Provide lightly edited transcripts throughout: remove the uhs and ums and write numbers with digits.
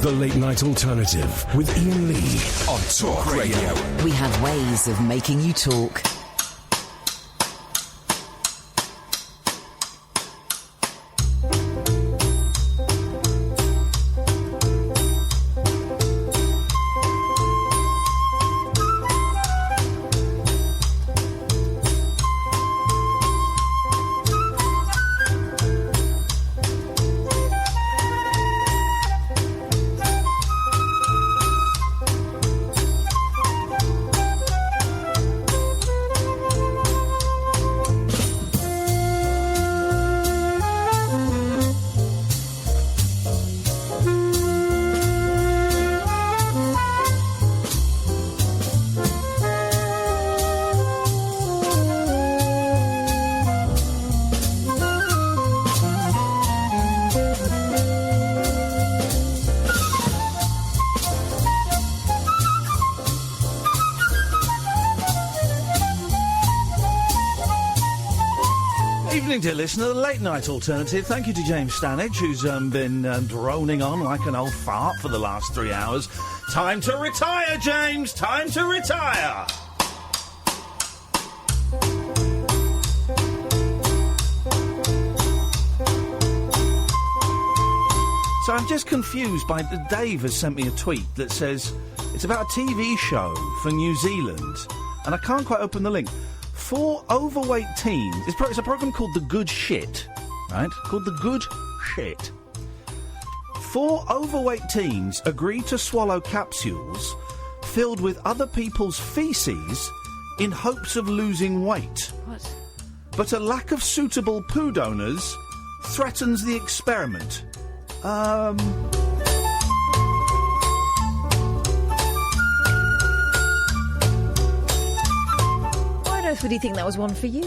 The Late Night Alternative with Iain Lee on Talk Radio. We have ways of making you talk. Dear listener, the Late Night Alternative. Thank you to James Stanage, who's been droning on like an old fart for the last 3 hours. Time to retire, James! Time to retire! So I'm just confused by... Dave has sent me a tweet that says it's about a TV show for New Zealand, and I can't quite open the link. 4 overweight teens... It's a programme called The Good Shit, right? Called The Good Shit. 4 overweight teens agree to swallow capsules filled with other people's faeces in hopes of losing weight. What? But a lack of suitable poo donors threatens the experiment. Would you think that was one for you?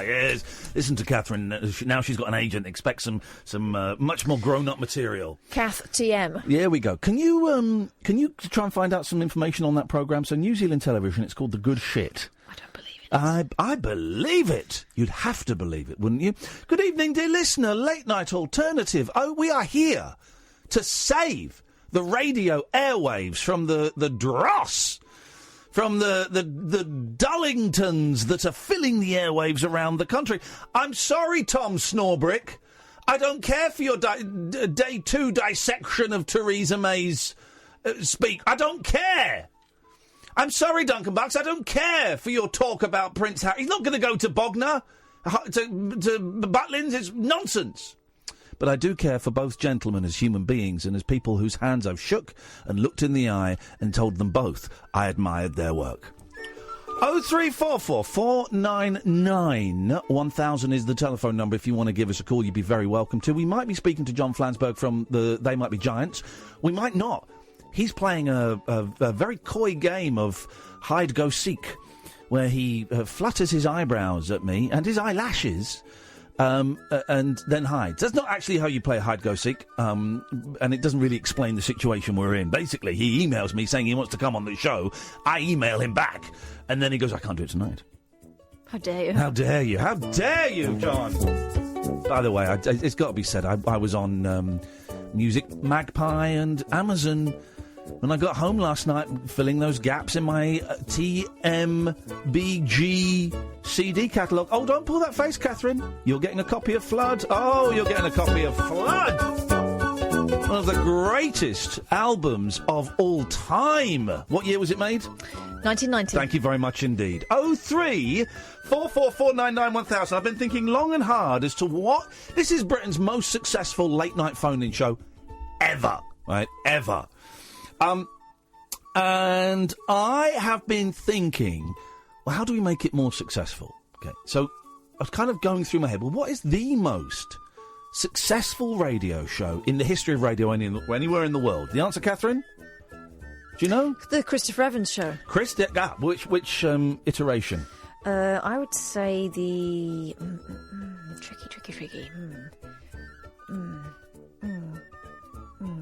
Yes. Listen to Catherine. Now she's got an agent. Expect some much more grown-up material. Kath TM. Here we go. Can you try and find out some information on that programme? So New Zealand Television. It's called The Good Shit. I don't believe it. I believe it. You'd have to believe it, wouldn't you? Good evening, dear listener. Late Night Alternative. Oh, we are here to save the radio airwaves from the dross. From the Dullingtons that are filling the airwaves around the country. I'm sorry, Tom Snorbrick. I don't care for your day 2 dissection of Theresa May's speak. I don't care. I'm sorry, Duncan Bucks. I don't care for your talk about Prince Harry. He's not going to go to Bognor, to Butlins. It's nonsense. But I do care for both gentlemen as human beings and as people whose hands I've shook and looked in the eye and told them both I admired their work. 0344 499 1000 is the telephone number if you want to give us a call. You'd be very welcome to. We might be speaking to John Flansburgh from the They Might Be Giants. We might not. He's playing a very coy game of hide-go-seek where he flutters his eyebrows at me and his eyelashes... and then hides. That's not actually how you play hide-go-seek, and it doesn't really explain the situation we're in. Basically, he emails me saying he wants to come on the show. I email him back, and then he goes, I can't do it tonight. How dare you? How dare you? How dare you, John? By the way, it's got to be said, I was on Music Magpie and Amazon when I got home last night, filling those gaps in my TMBG CD catalogue. Oh, don't pull that face, Catherine. You're getting a copy of Flood. Oh, you're getting a copy of Flood. One of the greatest albums of all time. What year was it made? 1990. Thank you very much indeed. 03 44499 1000. I've been thinking long and hard as to what... This is Britain's most successful late-night phone-in show ever. Right? Ever. And I have been thinking, well, how do we make it more successful? Okay, so I was kind of going through my head, well, what is the most successful radio show in the history of radio anywhere in the world? The answer, Catherine? Do you know? The Christopher Evans Show. Which iteration? I would say the... Tricky.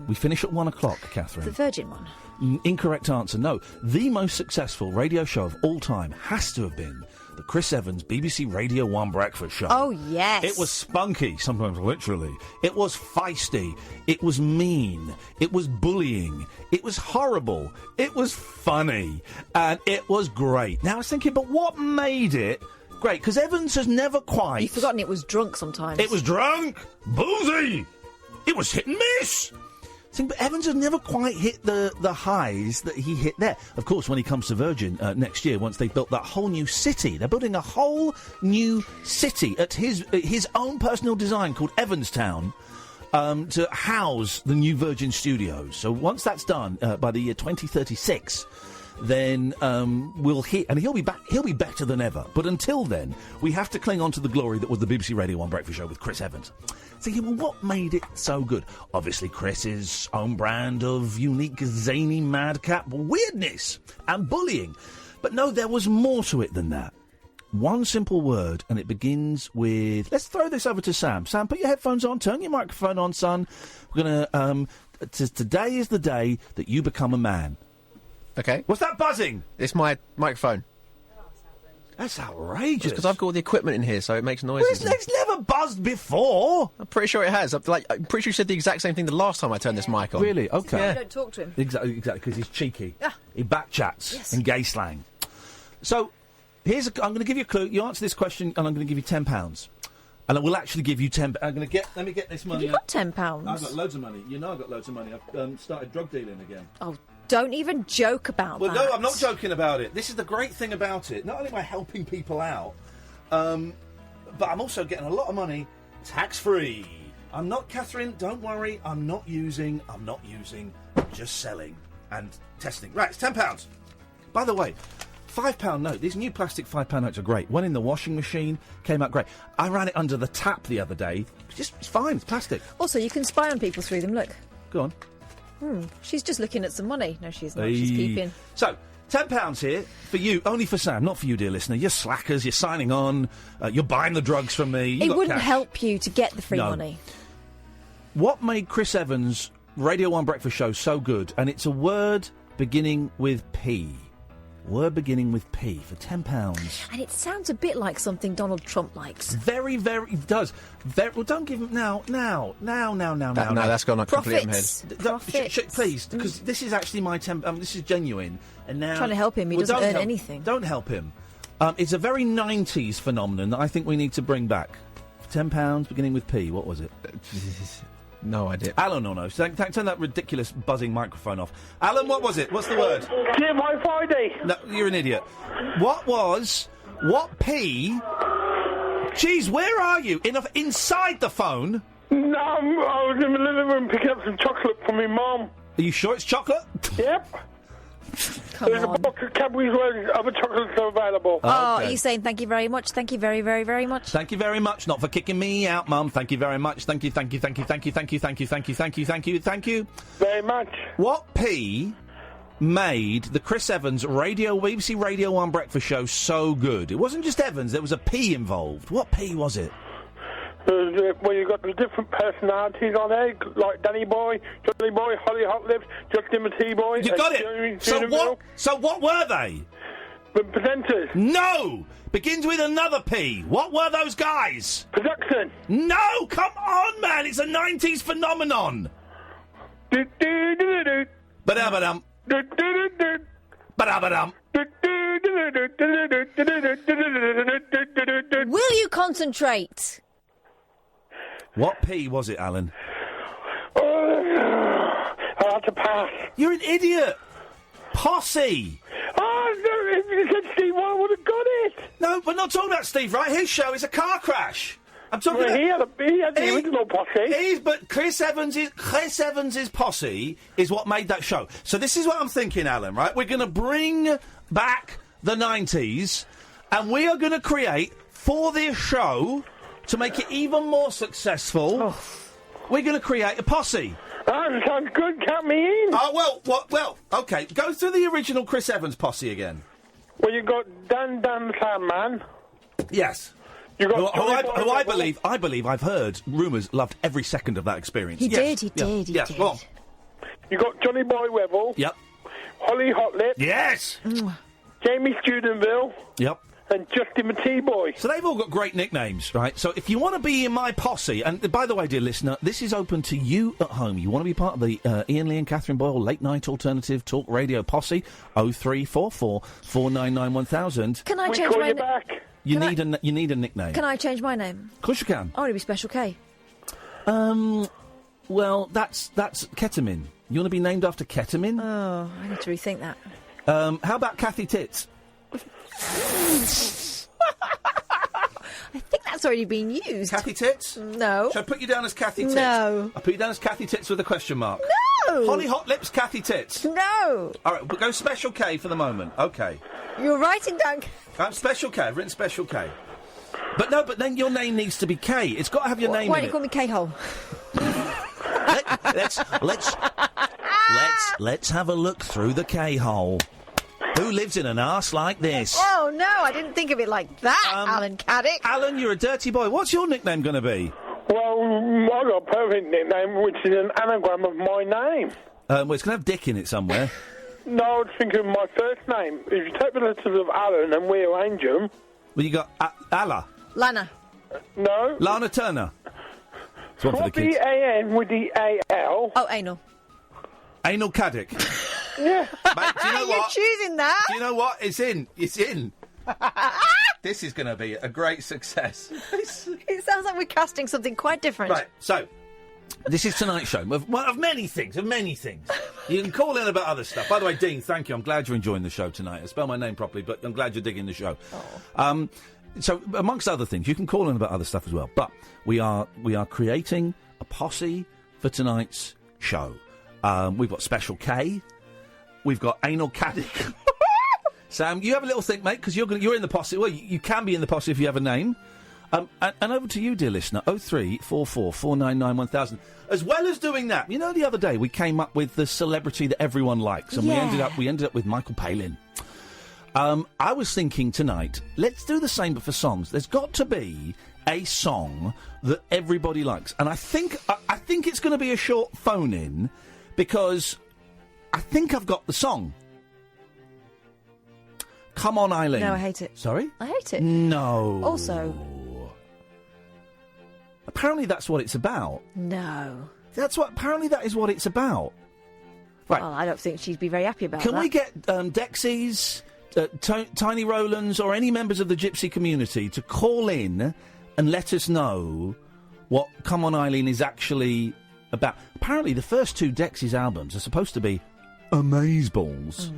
We finish at 1 o'clock, Catherine. The Virgin one. Incorrect answer. No. The most successful radio show of all time has to have been the Chris Evans BBC Radio 1 Breakfast Show. Oh, yes. It was spunky, sometimes literally. It was feisty. It was mean. It was bullying. It was horrible. It was funny. And it was great. Now I was thinking, but what made it great? Because Evans has never quite... You've forgotten it was drunk sometimes. It was drunk, boozy. It was hit and miss. But Evans has never quite hit the highs that he hit there. Of course, when he comes to Virgin next year, once they've built that whole new city, they're building a whole new city at his own personal design called Evanstown to house the new Virgin Studios. So once that's done by the year 2036. Then we'll hit, and he'll be back. He'll be better than ever. But until then, we have to cling on to the glory that was the BBC Radio 1 Breakfast Show with Chris Evans. Thinking, well, what made it so good? Obviously, Chris's own brand of unique, zany, madcap weirdness and bullying. But no, there was more to it than that. One simple word, and it begins with... Let's throw this over to Sam. Sam, put your headphones on. Turn your microphone on, son. We're going to... Today is the day that you become a man. Okay. What's that buzzing? It's my microphone. That's outrageous. Because I've got all the equipment in here, so it makes noises. Well, it's never buzzed before. I'm pretty sure it has. I'm pretty sure you said the exact same thing the last time I turned this mic on. Really? Okay. Yeah. Don't talk to him. Exactly, because he's cheeky. Yeah. He backchats Yes. in gay slang. So, I'm going to give you a clue. You answer this question, and I'm going to give you £10. And I will actually give you £10. Let me get this money. Have you got £10? I've got loads of money. You know I've got loads of money. I've started drug dealing again. Oh, don't even joke about that. Well, no, I'm not joking about it. This is the great thing about it. Not only am I helping people out, but I'm also getting a lot of money tax-free. I'm not, Catherine, don't worry, I'm not using, I'm just selling and testing. Right, it's £10. By the way, £5 note. These new plastic £5 notes are great. One in the washing machine came out great. I ran it under the tap the other day. It's fine, it's plastic. Also, you can spy on people through them, look. Go on. She's just looking at some money. No, she's not. She's keeping. So, £10 here for you, only for Sam, not for you, dear listener. You're slackers, you're signing on, you're buying the drugs from me. It wouldn't help you to get the free money. What made Chris Evans' Radio 1 Breakfast Show so good? And it's a word beginning with P. Word beginning with P for £10. And it sounds a bit like something Donald Trump likes. Very, very, it does. Well, don't give him now. No, that's gone completely in my head. Profits. Please, because this is actually my this is genuine. And now Trying to help him, he doesn't earn anything. Don't help him. It's a very 90s phenomenon that I think we need to bring back. £10 beginning with P. What was it? No idea. Alan, no. Turn that ridiculous buzzing microphone off. Alan, what was it? What's the word? TMI Friday. No, you're an idiot. What P? Jeez, where are you? Inside the phone? No, I was in the living room picking up some chocolate from my mum. Are you sure it's chocolate? Yep. There's a box of Cadbury's where other chocolates are available. Oh, Okay. are you saying thank you very much? Thank you very, very, very much. Thank you very much. Not for kicking me out, Mum. Thank you very much. Thank you. Very much. What P made the Chris Evans BBC Radio 1 Breakfast Show so good? It wasn't just Evans. There was a P involved. What P was it? Well, you've got the different personalities on there, like Danny Boy, Johnny Boy, Holly Hot Lips, Justin the Boy. You got it. So what were they? The presenters. No! Begins with another P. What were those guys? Production. No! Come on, man! It's a 90s phenomenon! Ba-da-ba-dum. Ba-da-ba-dum. Will you concentrate? What P was it, Alan? I had to pass. You're an idiot! Posse! Oh, no, if you said Steve, I would have got it. No, we're not talking about Steve, right? His show is a car crash. I'm talking Well, about... he had the original posse. But Chris Evans's posse is what made that show. So this is what I'm thinking, Alan, right? We're going to bring back the 90s, and we are going to create, for this show, to make it even more successful, we're going to create a posse. That sounds good. Count me in. Oh, well, OK. Go through the original Chris Evans posse again. Well, you got Dan the Sandman. Yes. You got Who I believe I've heard rumours loved every second of that experience. He Yes. did. Yes. Go on. You got Johnny Boy Revel. Yep. Holly Hotlip. Yes. Jamie Studeville. Yep. and Justin the T-Boy. So they've all got great nicknames, right? So if you want to be in my posse, and by the way, dear listener, this is open to you at home. You want to be part of the Iain Lee and Catherine Boyle Late Night Alternative Talk Radio posse? 0344 499 1000. Can I change my name? You need a nickname. Can I change my name? Of course you can. I want to be Special K. Well, that's ketamine. You want to be named after ketamine? Oh, I need to rethink that. How about Kathy Tits? I think that's already been used. Kathy Tits? No. Shall I put you down as Kathy Tits? No. I'll put you down as Kathy Tits with a question mark. No. Holly Hot Lips, Kathy Tits. No. All right, we'll go Special K for the moment. OK. You're writing down... I'm Special K. I've written Special K. But then your name needs to be K. It's got to have your name Why in do you call me K-hole? Let's have a look through the K-hole. Who lives in an arse like this? Oh, no, I didn't think of it like that, Alan Caddick. Alan, you're a dirty boy. What's your nickname going to be? Well, I got a perfect nickname, which is an anagram of my name. Well, it's going to have Dick in it somewhere. No, I was thinking of my first name. If you take the letters of Alan and rearrange them... Well, you got Alla. Lana. No. Lana Turner. It's one for the Swap the kids. A-N with the A-L. Oh, anal. Anal Caddick. Yeah. Mate, do you know You're what? choosing that? Do you know what? It's in. It's in. This is going to be a great success. It sounds like we're casting something quite different. Right, so... This is tonight's show. Of many things, You can call in about other stuff. By the way, Dean, thank you. I'm glad you're enjoying the show tonight. I spell my name properly, but I'm glad you're digging the show. Oh. So, amongst other things, you can call in about other stuff as well. But we are creating a posse for tonight's show. We've got Special K. We've got Anal Caddick. Sam, you have a little think, mate, because you're in the posse. Well, you can be in the posse if you have a name. And over to you, dear listener, 0344 499 1000. As well as doing that, you know, the other day we came up with the celebrity that everyone likes, and we ended up with Michael Palin. I was thinking tonight, let's do the same but for songs. There's got to be a song that everybody likes, and I think it's going to be a short phone in because I think I've got the song. Come on, Eileen. No, I hate it. Sorry? I hate it. No. Also... Apparently that's what it's about. No. Apparently that is what it's about. Right. Well, I don't think she'd be very happy about that. Can we get Dexies, Tiny Rolands, or any members of the gypsy community to call in and let us know what Come On Eileen is actually about? Apparently the first two Dexies albums are supposed to be amazeballs.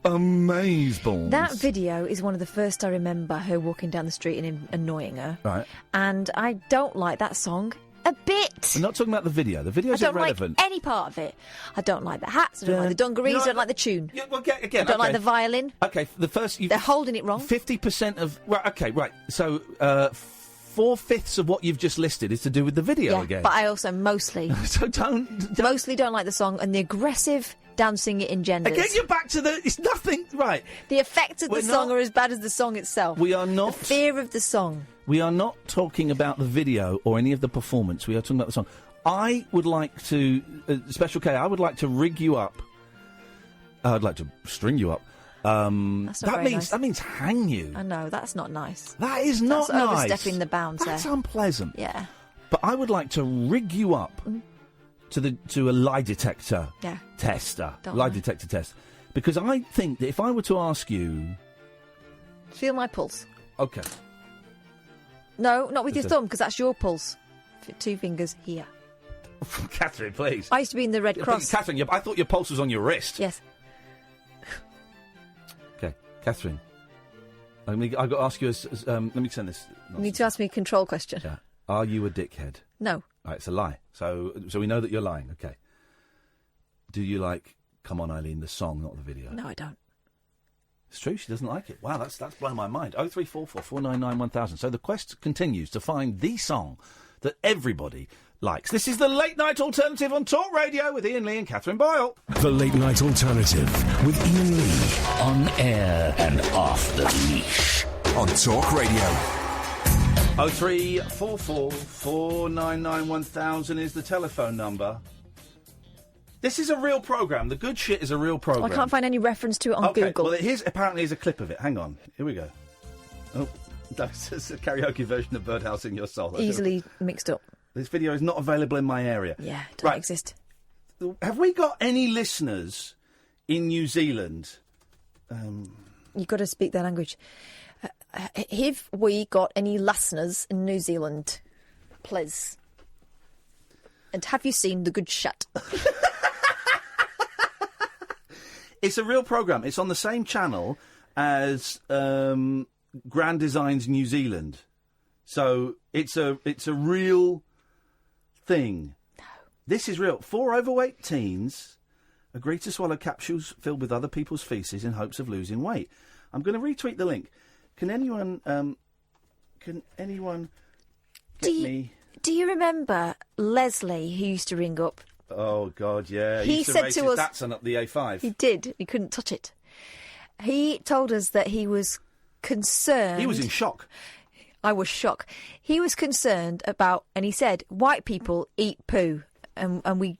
Amazeballs. That video is one of the first I remember her walking down the street and annoying her. Right. And I don't like that song a bit. We're not talking about the video. The video's irrelevant. I don't like any part of it. I don't like the hats, I don't like the dungarees, I don't like the tune. Yeah, well, again, I don't like the violin. Okay, the first... They're holding it wrong. 50% of... Well, okay, right. So, 4/5 of what you've just listed is to do with the video again. But I also mostly... So don't... Mostly don't like the song and the aggressive dancing it engenders. Again, you're back to the... It's nothing... Right. The effects of the song are as bad as the song itself. We are not... The fear of the song. We are not talking about the video or any of the performance. We are talking about the song. I would like to... Special K, I would like to rig you up. I'd like to string you up. That's not very nice. That means hang you. I know, that's not nice. That is not that's nice. That's overstepping the bounds That's there. unpleasant. Yeah. But I would like to rig you up to a lie detector tester. Lie detector test. Because I think that if I were to ask you... Feel my pulse. Okay. No, not with your thumb, because that's your pulse. 2 fingers here. Catherine, please. I used to be in the Red Cross. Catherine, I thought your pulse was on your wrist. Yes. Okay, Catherine. I've got to ask you... let me send this. You need to ask me a control question. Yeah. Are you a dickhead? No. Right, it's a lie. So we know that you're lying. Okay. Do you like Come On Eileen, the song, not the video? No, I don't. It's true, she doesn't like it. Wow, that's blown my mind. 0344 499 1000. So the quest continues to find the song that everybody likes. This is the Late Night Alternative on Talk Radio with Iain Lee and Catherine Boyle. The Late Night Alternative with Iain Lee. On air and off the leash. On Talk Radio. 0344 499 1000 is the telephone number. This is a real programme. The good shit is a real programme. I can't find any reference to it on Google. Well, apparently here's a clip of it. Hang on. Here we go. Oh, that's a karaoke version of Birdhouse in Your Soul. Easily mixed up. This video is not available in my area. Yeah, it doesn't exist. Have we got any listeners in New Zealand? You've got to speak their language. Have we got any listeners in New Zealand? Please. And have you seen The Good Shot? It's a real programme. It's on the same channel as Grand Designs New Zealand. So it's a real thing. No. This is real. 4 overweight teens agree to swallow capsules filled with other people's faeces in hopes of losing weight. I'm going to retweet the link. Can anyone get me... Do you remember Leslie, who used to ring up? Oh, God, yeah. He used to said race to his us... Datsun up the A5. He did. He couldn't touch it. He told us that he was concerned... He was in shock. I was shocked. He was concerned about... And he said, white people eat poo. And we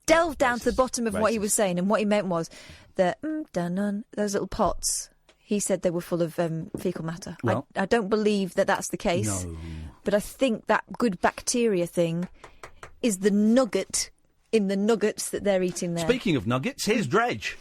delved down to the bottom of what he was saying. And what he meant was that... those little pots... He said they were full of faecal matter. Well, I don't believe that that's the case. No. But I think that good bacteria thing is the nugget in the nuggets that they're eating there. Speaking of nuggets, here's Dredge.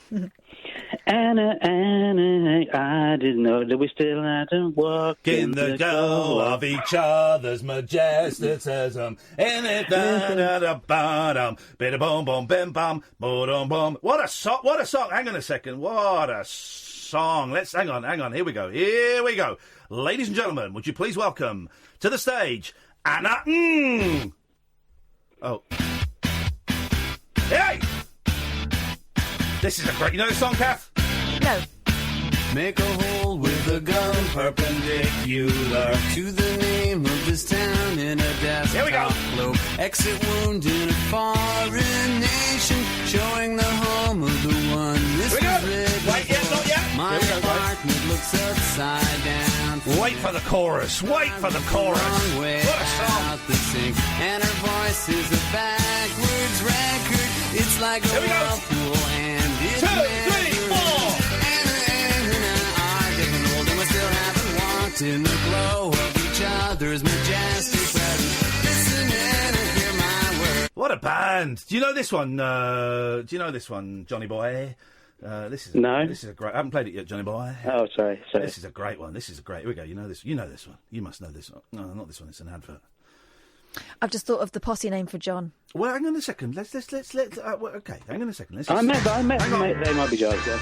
Anna, I didn't know that we still had to walk in the glow of each other's majesticism. In it, da-da-da-ba-dum, bida-bum-bum, bim-bum, bo-dum-bum. What a song! What a song! Hang on a second. What a song. Let's hang on. Here we go. Ladies and gentlemen, would you please welcome to the stage Anna. Oh. Hey! This is a great... You know the song, Kath? No. Make a hole with a gun perpendicular to the name of this town in a desktop. Here we go. Globe. Exit wound in a foreign nation, showing the home of the one. This Here we go. was Wait, yeah, not yet. My Here we go, apartment looks upside down. Wait for the chorus. Wait for the chorus. Long way What a song. out the sink, and her voice is a backwards record. It's like a Here we go. whirlpool, and it 2, 3, 4. are getting old, and we still haven't walked in the glow of each other's majestic presence. Listen and hear my word. What a band. Do you know this one? Johnny Boy? No. This is a great... I haven't played it yet, Johnny Boy. Oh, sorry. This is a great one. Here we go. You know this one. You must know this one. No, not this one. It's an advert. I've just thought of the posse name for John. Well, hang on a second. Let's okay, hang on a second. Let's I just... met they might be jokes, yeah.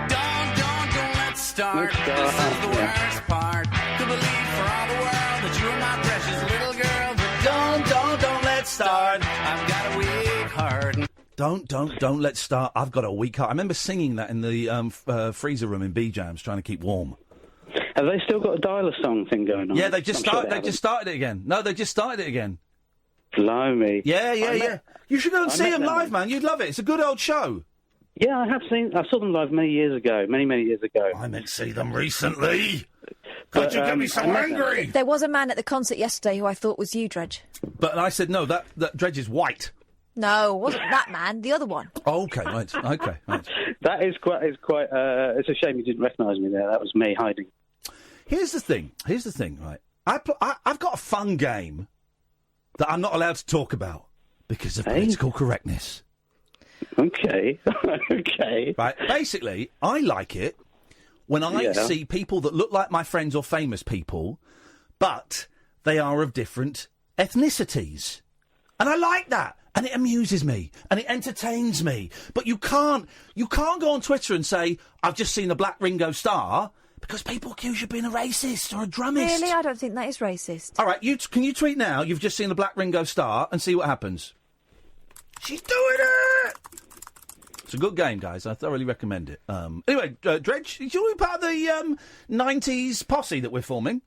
Don't let's start. Let's start, This is the yeah. worst part. To believe for all the world that you are my precious little girl. But Don't let's start. I've got a weak heart. Don't let's start. I've got a weak heart. I remember singing that in the freezer room in B-Jams, trying to keep warm. Have they still got a dial-a-song thing going on? Yeah, they just started it again. No, they just started it again. Blimey. Yeah. You should go and see them live, man. You'd love it. It's a good old show. Yeah, I saw them live many years ago. Many years ago. I meant to see them recently. God, you get me so angry. There was a man at the concert yesterday who I thought was you, Dredge. But I said, no, that Dredge is white. No, it wasn't that man. The other one. Oh, okay, right. That is quite. It's a shame you didn't recognise me there. That was me hiding. Here's the thing, right? I've got a fun game that I'm not allowed to talk about because of political correctness. Okay. Okay. Right. Basically, I like it when I see people that look like my friends or famous people, but they are of different ethnicities. And I like that. And it amuses me. And it entertains me. But you can't go on Twitter and say, I've just seen a black Ringo Starr, because people accuse you of being a racist or a drummist. Really? I don't think that is racist. All right, can you tweet now, you've just seen a black Ringo Starr, and see what happens? She's doing it! It's a good game, guys. I thoroughly recommend it. Anyway, Dredge, do you want to be part of the 90s posse that we're forming?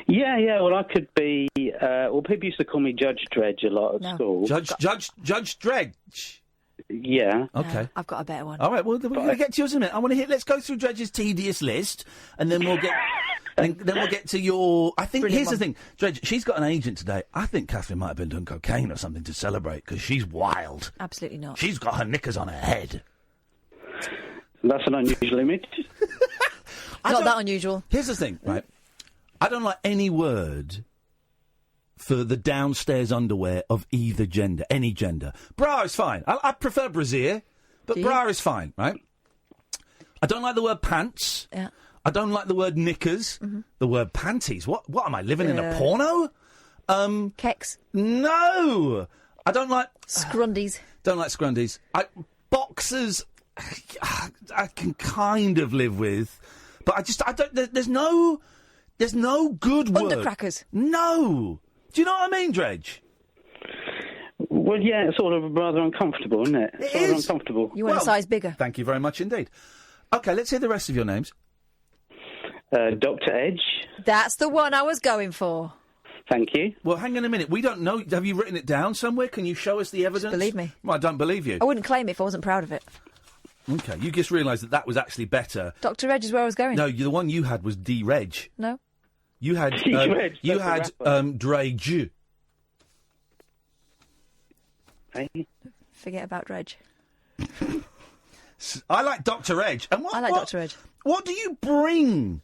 Yeah. Well, I could be. People used to call me Judge Dredge a lot at school. Judge Dredge. Yeah. Okay. I've got a better one. All right. Well, we're going to get to yours in a minute. Let's go through Dredge's tedious list, and then we'll get. Then we'll get to your... I think, Brilliant here's the one. thing. Dredge, she's got an agent today. I think Catherine might have been doing cocaine or something to celebrate, because she's wild. Absolutely not. She's got her knickers on her head. That's an unusual image. Not that unusual. Here's the thing, right? I don't like any word for the downstairs underwear of either gender, any gender. Bra is fine. I prefer brassiere, but bra is fine, right? I don't like the word pants. Yeah. I don't like the word knickers. The word panties. What am I, living in a porno? Keks. No! I don't like... Scrundies. Don't like scrundies. Boxers, I can kind of live with, but I don't... There's no good word. Undercrackers. No! Do you know what I mean, Dredge? Well, yeah, it's sort of rather uncomfortable, isn't it? It Sort of is. uncomfortable. You want a size bigger. Thank you very much indeed. OK, let's hear the rest of your names. Dr. Edge. That's the one I was going for. Thank you. Well, hang on a minute. We don't know. Have you written it down somewhere? Can you show us the evidence? Believe me. Well, I don't believe you. I wouldn't claim it if I wasn't proud of it. OK, you just realised that was actually better. Dr. Reg is where I was going. No, the one you had was D-Reg. No. You had... D-Reg, you that's had Drage. Hey. Forget about Reg. I like Dr. Edge. And I like Dr. Edge. What do you bring,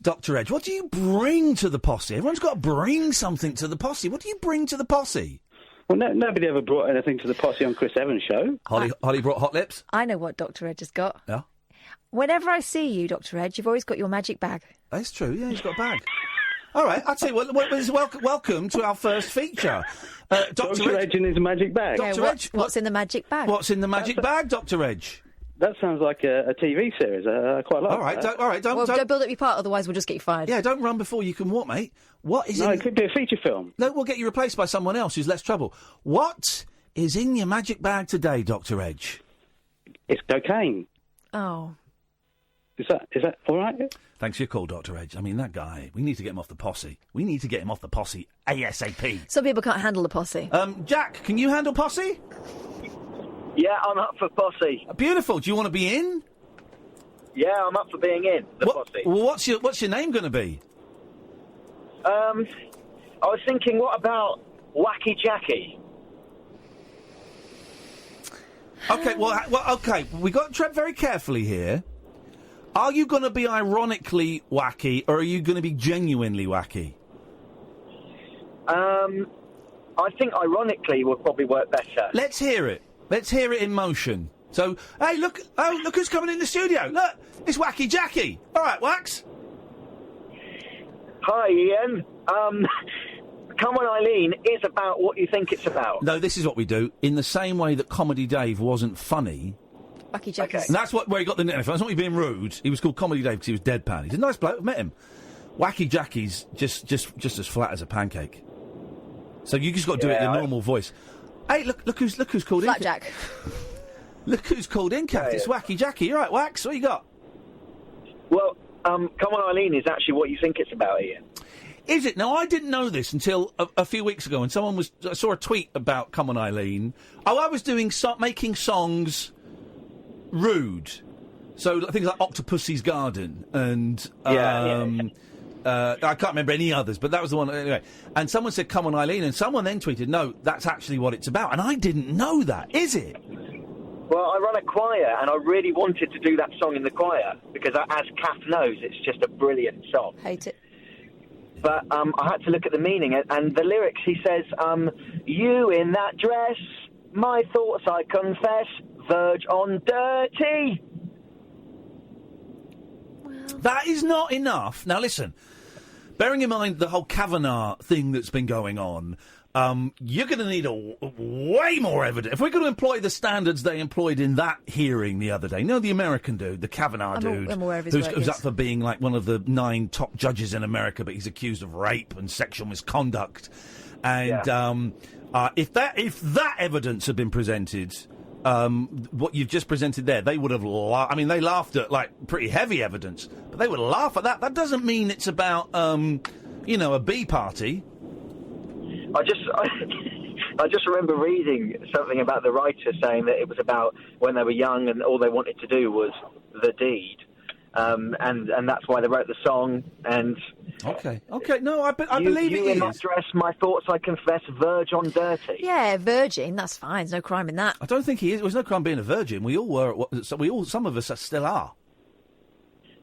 Dr. Edge? What do you bring to the posse? Everyone's got to bring something to the posse. What do you bring to the posse? Well, nobody ever brought anything to the posse on Chris Evans' show. Holly brought hot lips. I know what Dr. Edge has got. Yeah. Whenever I see you, Dr. Edge, you've always got your magic bag. That's true. Yeah, he's got a bag. All right, I'll tell you what. Welcome to our first feature. Dr. Edge in his magic bag. Dr. Yeah, Edge, what's in the magic bag? What's in the magic bag, Dr. Edge? That sounds like a TV series. I quite like All right, that. don't build up your part, otherwise we'll just get you fired. Yeah, don't run before you can walk, mate. What is it could be a feature film. No, we'll get you replaced by someone else who's less trouble. What is in your magic bag today, Dr. Edge? It's cocaine. Oh. Is that all right? Thanks for your call, Dr. Edge. I mean, that guy, we need to get him off the posse. We need to get him off the posse ASAP. Some people can't handle the posse. Jack, can you handle posse? Yeah, I'm up for posse. Beautiful. Do you want to be in? Yeah, I'm up for being in the posse. Well, what's your name going to be? I was thinking, what about Wacky Jackie? Okay, okay. We got to tread very carefully here. Are you going to be ironically wacky, or are you going to be genuinely wacky? I think ironically would probably work better. Let's hear it. Let's hear it in motion. So, hey, look who's coming in the studio. Look, it's Wacky Jackie. All right, Wax. Hi, Ian. Come On Eileen is about what you think it's about. No, this is what we do. In the same way that Comedy Dave wasn't funny... Wacky Jackie. And that's where he got the nickname from. That's not me being rude. He was called Comedy Dave because he was deadpan. He's a nice bloke. I've met him. Wacky Jackie's just as flat as a pancake. So you just got to do it in your normal voice. Hey, look who's called in. Flapjack. Look who's called in, Kath. It's Wacky Jackie. All right, Wax, what you got? Well, Come On Eileen is actually what you think it's about, Ian. Is it? Now, I didn't know this until a few weeks ago, and I saw a tweet about Come On Eileen. Oh, I was making songs rude. So things like Octopussy's Garden and... I can't remember any others, but that was the one anyway. And someone said, "Come On, Eileen," and someone then tweeted, "No, that's actually what it's about." And I didn't know that. Is it? Well, I run a choir, and I really wanted to do that song in the choir because, as Kath knows, it's just a brilliant song. Hate it. But I had to look at the meaning, and the lyrics. He says, "You in that dress, my thoughts I confess, verge on dirty." That is not enough. Now, listen, bearing in mind the whole Kavanaugh thing that's been going on, you're going to need way more evidence. If we're going to employ the standards they employed in that hearing the other day, you know, the American dude, the Kavanaugh dude, I'm aware of his who's work, up for being like one of the 9 top judges in America, but he's accused of rape and sexual misconduct. And if that evidence had been presented... what you've just presented there, they would have they laughed at, like, pretty heavy evidence, but they would laugh at that. That doesn't mean it's about, a bee party. I just remember reading something about the writer saying that it was about when they were young and all they wanted to do was the deed. and that's why they wrote the song. And okay, no, I believe you it in that is. dress, my thoughts I confess, verge on dirty. Yeah, virgin. That's fine. There's no crime in that. I don't think he is. There's no crime being a virgin. We all were. Some of us still are.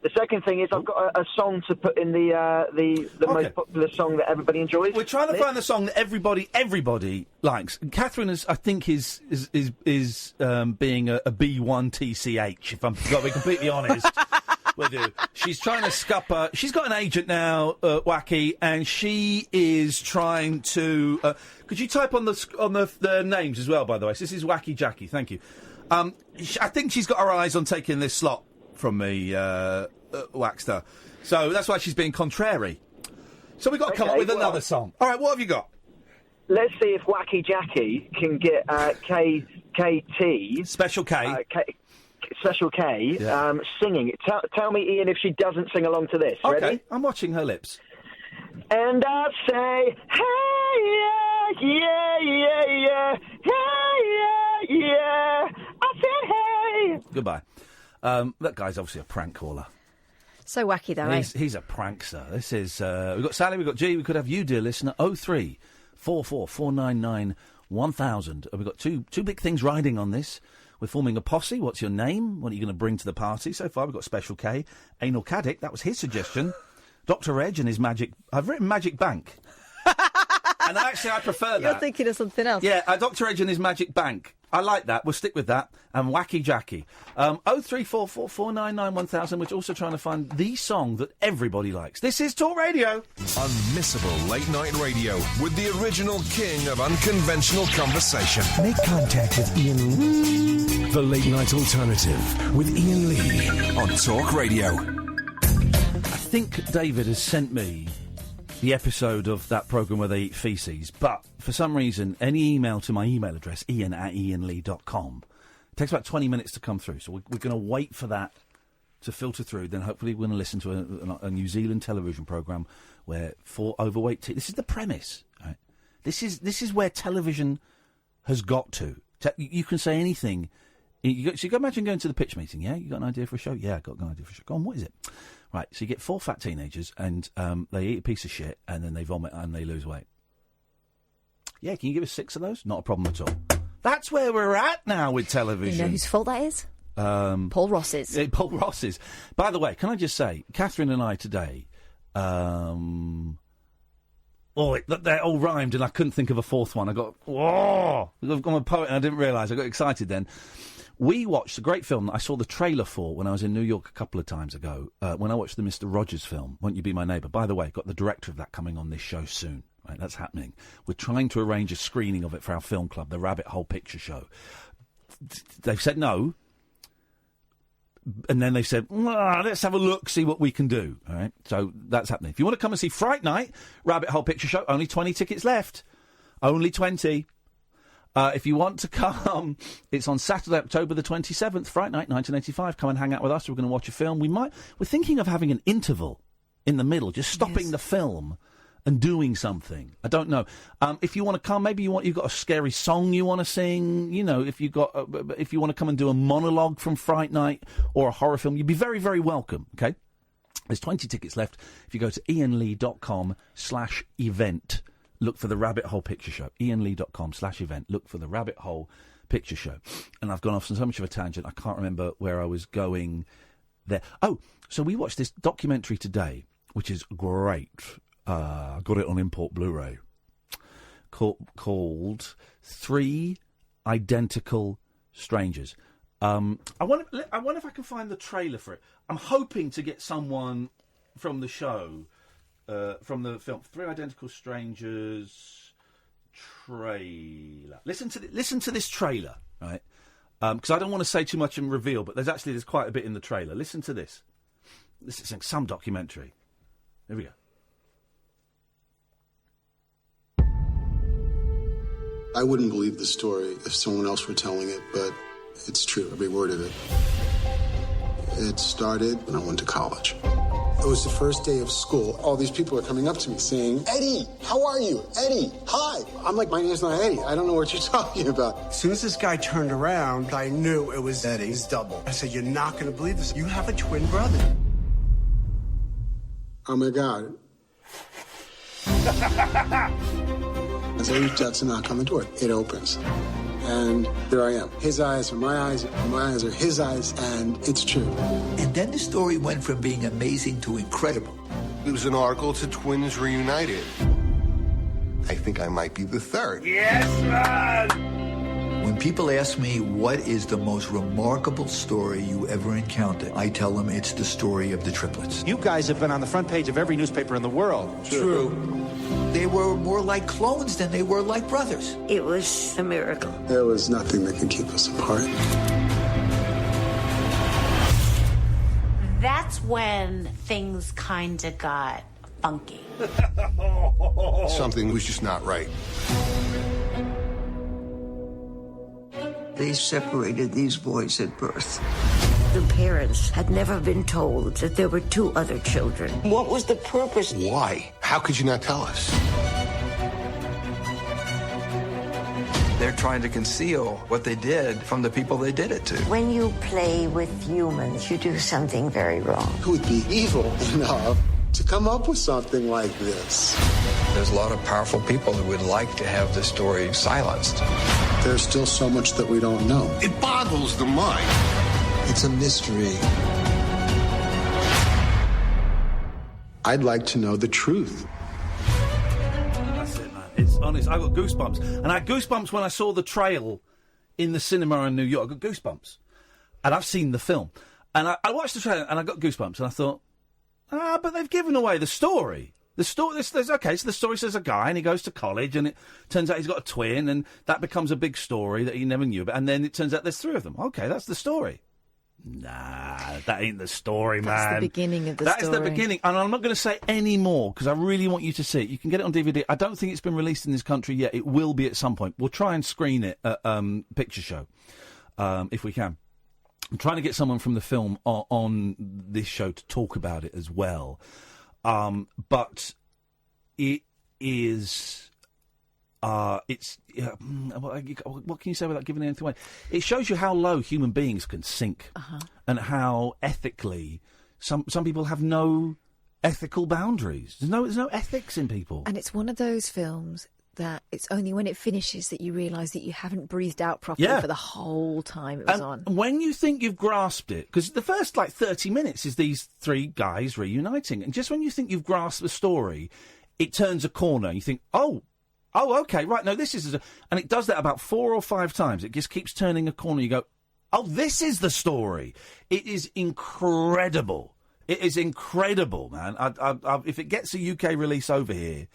The second thing is I've got a song to put in the most popular song that everybody enjoys. We're trying to find the song that everybody likes. And Catherine is, I think, is being a B1TCH. If I'm got to be completely honest with you, she's trying to scupper. She's got an agent now, Wacky, and she is trying to. Could you type on the names as well? By the way, so this is Wacky Jackie. Thank you. I think she's got her eyes on taking this slot from me, Waxter. So that's why she's being contrary. So we've got to come up with another song. All right, what have you got? Let's see if Wacky Jackie can get KT... Special K. Special K, singing. Tell me, Ian, if she doesn't sing along to this. Okay, Ready? I'm watching her lips. And I'd say, hey, yeah, hey, I said, hey. Goodbye. That guy's obviously a prank caller. So wacky, though, He's a prankster. This is... we've got Sally, we've got G, we could have you, dear listener, 03 44 499 1000. We've got two big things riding on this. We're forming a posse. What's your name? What are you going to bring to the party? So far, we've got Special K. Anal Caddick, that was his suggestion. Dr. Edge and his magic... I've written Magic Bank. And actually, I prefer that. You're thinking of something else. Yeah, Dr. Edge and his Magic Bank. I like that. We'll stick with that. And Wacky Jackie. 0344 499 1000. We're also trying to find the song that everybody likes. This is Talk Radio. Unmissable late night radio with the original king of unconventional conversation. Make contact with Ian Lee. The Late Night Alternative with Ian Lee on Talk Radio. I think David has sent me the episode of that programme where they eat faeces, but for some reason, any email to my email address, ian@ianlee.com, it takes about 20 minutes to come through, so we're going to wait for that to filter through, then hopefully we're going to listen to a New Zealand television programme where 4 overweight... this is the premise, right? This is where television has got to. You can say anything. So you can imagine going to the pitch meeting, yeah? You got an idea for a show? Yeah, I got an idea for a show. Go on, what is it? Right, so you get 4 fat teenagers, and they eat a piece of shit, and then they vomit, and they lose weight. Yeah, can you give us 6 of those? Not a problem at all. That's where we're at now with television. You know whose fault that is? Paul Ross's. Paul Ross's. By the way, can I just say, Catherine and I today... they all rhymed, and I couldn't think of a fourth one. I'm a poet, and I didn't realise. I got excited then. We watched a great film that I saw the trailer for when I was in New York a couple of times ago, when I watched the Mr. Rogers film, Won't You Be My Neighbour? By the way, got the director of that coming on this show soon. Right, that's happening. We're trying to arrange a screening of it for our film club, the Rabbit Hole Picture Show. They've said no, and then they said, let's have a look, see what we can do. All right, so that's happening. If you want to come and see Fright Night, Rabbit Hole Picture Show, only 20 tickets left. Only 20. If you want to come, it's on Saturday, October the 27th, Fright Night, 1985. Come and hang out with us. We're going to watch a film. We're thinking of having an interval in the middle, just stopping the film and doing something. I don't know. If you want to come, maybe you've got a scary song you want to sing. You know, if you want to come and do a monologue from Fright Night or a horror film, you'd be very, very welcome. Okay, there's 20 tickets left. If you go to ianlee.com/event. Look for the Rabbit Hole Picture Show. ianlee.com/event. Look for the Rabbit Hole Picture Show. And I've gone off on so much of a tangent, I can't remember where I was going there. Oh, so we watched this documentary today, which is great. I got it on import Blu-ray. Called 3 Identical Strangers. I wonder if I can find the trailer for it. I'm hoping to get someone from the show... from the film 3 Identical Strangers trailer. Listen to this trailer, right? Because I don't want to say too much and reveal, but there's quite a bit in the trailer. Listen to this. This is some documentary. Here we go. I wouldn't believe the story if someone else were telling it, but it's true, every word of it. It started when I went to college. It was the first day of school. All these people are coming up to me saying, Eddie, how are you? Eddie, hi. I'm like, my name's not Eddie. I don't know what you're talking about. As soon as this guy turned around, I knew it was Eddie's double. I said, you're not going to believe this. You have a twin brother. Oh, my God. As I reached out to knock on the door, it opens. And there I am. His eyes are my eyes, my eyes are his eyes, and it's true. And then the story went from being amazing to incredible. It was an article to Twins Reunited. I think I might be the third. Yes, man! When people ask me what is the most remarkable story you ever encountered, I tell them it's the story of the triplets. You guys have been on the front page of every newspaper in the world. True. They were more like clones than they were like brothers. It was a miracle. There was nothing that could keep us apart. That's when things kind of got funky. Something was just not right. They separated these boys at birth. The parents had never been told that there were two other children. What was the purpose? Why? How could you not tell us? They're trying to conceal what they did from the people they did it to. When you play with humans, you do something very wrong. Who would be evil enough to come up with something like this? There's a lot of powerful people who would like to have this story silenced. There's still so much that we don't know. It boggles the mind. It's a mystery. I'd like to know the truth. That's it, man. It's honest. I got goosebumps. And I had goosebumps when I saw the trail in the cinema in New York. I got goosebumps. And I've seen the film. And I watched the trailer and I got goosebumps. And I thought, but they've given away the story. The story, so the story says a guy and he goes to college and it turns out he's got a twin and that becomes a big story that he never knew about. And then it turns out there's three of them. Okay, that's the story. Nah, that ain't the story, man. That's the beginning of the story. That is the beginning. And I'm not going to say any more because I really want you to see it. You can get it on DVD. I don't think it's been released in this country yet. It will be at some point. We'll try and screen it at Picture Show if we can. I'm trying to get someone from the film on this show to talk about it as well. But it is, what can you say without giving anything away? It shows you how low human beings can sink and how ethically some people have no ethical boundaries. There's no ethics in people. And it's one of those films that it's only when it finishes that you realise that you haven't breathed out properly for the whole time it was on. When you think you've grasped it, because the first 30 minutes is these three guys reuniting, and just when you think you've grasped the story, it turns a corner. You think, oh, okay, right, no, this is... And it does that about 4 or 5 times. It just keeps turning a corner. You go, oh, this is the story. It is incredible. It is incredible, man. If it gets a UK release over here...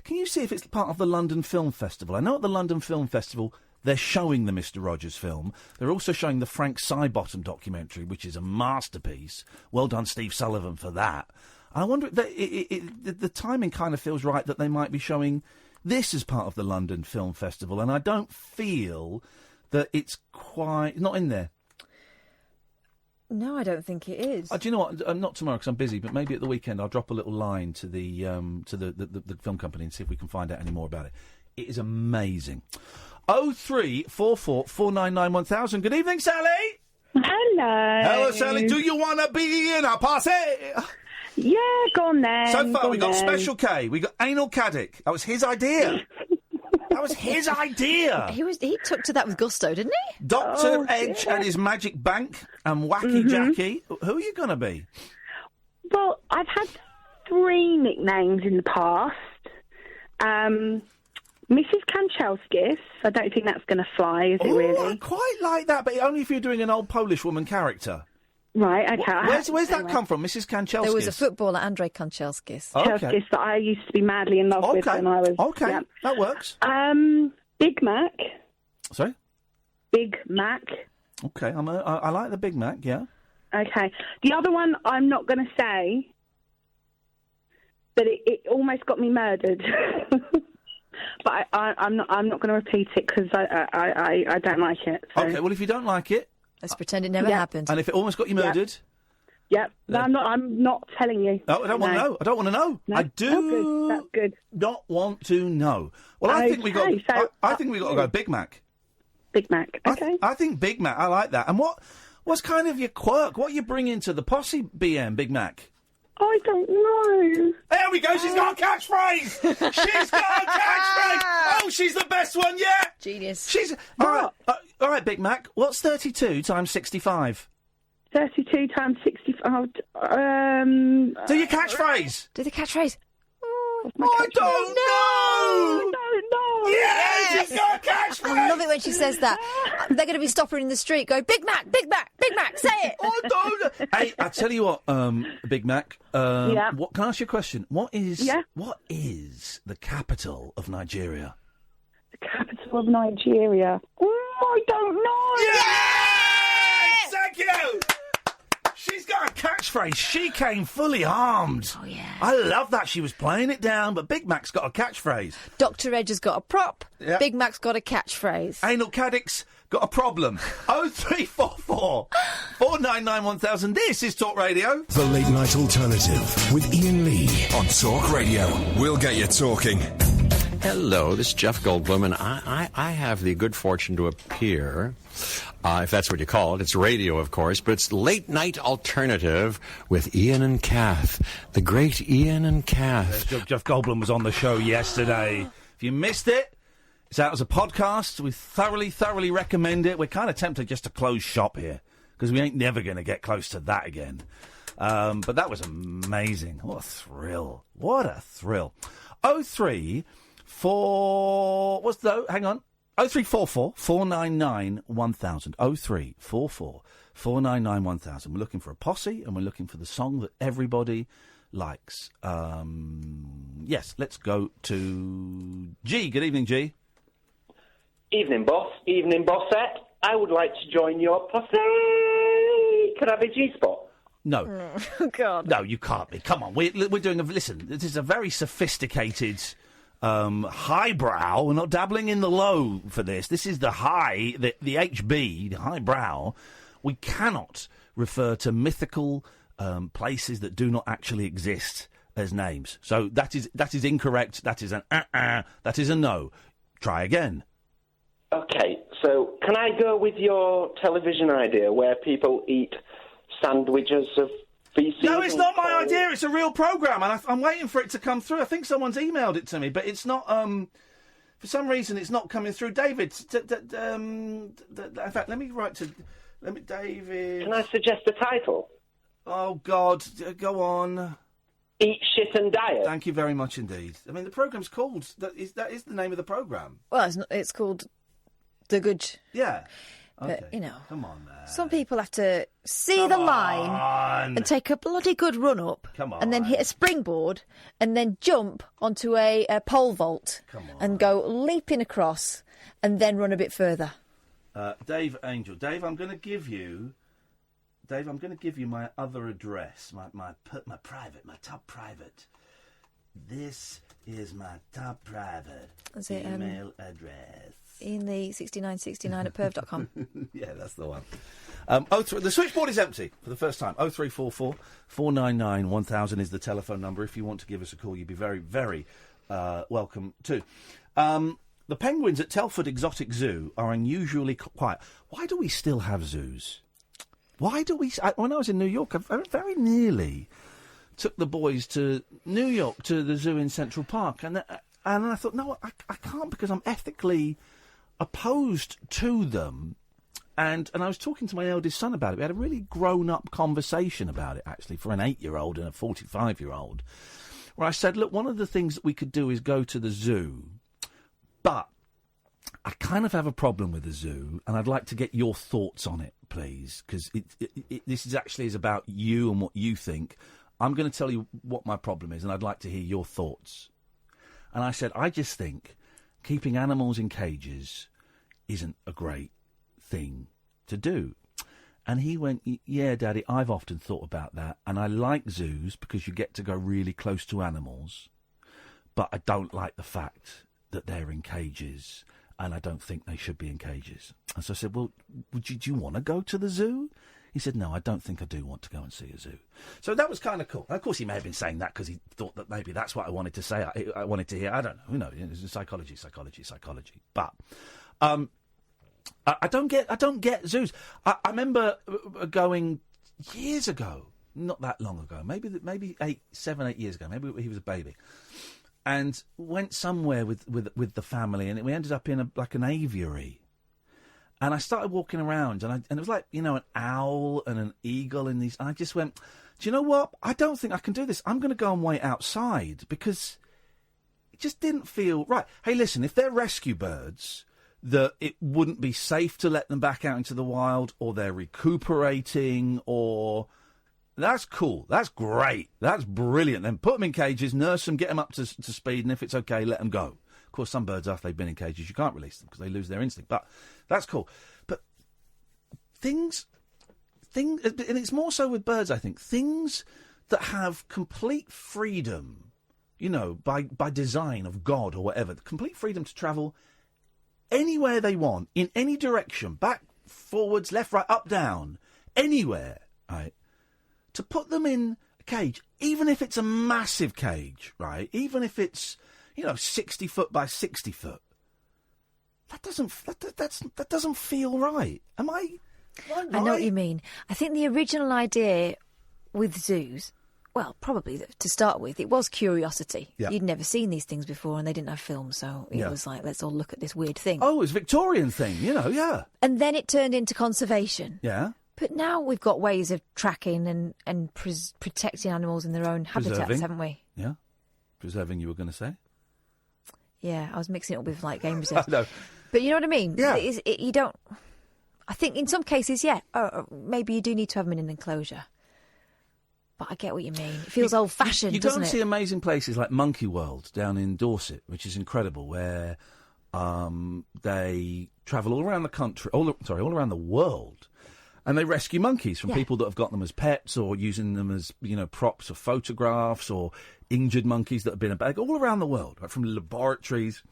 Can you see if it's part of the London Film Festival? I know at the London Film Festival they're showing the Mr. Rogers film. They're also showing the Frank Sidebottom documentary, which is a masterpiece. Well done, Steve Sullivan, for that. I wonder if the timing kind of feels right that they might be showing this as part of the London Film Festival, and I don't feel that it's quite... not in there. No, I don't think it is. Do you know what? Not tomorrow because I'm busy, but maybe at the weekend I'll drop a little line to the film company and see if we can find out any more about it. It is amazing. 0344 499 1000. Good evening, Sally. Hello. Hello, Sally. Do you want to be in a posse? Yeah, go on then. So far, go we got then. Special K. We got Anal Caddick. That was his idea. That was his idea. He took to that with gusto, didn't he? Dr. Edge and his Magic Bank and Wacky Jackie. Who are you going to be? Well, I've had 3 nicknames in the past. Mrs. Kanchelskis. I don't think that's going to fly, is it really? I quite like that, but only if you're doing an old Polish woman character. Right, okay. Where's that come from, Mrs. Kanchelskis? There was a footballer, Andrei Kanchelskis. Kanchelskis that I used to be madly in love with when I was... Okay, yeah. that works. Big Mac. Sorry? Big Mac. Okay, I like the Big Mac, yeah. Okay. The other one I'm not going to say, but it almost got me murdered. But I'm not going to repeat it because I don't like it. So. Okay, well, if you don't like it... Let's pretend it never happened. And if it almost got you murdered... Yep. No, I'm not telling you. No, I don't want to know. I don't want to know. No? I do That's good. not want to know. Well, I think we got. Okay, so- I think we got to go Big Mac. Big Mac. Okay. I think Big Mac. I like that. And what's kind of your quirk? What are you bringing to the posse, BM Big Mac? I don't know. There we go. She's got a catchphrase. She's got a catchphrase. Oh, she's the best one yet. Genius. She's all right, Big Mac. What's 32 times 65? 32 times 65. Do your catchphrase. Do the catchphrase. I don't know. Yes, she's got a catchphrase. I love it when she says that. They're going to be stopping in the street going, Big Mac, Big Mac, Big Mac, say it. I don't know. Hey, I tell you what, Big Mac. What can I ask you a question? What is the capital of Nigeria? The capital of Nigeria. I don't know. Yes! Thank you. She's got a catchphrase. She came fully armed. Oh, yeah. I love that. She was playing it down, but Big Mac's got a catchphrase. Dr. Edge has got a prop. Yep. Big Mac's got a catchphrase. Anal Caddic's got a problem. 0344 499 1000. This is Talk Radio. The Late Night Alternative with Iain Lee On Talk Radio. We'll get you talking. Hello, this is Jeff Goldblum, and I have the good fortune to appear, if that's what you call it. It's radio, of course, but it's Late Night Alternative with Iain and Kath. The great Iain and Kath. Jeff Goldblum was on the show yesterday. If you missed it, it's out as a podcast. We thoroughly recommend it. We're kind of tempted just to close shop here, because we ain't never going to get close to that again. But that was amazing. What a thrill. What a thrill. 0344 499 1000. 0344 499 1000. We're looking for a posse, and we're looking for the song that everybody likes. Yes, let's go to G. Good evening, G. Evening, boss. Evening, bossette. I would like to join your posse. Could I have a G-spot? No. Oh, God. No, you can't be. Come on. We're doing listen, this is a very sophisticated... highbrow. We're not dabbling in the low for this. This is the high, the HB, the highbrow. We cannot refer to mythical places that do not actually exist as names. So that is incorrect. That is an that is a no. Try again. Okay, so can I go with your television idea where people eat sandwiches of feces? No, it's not my idea. It's a real programme, and I'm waiting for it to come through. I think someone's emailed it to me, but it's not. For some reason, it's not coming through. David, in fact, let me write to. David. Can I suggest a title? Oh God, go on. Eat, shit, and diet. Thank you very much indeed. I mean, the programme's called. That is the name of the programme. Well, it's called The Good. Yeah. But, Okay. Come on, man. Some people have to see the line and take a bloody good run up. Come on. And then hit a springboard and then jump onto a pole vault. And go leaping across and then run a bit further. Dave Angel. Dave, I'm going to give you my other address, my top private. This is my top private email address. In the 6969 at perv.com. Yeah, that's the one. The switchboard is empty for the first time. 0344 499 1000 is the telephone number. If you want to give us a call, you'd be very, very welcome too. The penguins at Telford Exotic Zoo are unusually quiet. Why do we still have zoos? Why do we... when I was in New York, I very nearly took the boys to New York, to the zoo in Central Park. And I thought, no, I can't, because I'm ethically opposed to them. And I was talking to my eldest son about it. We had a really grown-up conversation about it, actually, for an 8-year-old and a 45-year-old, where I said, look, one of the things that we could do is go to the zoo, but I kind of have a problem with the zoo, and I'd like to get your thoughts on it, please, because this is about you and what you think. I'm going to tell you what my problem is, and I'd like to hear your thoughts. And I said, I just think keeping animals in cages isn't a great thing to do. And he went, yeah, Daddy, I've often thought about that, and I like zoos because you get to go really close to animals, but I don't like the fact that they're in cages, and I don't think they should be in cages. And so I said, well, do you want to go to the zoo? He said, no, I don't think I do want to go and see a zoo. So that was kind of cool. Of course, he may have been saying that because he thought that maybe that's what I wanted to say. I wanted to hear. I don't know. Who knows? It's psychology. But I don't get zoos. I remember going years ago, not that long ago, maybe 7, 8 years ago. Maybe he was a baby, and went somewhere with the family, and we ended up in an aviary. And I started walking around, and it was like, an owl and an eagle in these. And I just went, do you know what? I don't think I can do this. I'm going to go and wait outside because it just didn't feel right. Hey, listen, if they're rescue birds, that it wouldn't be safe to let them back out into the wild, or they're recuperating, or that's cool. That's great. That's brilliant. Then put them in cages, nurse them, get them up to speed, and if it's okay, let them go. Of course, some birds, after they've been in cages, you can't release them because they lose their instinct. But that's cool. But things, and it's more so with birds, I think, things that have complete freedom, by design of God or whatever, complete freedom to travel anywhere they want, in any direction, back, forwards, left, right, up, down, anywhere, right? To put them in a cage, even if it's a massive cage, right? Even if it's 60 foot by 60 foot. That doesn't feel right. Am I right? I know what you mean. I think the original idea with zoos, well, probably to start with, it was curiosity. Yeah. You'd never seen these things before, and they didn't have film, so it was like, let's all look at this weird thing. Oh, it was a Victorian thing, yeah. And then it turned into conservation. Yeah. But now we've got ways of tracking and protecting animals in their own habitats, haven't we? Yeah. Preserving, you were going to say? Yeah, I was mixing it up with game reserves. No. But you know what I mean? Yeah. You don't. I think in some cases, maybe you do need to have them in an enclosure. But I get what you mean. It feels old-fashioned, you doesn't go it? and see amazing places like Monkey World down in Dorset, which is incredible, where they travel all around the country, all around the world, and they rescue monkeys from people that have got them as pets or using them as, props or photographs, or injured monkeys that have been a bag, all around the world, right, from laboratories.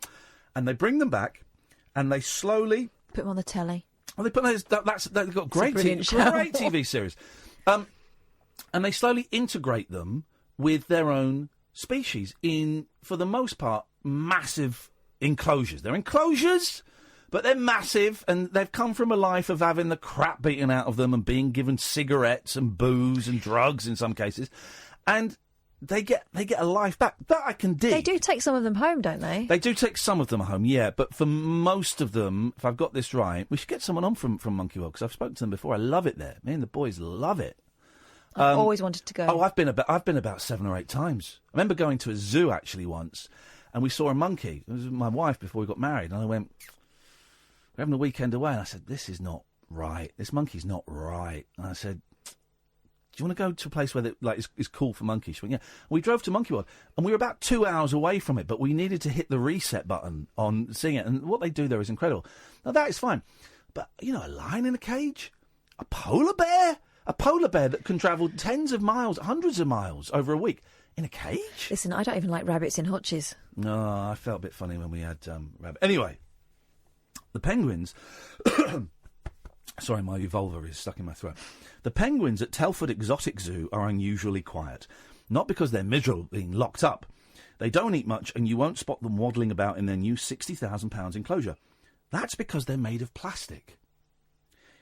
And they bring them back, and they slowly put them on the telly. Well, they've got great TV series. And they slowly integrate them with their own species in, for the most part, massive enclosures. They're enclosures, but they're massive, and they've come from a life of having the crap beaten out of them and being given cigarettes and booze and drugs in some cases. And they get a life back. That I can dig. They do take some of them home, don't they? They do take some of them home, yeah. But for most of them, if I've got this right, we should get someone on from Monkey World, because I've spoken to them before. I love it there. Me and the boys love it. I've always wanted to go. Oh, I've been about 7 or 8 times. I remember going to a zoo actually once, and we saw a monkey. It was with my wife before we got married, and I went, "We're having a weekend away," and I said, "This is not right. This monkey's not right." And I said, "Do you want to go to a place where it's cool for monkeys?" She went, "Yeah." We drove to Monkey World, and we were about 2 hours away from it, but we needed to hit the reset button on seeing it, and what they do there is incredible. Now that is fine, but a lion in a cage, a polar bear. A polar bear that can travel tens of miles, hundreds of miles over a week in a cage? Listen, I don't even like rabbits in hutches. No, I felt a bit funny when we had rabbit. Anyway, the penguins... Sorry, my vulva is stuck in my throat. The penguins at Telford Exotic Zoo are unusually quiet. Not because they're miserable being locked up. They don't eat much, and you won't spot them waddling about in their new £60,000 enclosure. That's because they're made of plastic.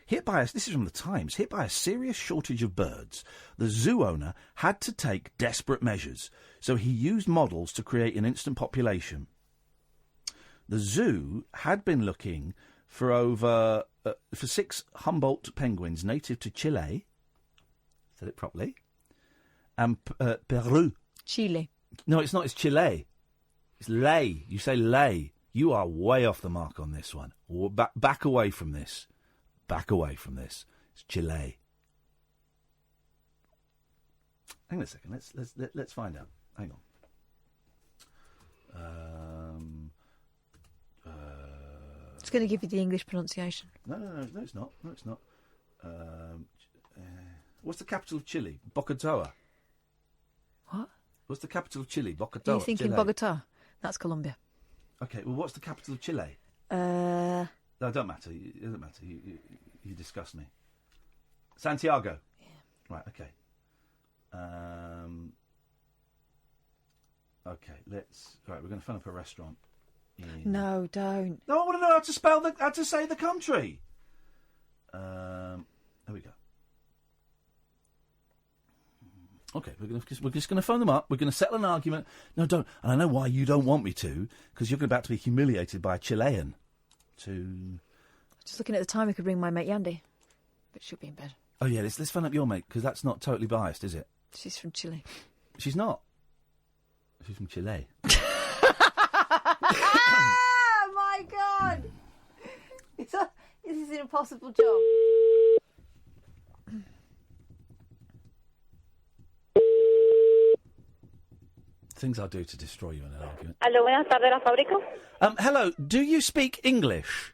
This is from the Times, hit by a serious shortage of birds, the zoo owner had to take desperate measures, so he used models to create an instant population. The zoo had been looking for 6 Humboldt penguins native to Chile, said it properly, and Peru. Chile. No, it's not, it's Chile. It's lay. You say lay. You are way off the mark on this one. Back away from this. Back away from this. It's Chile. Hang on a second. Let's find out. Hang on. It's going to give you the English pronunciation. No, it's not. No, it's not. What's the capital of Chile? Bogotá. What? What's the capital of Chile? Bogotá. Are you thinking Chile. Bogotá? That's Colombia. Okay. Well, what's the capital of Chile? No, it don't matter. It doesn't matter. You disgust me. Santiago. Yeah. Right. Okay. Okay. Right. We're going to phone up a restaurant. No, don't. No, I want to know how to say the country. There we go. Okay, we're just going to phone them up. We're going to settle an argument. No, don't. And I know why you don't want me to, because you're about to be humiliated by a Chilean. Just looking at the time, we could bring my mate Yandy, but she'll be in bed. Oh yeah, let's phone up your mate, because that's not totally biased, is it? She's from Chile. She's not. She's from Chile. Oh my God! This is an impossible job. Things I'll do to destroy you in an argument. Aló, buenas tardes, la fábrica. Hello, do you speak English?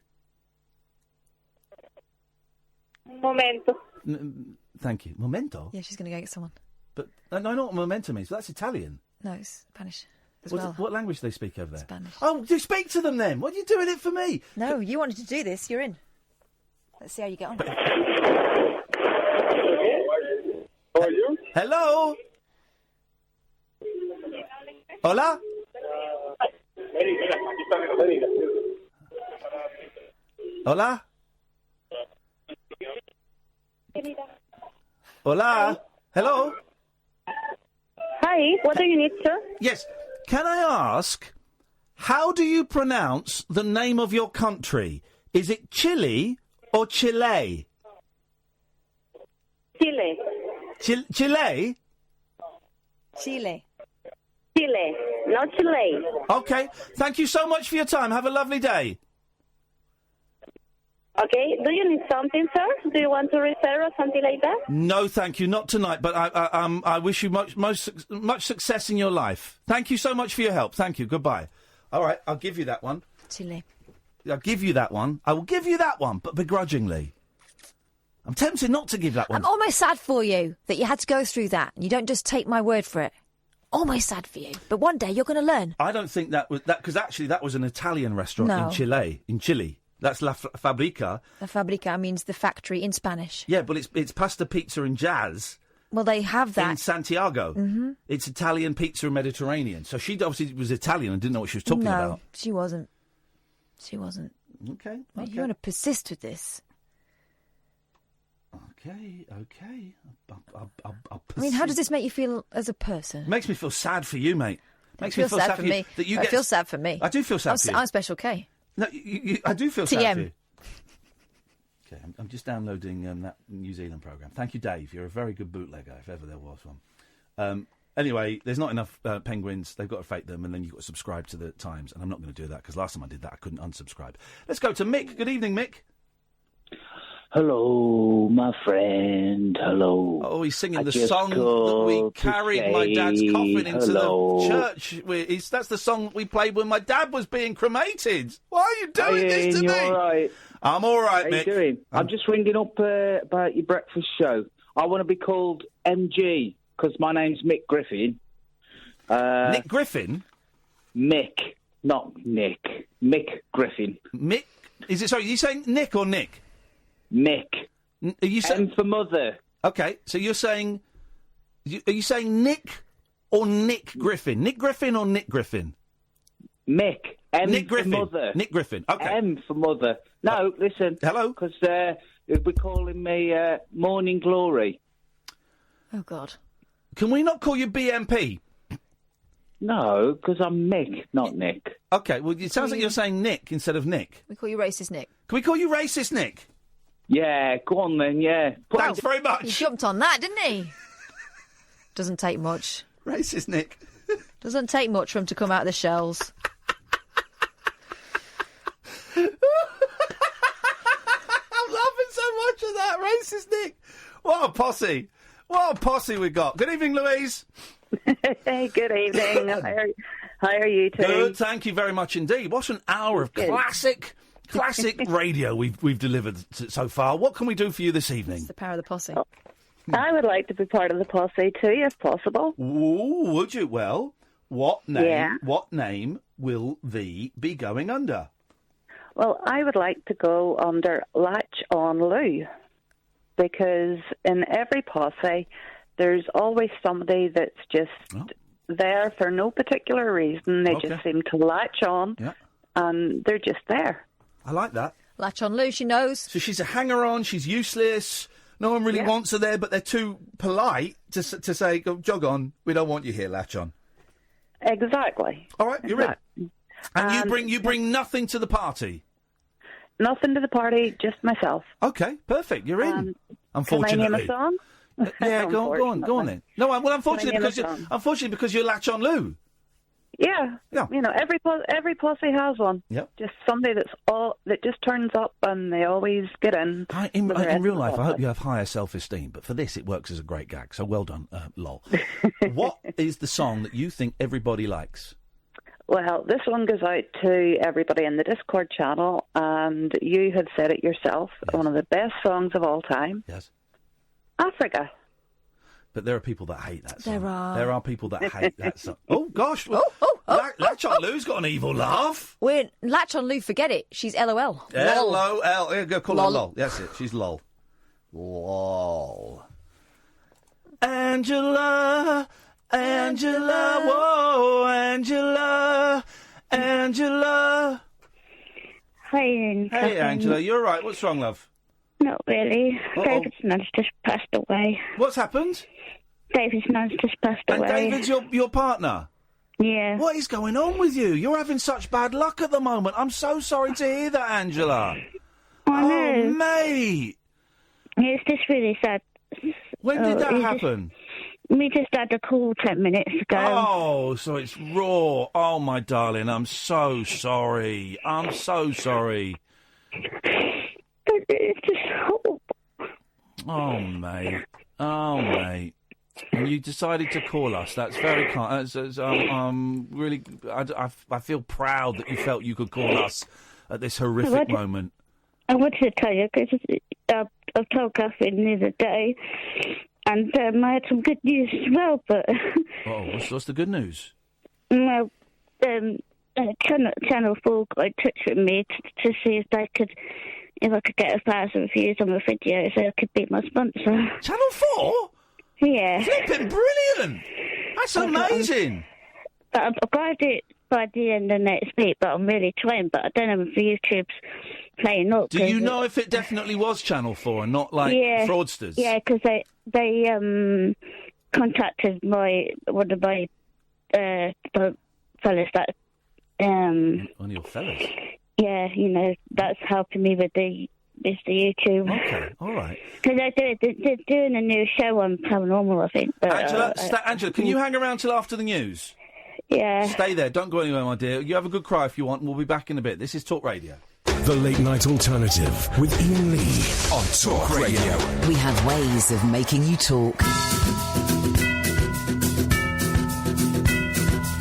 Un momento. Thank you. Momento? Yeah, she's going to go get someone. But I know what momento means, but that's Italian. No, it's Spanish as well. What language do they speak over there? Spanish. Oh, you speak to them then. What are you doing it for me? No, you wanted to do this. You're in. Let's see how you get on. How are you? Hello? Hola? Hola? Hola? Hello? Hi, what do you need, sir? Yes. Can I ask, how do you pronounce the name of your country? Is it Chile or Chile? Chile. Chile? Chile. Chile, not Chile. Okay. Thank you so much for your time. Have a lovely day. Okay, do you need something, sir? Do you want to reserve or something like that? No, thank you. Not tonight, but I wish you much success in your life. Thank you so much for your help. Thank you. Goodbye. All right, I'll give you that one. Chile. I'll give you that one. I will give you that one, but begrudgingly. I'm tempted not to give that one. I'm almost sad for you that you had to go through that and you don't just take my word for it. Almost sad for you. But one day you're going to learn. I don't think that was... because actually that was an Italian restaurant No. in Chile. That's La Fabrica. La Fabrica means the factory in Spanish. Yeah, but it's pasta, pizza and jazz. Well, they have that. In Santiago. Mm-hmm. It's Italian pizza and Mediterranean. So she obviously was Italian and didn't know what she was talking about. No, she wasn't. She wasn't. Okay. You want to persist with this. Okay. I'll I mean, how does this make you feel as a person? Makes me feel sad for you, mate. Makes feel me feel sad sad for for you me. that you I get... feel sad for me. I do feel sad for you. I'm Special K. No, I do feel sad for TM. you. Okay, I'm just downloading that New Zealand programme. Thank you, Dave. You're a very good bootlegger, if ever there was one. Anyway, there's not enough penguins. They've got to fake them, and then you've got to subscribe to the Times. And I'm not going to do that, because last time I did that, I couldn't unsubscribe. Let's go to Mick. Good evening, Mick. Hello, my friend. Hello. Oh, he's singing the song that we carried my dad's coffin into the church. That's the song that we played when my dad was being cremated. Why are you doing this to me? All right. I'm all right, Mick. How you doing? I'm just ringing up about your breakfast show. I want to be called MG, because my name's Mick Griffin. Nick Griffin? Mick, not Nick. Mick Griffin. Mick? Is it, sorry, are you saying Nick or Nick? Mick. Are you saying... M for mother. Okay, so you're saying... Are you saying Nick or Nick Griffin? Nick Griffin or Nick Griffin? Mick. M Nick Griffin. for mother. Nick Griffin, okay. M for mother. No, listen. Hello? Because you'll be calling me Morning Glory. Oh, God. Can we not call you BMP? No, because I'm Mick, not Nick. Okay, well, it sounds like you're saying Nick instead of Nick. We call you Racist Nick. Can we call you Racist Nick? Yeah, go on then, yeah. Thanks very much. He jumped on that, didn't he? Doesn't take much. Racist Nick. Doesn't take much for him to come out of the shells. I'm laughing so much at that. Racist Nick. What a posse. What a posse we got. Good evening, Louise. Hey, good evening. How are you two? Good, thank you very much indeed. What an hour of classic radio we've delivered so far. What can we do for you this evening? It's the power of the posse. I would like to be part of the posse too, if possible. Ooh, would you? Well, what name? Yeah. What name will thee be going under? Well, I would like to go under Latch on Lou, because in every posse, there's always somebody that's just there for no particular reason. They just seem to latch on, and they're just there. I like that. Latch on, Lou, she knows. So she's a hanger-on, she's useless, no one really wants her there, but they're too polite to say, go, jog on, we don't want you here, latch on. Exactly. All right, you're in. And you bring nothing to the party? Nothing to the party, just myself. Okay, perfect, you're in. Unfortunately. Can I name a song? Yeah, go on then. No, well, unfortunately because you're latch on Lou. Yeah. You know, every posse has one. Yep. Just somebody that just turns up and they always get in. In real life, I hope you have higher self-esteem, but for this, it works as a great gag. So well done, lol. What is the song that you think everybody likes? Well, this one goes out to everybody in the Discord channel, and you have said it yourself. Yes. One of the best songs of all time. Yes. Africa. But there are people that hate that song. There are people that hate that song. Oh, gosh. Latch on Lou's got an evil laugh. Latch on Lou, forget it. She's LOL. LOL. Yeah, go call her Lol. lol. That's it. She's lol. Lol. Angela, whoa, Angela. Hi, Ian. Hey, Angela, you all right? What's wrong, love? Not really. David's nan's just passed away. What's happened? David's nan's just passed away. And David's your partner? Yeah. What is going on with you? You're having such bad luck at the moment. I'm so sorry to hear that, Angela. I know. Oh, mate. It's just really sad. When did that happen? We just had a call 10 minutes ago. Oh, so it's raw. Oh, my darling, I'm so sorry. I'm so sorry. It's just horrible. Oh, mate. And you decided to call us. That's very kind. Really, I feel proud that you felt you could call us at this horrific moment. I wanted to tell you, because I've told Catherine the other day, and I had some good news as well, but... Oh, what's the good news? Well, Channel 4 got in touch with me to see if I could get 1,000 views on my video so I could be my sponsor. Channel 4? Yeah. Flipping brilliant! That's amazing! I've got it by the end of next week, but I'm really trying, but I don't know if YouTube's playing up. Do you know if it definitely was Channel 4 and not, fraudsters? Yeah, because they contacted one of my fellas that... one of your fellas? Yeah, that's helping me with the YouTube. Okay, all right. Because they're doing a new show on Paranormal, I think. But, Angela, can you hang around till after the news? Yeah. Stay there. Don't go anywhere, my dear. You have a good cry if you want, and we'll be back in a bit. This is Talk Radio. The Late Night Alternative with Iain Lee on Talk Radio. We have ways of making you talk.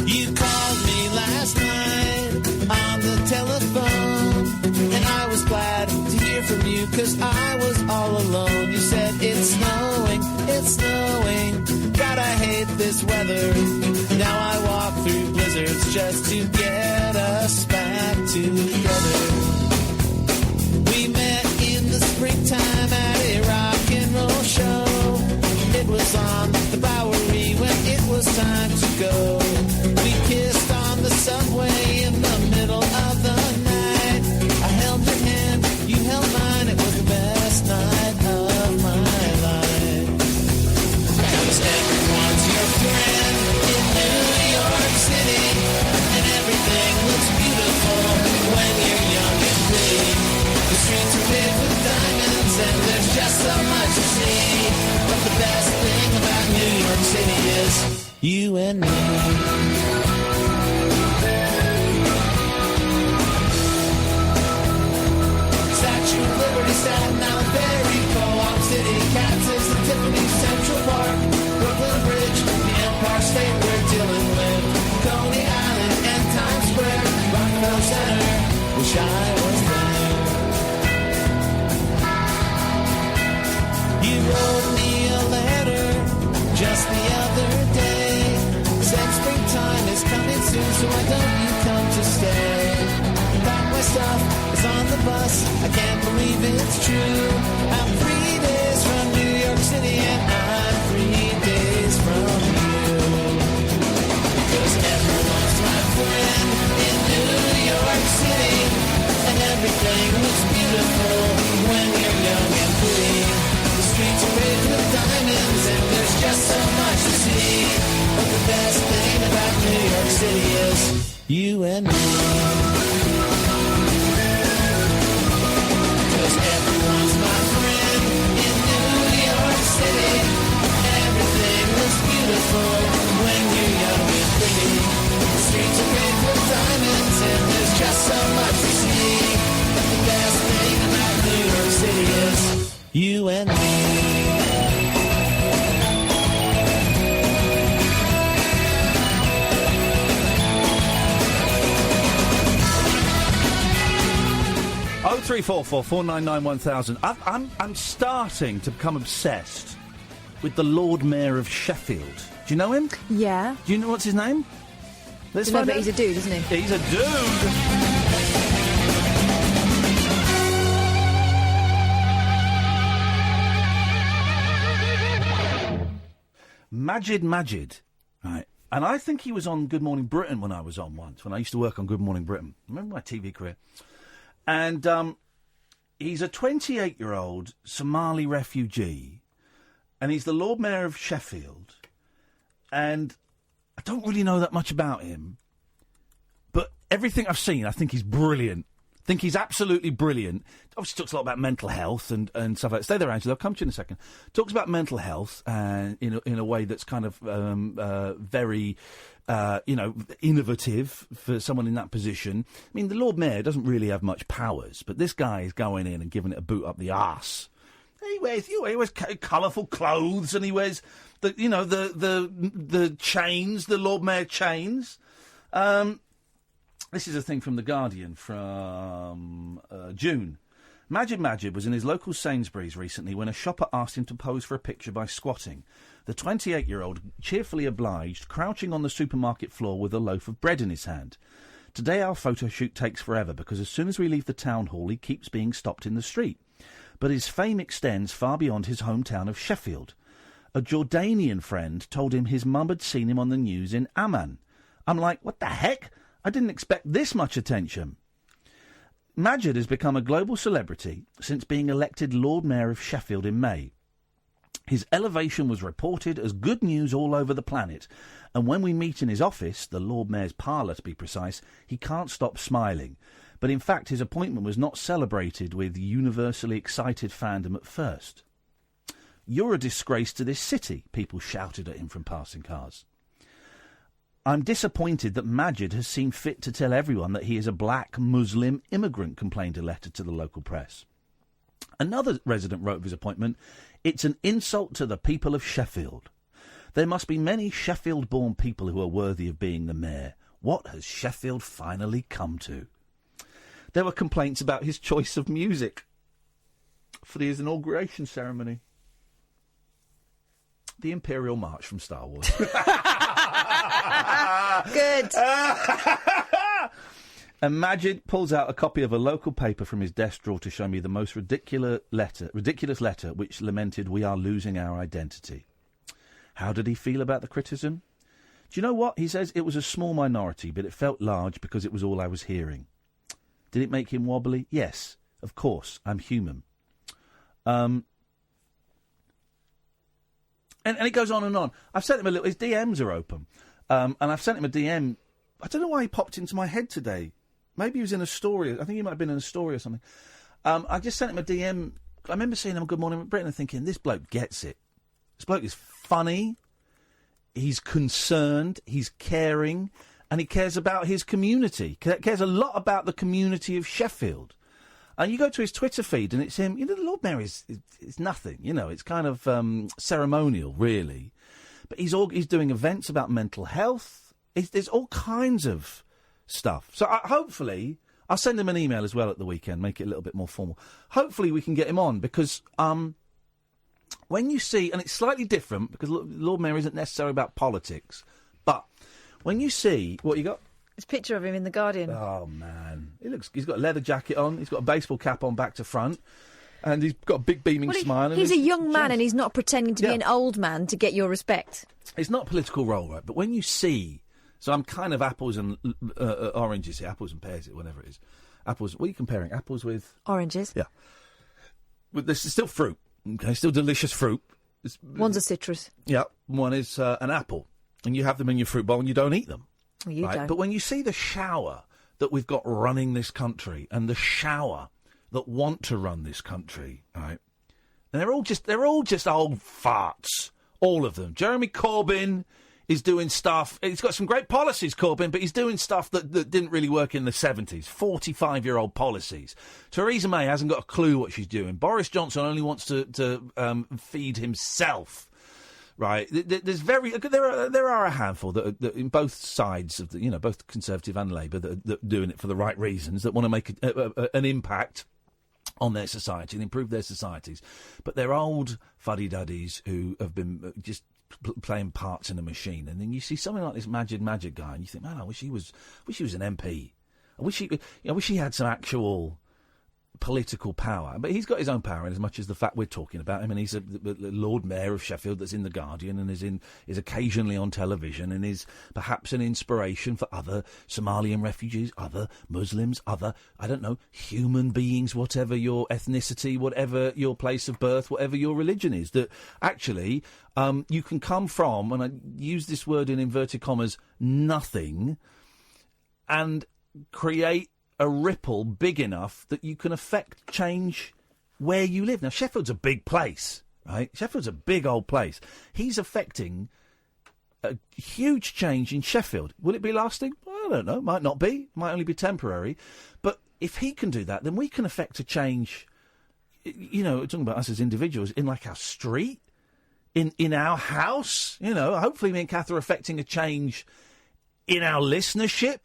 You called me last night on the telephone, and I was glad to hear from you, 'cause I was all alone. You said it's snowing, God, I hate this weather. Now I walk through blizzards just to get us back together. We met in the springtime at a rock and roll show. It was on the Bowery when it was time to go. We kissed on the subway in the middle of the night. I held your hand, you held mine. It was the best night of my life. 'Cause everyone's your friend in New York City, and everything looks beautiful when you're young and pretty. The streets are paved with diamonds and there's just so much to see. But the best thing about New York City is you and me. Statue of Liberty, Staten Island, Ferry, Co-op City, Kansas, and Tiffany, Central Park, Brooklyn Bridge, the Empire State where Dylan lived, Coney Island, and Times Square, Rockefeller Center. Wish I was there. You wrote me a letter just the other day. Said springtime is coming soon, so why don't you come to stay? Packed my stuff is on the bus. I can't believe it's true. I'm 3 days from New York City and I'm 3 days from you. Because everyone's my friend in New York City, and everything looks beautiful when you're young and pretty. The streets are paved with diamonds and there's just so much to see. But the best thing about New York City is you and me. Cause everyone's my friend in New York City. Everything looks beautiful when you're young and pretty. The streets are paved with diamonds and there's just so much to see. But the best thing about New York City is you and me. 0344 499 1000. I'm starting to become obsessed with the Lord Mayor of Sheffield. Do you know him? Yeah. Do you know what's his name? Let's No, find but out. he's a dude, isn't he? He's a dude. Majid, right? And I think he was on Good Morning Britain when I was on once, when I used to work on Good Morning Britain. Remember my TV career? And he's a 28-year-old Somali refugee, and he's the Lord Mayor of Sheffield. And I don't really know that much about him, but everything I've seen, I think he's brilliant. I think he's absolutely brilliant. Obviously talks a lot about mental health and stuff like that. Stay there, Angela. I'll come to you in a second. Talks about mental health in a way that's kind of very, innovative for someone in that position. I mean, the Lord Mayor doesn't really have much powers, but this guy is going in and giving it a boot up the arse. He wears colourful clothes, and he wears the chains, the Lord Mayor chains. This is a thing from The Guardian from June. Majid was in his local Sainsbury's recently when a shopper asked him to pose for a picture by squatting. The 28-year-old cheerfully obliged, crouching on the supermarket floor with a loaf of bread in his hand. Today our photo shoot takes forever because as soon as we leave the town hall he keeps being stopped in the street. But his fame extends far beyond his hometown of Sheffield. A Jordanian friend told him his mum had seen him on the news in Amman. I'm like, what the heck? I didn't expect this much attention. Majid has become a global celebrity since being elected Lord Mayor of Sheffield in May. His elevation was reported as good news all over the planet, and when we meet in his office, the Lord Mayor's parlour to be precise, he can't stop smiling. But in fact his appointment was not celebrated with universally excited fandom at first. You're a disgrace to this city, people shouted at him from passing cars. I'm disappointed that Majid has seen fit to tell everyone that he is a black Muslim immigrant, complained a letter to the local press. Another resident wrote of his appointment, it's an insult to the people of Sheffield. There must be many Sheffield-born people who are worthy of being the mayor. What has Sheffield finally come to? There were complaints about his choice of music for his inauguration ceremony. The Imperial March from Star Wars. Good. And Majid pulls out a copy of a local paper from his desk drawer to show me the most ridiculous letter which lamented, we are losing our identity. How did he feel about the criticism? Do you know what? He says it was a small minority, but it felt large because it was all I was hearing. Did it make him wobbly? Yes, of course. I'm human. And it goes on and on. I've sent him a little... His DMs are open. And I've sent him a DM. I don't know why he popped into my head today. Maybe he was in a story. I think he might have been in a story or something. I just sent him a DM. I remember seeing him on Good Morning Britain and thinking, this bloke gets it. This bloke is funny. He's concerned. He's caring. And he cares about his community. Cares a lot about the community of Sheffield. And you go to his Twitter feed and it's him. You know, the Lord Mayor is nothing. You know, it's kind of ceremonial, really. But he's doing events about mental health. There's all kinds of stuff. So hopefully, I'll send him an email as well at the weekend, make it a little bit more formal. Hopefully we can get him on, because when you see, and it's slightly different, because Lord Mayor isn't necessarily about politics, but when you see, what you got? It's a picture of him in The Guardian. Oh, man. It He's got a leather jacket on. He's got a baseball cap on back to front. And he's got a big beaming smile. He's a young man and he's not pretending to be an old man to get your respect. It's not a political role, right? But when you see... So I'm kind of apples and oranges here. Apples and pears, whatever it is. Apples... What are you comparing? Apples with... Oranges. Yeah. But this is still fruit. Okay, still delicious fruit. One's a citrus. Yeah. One is an apple. And you have them in your fruit bowl and you don't eat them. Well, you don't. But when you see the shower that we've got running this country and the shower... that want to run this country, right? And they're all just old farts, all of them. Jeremy Corbyn is doing stuff. He's got some great policies, Corbyn, but he's doing stuff that didn't really work in the 70s. 45-year-old policies. Theresa May hasn't got a clue what she's doing. Boris Johnson only wants to feed himself. Right, there are a handful that in both sides of the, both Conservative and Labour that are doing it for the right reasons, that want to make an impact on their society and improve their societies. But they're old fuddy-duddies who have been just playing parts in a machine. And then you see something like this magic guy, and you think, man, I wish he was an MP. I wish he had some actual political power. But he's got his own power in as much as the fact we're talking about him, and he's a Lord Mayor of Sheffield that's in The Guardian and is occasionally on television and is perhaps an inspiration for other Somalian refugees, other Muslims, other, I don't know, human beings, whatever your ethnicity, whatever your place of birth, whatever your religion is, that actually you can come from, and I use this word in inverted commas, nothing, and create a ripple big enough that you can affect change where you live. Now, Sheffield's a big place, right? Sheffield's a big old place. He's affecting a huge change in Sheffield. Will it be lasting? I don't know. Might not be. Might only be temporary. But if he can do that, then we can affect a change, talking about us as individuals, in like our street, in our house. Hopefully me and Kath are affecting a change in our listenership.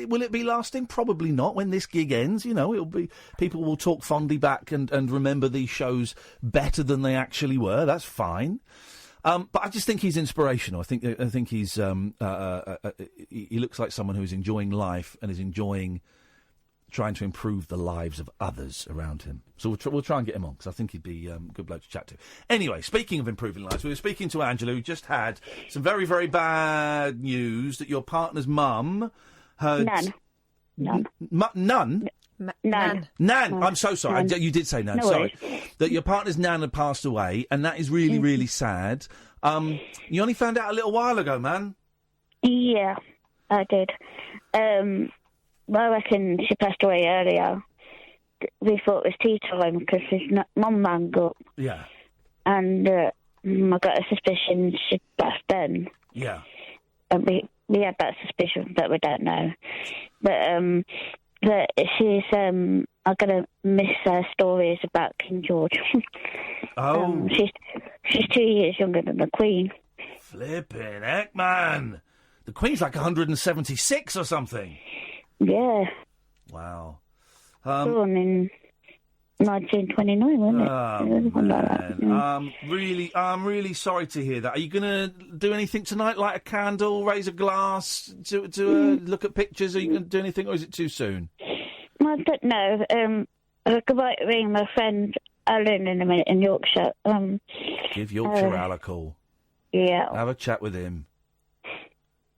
Will it be lasting? Probably not. When this gig ends, it'll be, people will talk fondly back and remember these shows better than they actually were. That's fine. But I just think he's inspirational. I think he's he looks like someone who's enjoying life and is enjoying trying to improve the lives of others around him. So we'll try and get him on, because I think he'd be a good bloke to chat to. Anyway, speaking of improving lives, we were speaking to Angela, who just had some very, very bad news that your partner's mum had... None. None? Nan. Nan. I'm so sorry. You did say Nan. No sorry. worries. That your partner's Nan had passed away, and that is really, really sad. You only found out a little while ago, man. Yeah, I did. I reckon she passed away earlier. We thought it was tea time because his mum rang up. Yeah. And I got a suspicion she passed then. Yeah. And we had that suspicion, but we don't know. But she's I'm gonna miss her stories about King George. Oh. She's 2 years younger than the Queen. Flippin' heck, man. The Queen's like 176 or something. Yeah. Wow. Born in 1929, wasn't it? Oh, man. I'm really sorry to hear that. Are you going to do anything tonight? Light a candle, raise a glass, to look at pictures? Are you going to do anything, or is it too soon? I don't know. I could ring my friend Alan in a minute in Yorkshire. Give Yorkshire Al a call. Yeah. Have a chat with him.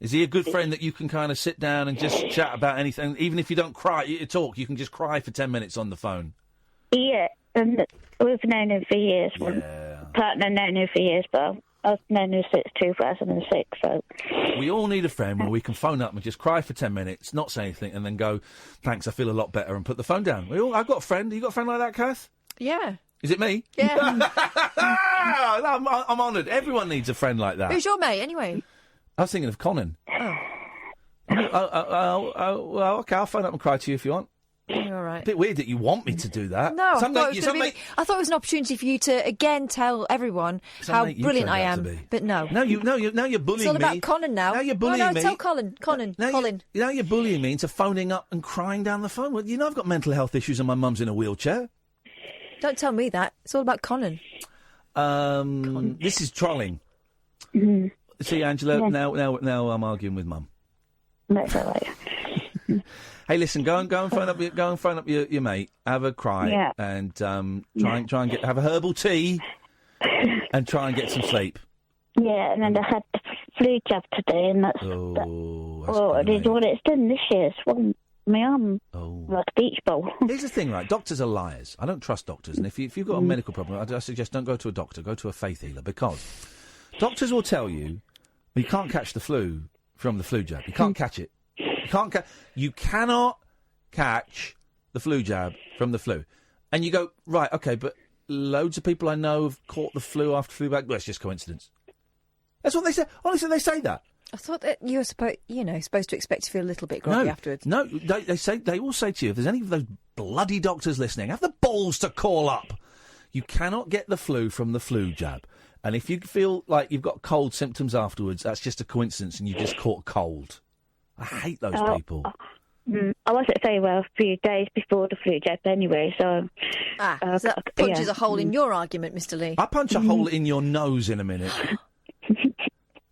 Is he a good friend that you can kind of sit down and just chat about anything? Even if you don't cry, you talk, you can just cry for 10 minutes on the phone. Yeah, and we've known him for years. Yeah. Partner known him for years, but I've known him since 2006. So we all need a friend where we can phone up and just cry for 10 minutes, not say anything, and then go, "Thanks, I feel a lot better," and put the phone down. I've got a friend. You got a friend like that, Kath? Yeah. Is it me? Yeah. I'm honoured. Everyone needs a friend like that. Who's your mate, anyway? I was thinking of Conan. Oh. Well, okay, I'll phone up and cry to you if you want. You're all right. A bit weird that you want me to do that. No, I thought it was an opportunity for you to again tell everyone how brilliant I am. But no. Now you're bullying me. It's all about Conan now. Now you're bullying me. Tell Colin. Now you're bullying me into phoning up and crying down the phone. Well, I've got mental health issues and my mum's in a wheelchair. Don't tell me that. It's all about Conan. This is trolling. Mm-hmm. See, Angela, now I'm arguing with Mum. That's all right. Hey, listen, go and phone up your mate, have a cry, and try and have a herbal tea, and try and get some sleep. Yeah, and then I had the flu jab today, and that's what it's done this year. It's swung my arm like a beach ball. Here's the thing, right? Doctors are liars. I don't trust doctors, and if you've got a medical problem, I suggest don't go to a doctor. Go to a faith healer, because doctors will tell you can't catch the flu from the flu jab. You can't catch it. You cannot catch the flu jab from the flu. And you go, right, okay, but loads of people I know have caught the flu after flu jab. Well, it's just coincidence. That's what they say. Honestly, they say that. I thought that you were supposed to expect to feel a little bit groggy afterwards. No, they will say to you, if there's any of those bloody doctors listening, have the balls to call up. You cannot get the flu from the flu jab. And if you feel like you've got cold symptoms afterwards, that's just a coincidence and you just caught a cold. I hate those people. I wasn't very well a few days before the flu jab anyway, so... so that punches a hole in your argument, Mr. Lee. I'll punch a hole in your nose in a minute.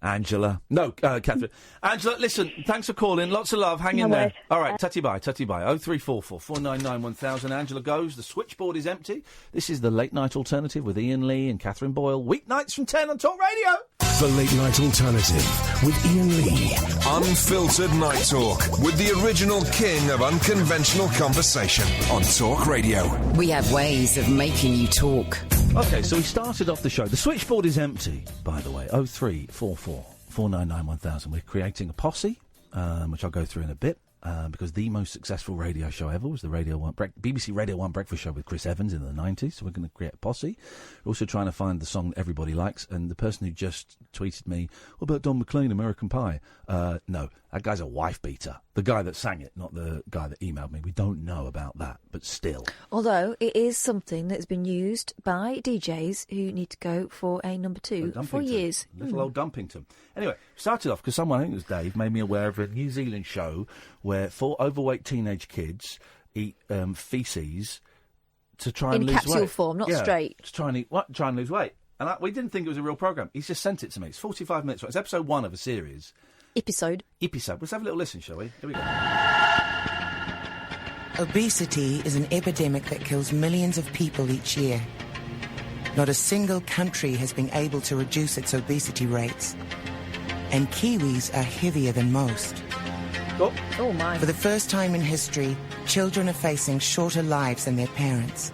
Angela. No, Catherine. Angela, listen, thanks for calling. Lots of love. Hang in there. All right, tutty bye. 0344 499 1000. Angela goes. The switchboard is empty. This is the Late Night Alternative with Iain Lee and Catherine Boyle. Weeknights from 10 on Talk Radio. The Late Night Alternative with Iain Lee. Unfiltered Night Talk with the original king of unconventional conversation on Talk Radio. We have ways of making you talk. OK, so we started off the show. The switchboard is empty, by the way. 0344 499 1000. We're creating a posse, which I'll go through in a bit, because the most successful radio show ever was the BBC Radio 1 Breakfast Show with Chris Evans in the 90s. So we're going to create a posse. We're also trying to find the song that everybody likes. And the person who just tweeted me, what about Don McLean, American Pie? No, that guy's a wife beater. The guy that sang it, not the guy that emailed me. We don't know about that, but still. Although it is something that's been used by DJs who need to go for a number 2 for years. Little old Dumpington. Anyway, started off because someone, I think it was Dave, made me aware of a New Zealand show where 4 overweight teenage kids eat faeces to try and lose weight. In capsule form, not straight. To try and lose weight. And we didn't think it was a real programme. He's just sent it to me. It's 45 minutes. It's episode 1 of a series. Episode. Let's have a little listen, shall we? Here we go. Obesity is an epidemic that kills millions of people each year. Not a single country has been able to reduce its obesity rates. And Kiwis are heavier than most. Oh my. For the first time in history, children are facing shorter lives than their parents.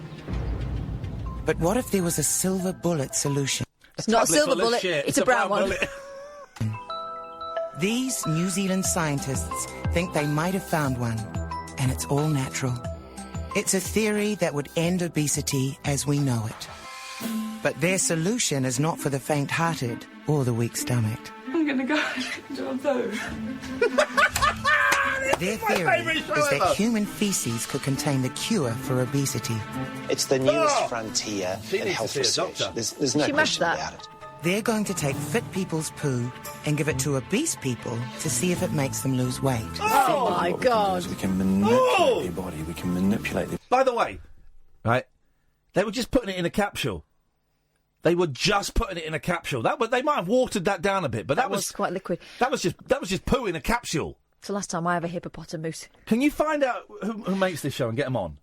But what if there was a silver bullet solution? It's not a silver bullet, it's a brown one. These New Zealand scientists think they might have found one, and it's all natural. It's a theory that would end obesity as we know it. But their solution is not for the faint-hearted or the weak-stomached. I'm gonna go to a poo. Their theory is that human faeces could contain the cure for obesity. It's the newest frontier in health research. There's no question about it. They're going to take fit people's poo and give it to obese people to see if it makes them lose weight. Oh my God. We can manipulate their body. We can manipulate their... By the way, right, they were just putting it in a capsule. They were just putting it in a capsule. They might have watered that down a bit, but that was quite liquid. That was just poo in a capsule. It's the last time I have a hippopotamus. Can you find out who makes this show and get them on?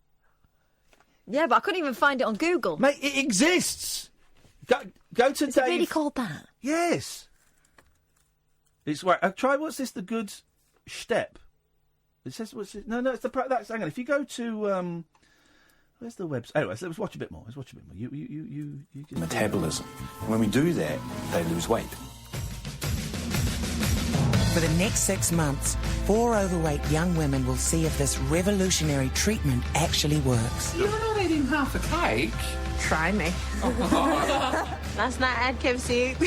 Yeah, but I couldn't even find it on Google. Mate, it exists. Go to Is Dave. it really called that? Yes. It's right. Try what's this? The good step. It says what's it? No, it's the that's. Hang on. If you go to where's the website? Anyway, let's watch a bit more. You metabolism. And when we do that, they lose weight. For the next 6 months, 4 overweight young women will see if this revolutionary treatment actually works. You're not eating half a cake. Try me. Last night I had KFC.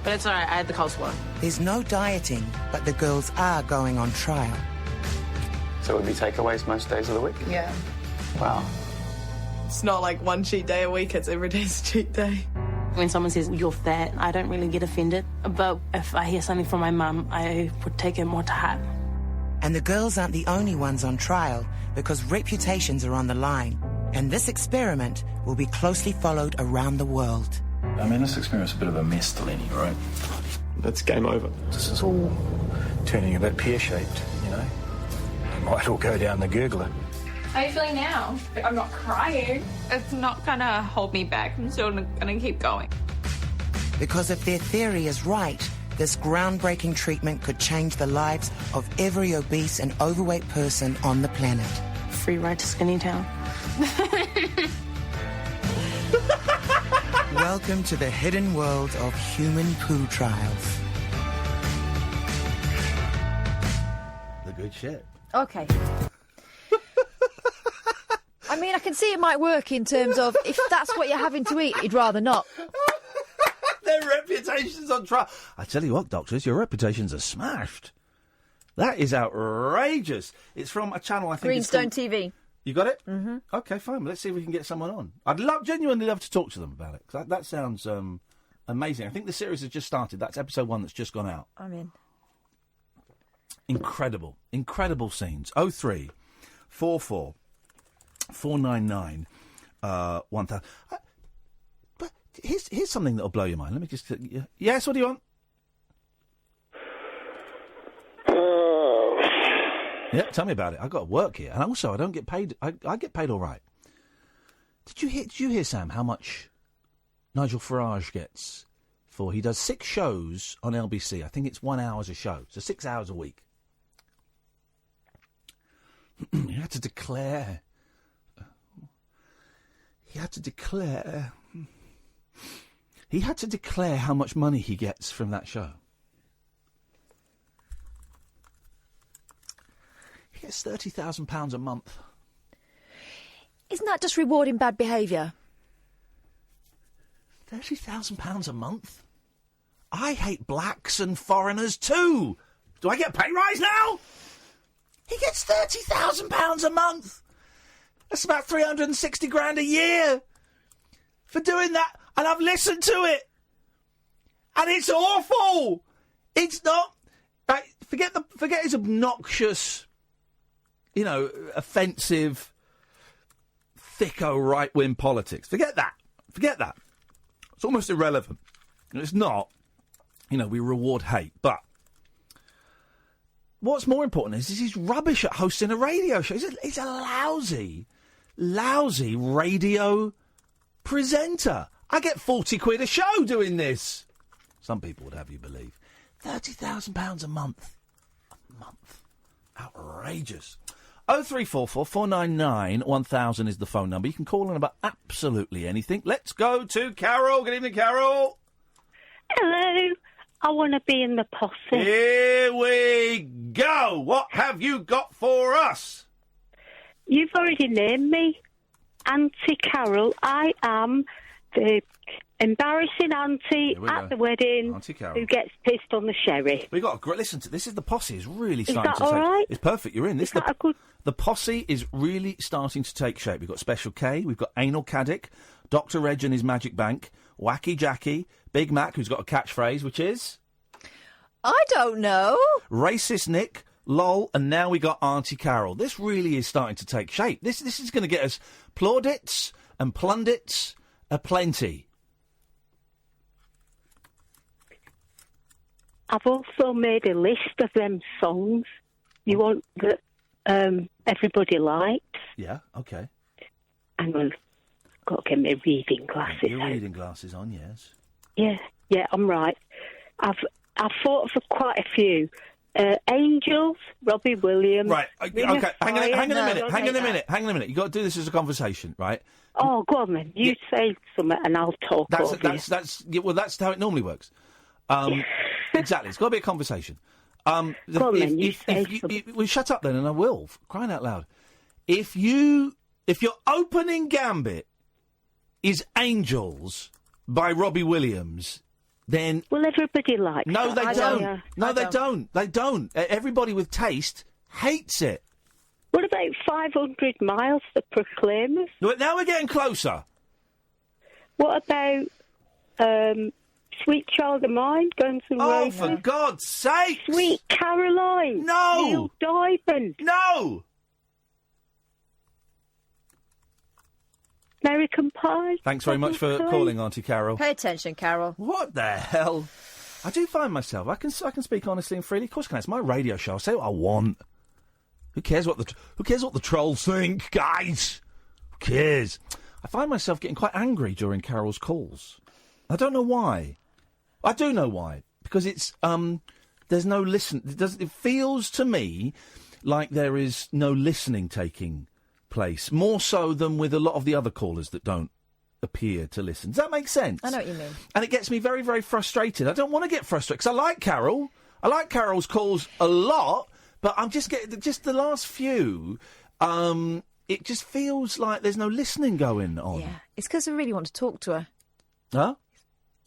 But it's all right, I had the coleslaw. There's no dieting, but the girls are going on trial. So it would be takeaways most days of the week? Yeah. Wow. It's not like one cheat day a week, it's every day's a cheat day. When someone says, you're fat, I don't really get offended. But if I hear something from my mum, I would take it more to heart. And the girls aren't the only ones on trial, because reputations are on the line. And this experiment will be closely followed around the world. I mean, this experiment's a bit of a mess, Delaney, right? That's game over. This is all turning a bit pear-shaped, you know? might all go down the gurgler. How are you feeling now? I'm not crying. It's not gonna hold me back. I'm still gonna keep going. Because if their theory is right, this groundbreaking treatment could change the lives of every obese and overweight person on the planet. Free ride to Skinny Town. Welcome to the hidden world of human poo trials. The good shit. Okay. I mean, I can see it might work in terms of if that's what you're having to eat, you'd rather not. Their reputation's on trial. I tell you what, doctors, your reputations are smashed. That is outrageous. It's from a channel, I think. Greenstone TV. You got it? Mm-hmm. Okay, fine. Let's see if we can get someone on. I'd genuinely love to talk to them about it. That sounds amazing. I think the series has just started. That's episode 1 that's just gone out. I'm in. Incredible. Incredible scenes. 03 44 499 1000. But here's something that'll blow your mind. Let me just... Yes, what do you want? Yeah, tell me about it. I've got to work here, and also I don't get paid. I get paid all right. Did you hear, Sam, how much Nigel Farage gets for? He does 6 shows on LBC. I think it's 1 hour a show, so 6 hours a week. He had to declare. He had to declare how much money he gets from that show. He gets £30,000 a month. Isn't that just rewarding bad behaviour? £30,000 a month? I hate blacks and foreigners too. Do I get a pay rise now? He gets £30,000 a month. That's about 360 grand a year for doing that. And I've listened to it. And it's awful. It's not... Forget his obnoxious... offensive, thicko right-wing politics. Forget that. It's almost irrelevant. It's not. We reward hate. But what's more important is he's rubbish at hosting a radio show. He's a lousy radio presenter. I get 40 quid a show doing this. Some people would have you believe. £30,000 a month. Outrageous. 0344 499 1000 is the phone number. You can call in about absolutely anything. Let's go to Carol. Good evening, Carol. Hello. I want to be in the posse. Here we go. What have you got for us? You've already named me. Auntie Carol. I am the embarrassing auntie at the wedding who gets pissed on the sherry. We got a great... Listen to this. Is the posse is really starting that to all take... right? It's perfect. You're in. Is that a good... The posse is really starting to take shape. We've got Special K, we've got Anal Caddick, Dr. Reg and his Magic Bank, Wacky Jackie, Big Mac, who's got a catchphrase, which is... I don't know. Racist Nick, LOL, and now we got Auntie Carol. This really is starting to take shape. This is going to get us plaudits and plundits aplenty. I've also made a list of them songs you want that everybody likes. Yeah, okay. Hang on. Got to get my reading glasses Your out. reading glasses on, yes. Yeah, I'm right. I've thought of quite a few. Angels, Robbie Williams. Right, okay, hang on a minute. You've got to do this as a conversation, right? Oh, go on then. You say something and I'll talk over you. That's how it normally works. Exactly. It's got to be a conversation. Go on then, you say something. Well, shut up then, and I will. Crying out loud. If your opening gambit is Angels by Robbie Williams, then... Well, everybody likes No, that. they don't. No, they don't. They don't. Everybody with taste hates it. What about 500 Miles, The Proclaimers? Now we're getting closer. What about Sweet Child of Mine, Guns N' Roses? Oh, for God's sake! Sweet Caroline. No! Neil Diamond. No! American Pie. Thanks very much for calling, Auntie Carol. Pay attention, Carol. What the hell? I do find myself, I can speak honestly and freely. Of course I can. It's my radio show. I'll say what I want. Who cares what the trolls think, guys? Who cares? I find myself getting quite angry during Carol's calls. I don't know why. I do know why. Because it's there's no listen. It feels to me like there is no listening taking place, more so than with a lot of the other callers that don't appear to listen. Does that make sense? I know what you mean. And it gets me very, very frustrated. I don't want to get frustrated because I like Carol. I like Carol's calls a lot, but I'm just getting the last few. It just feels like there's no listening going on. Yeah, it's because I really want to talk to her. Huh?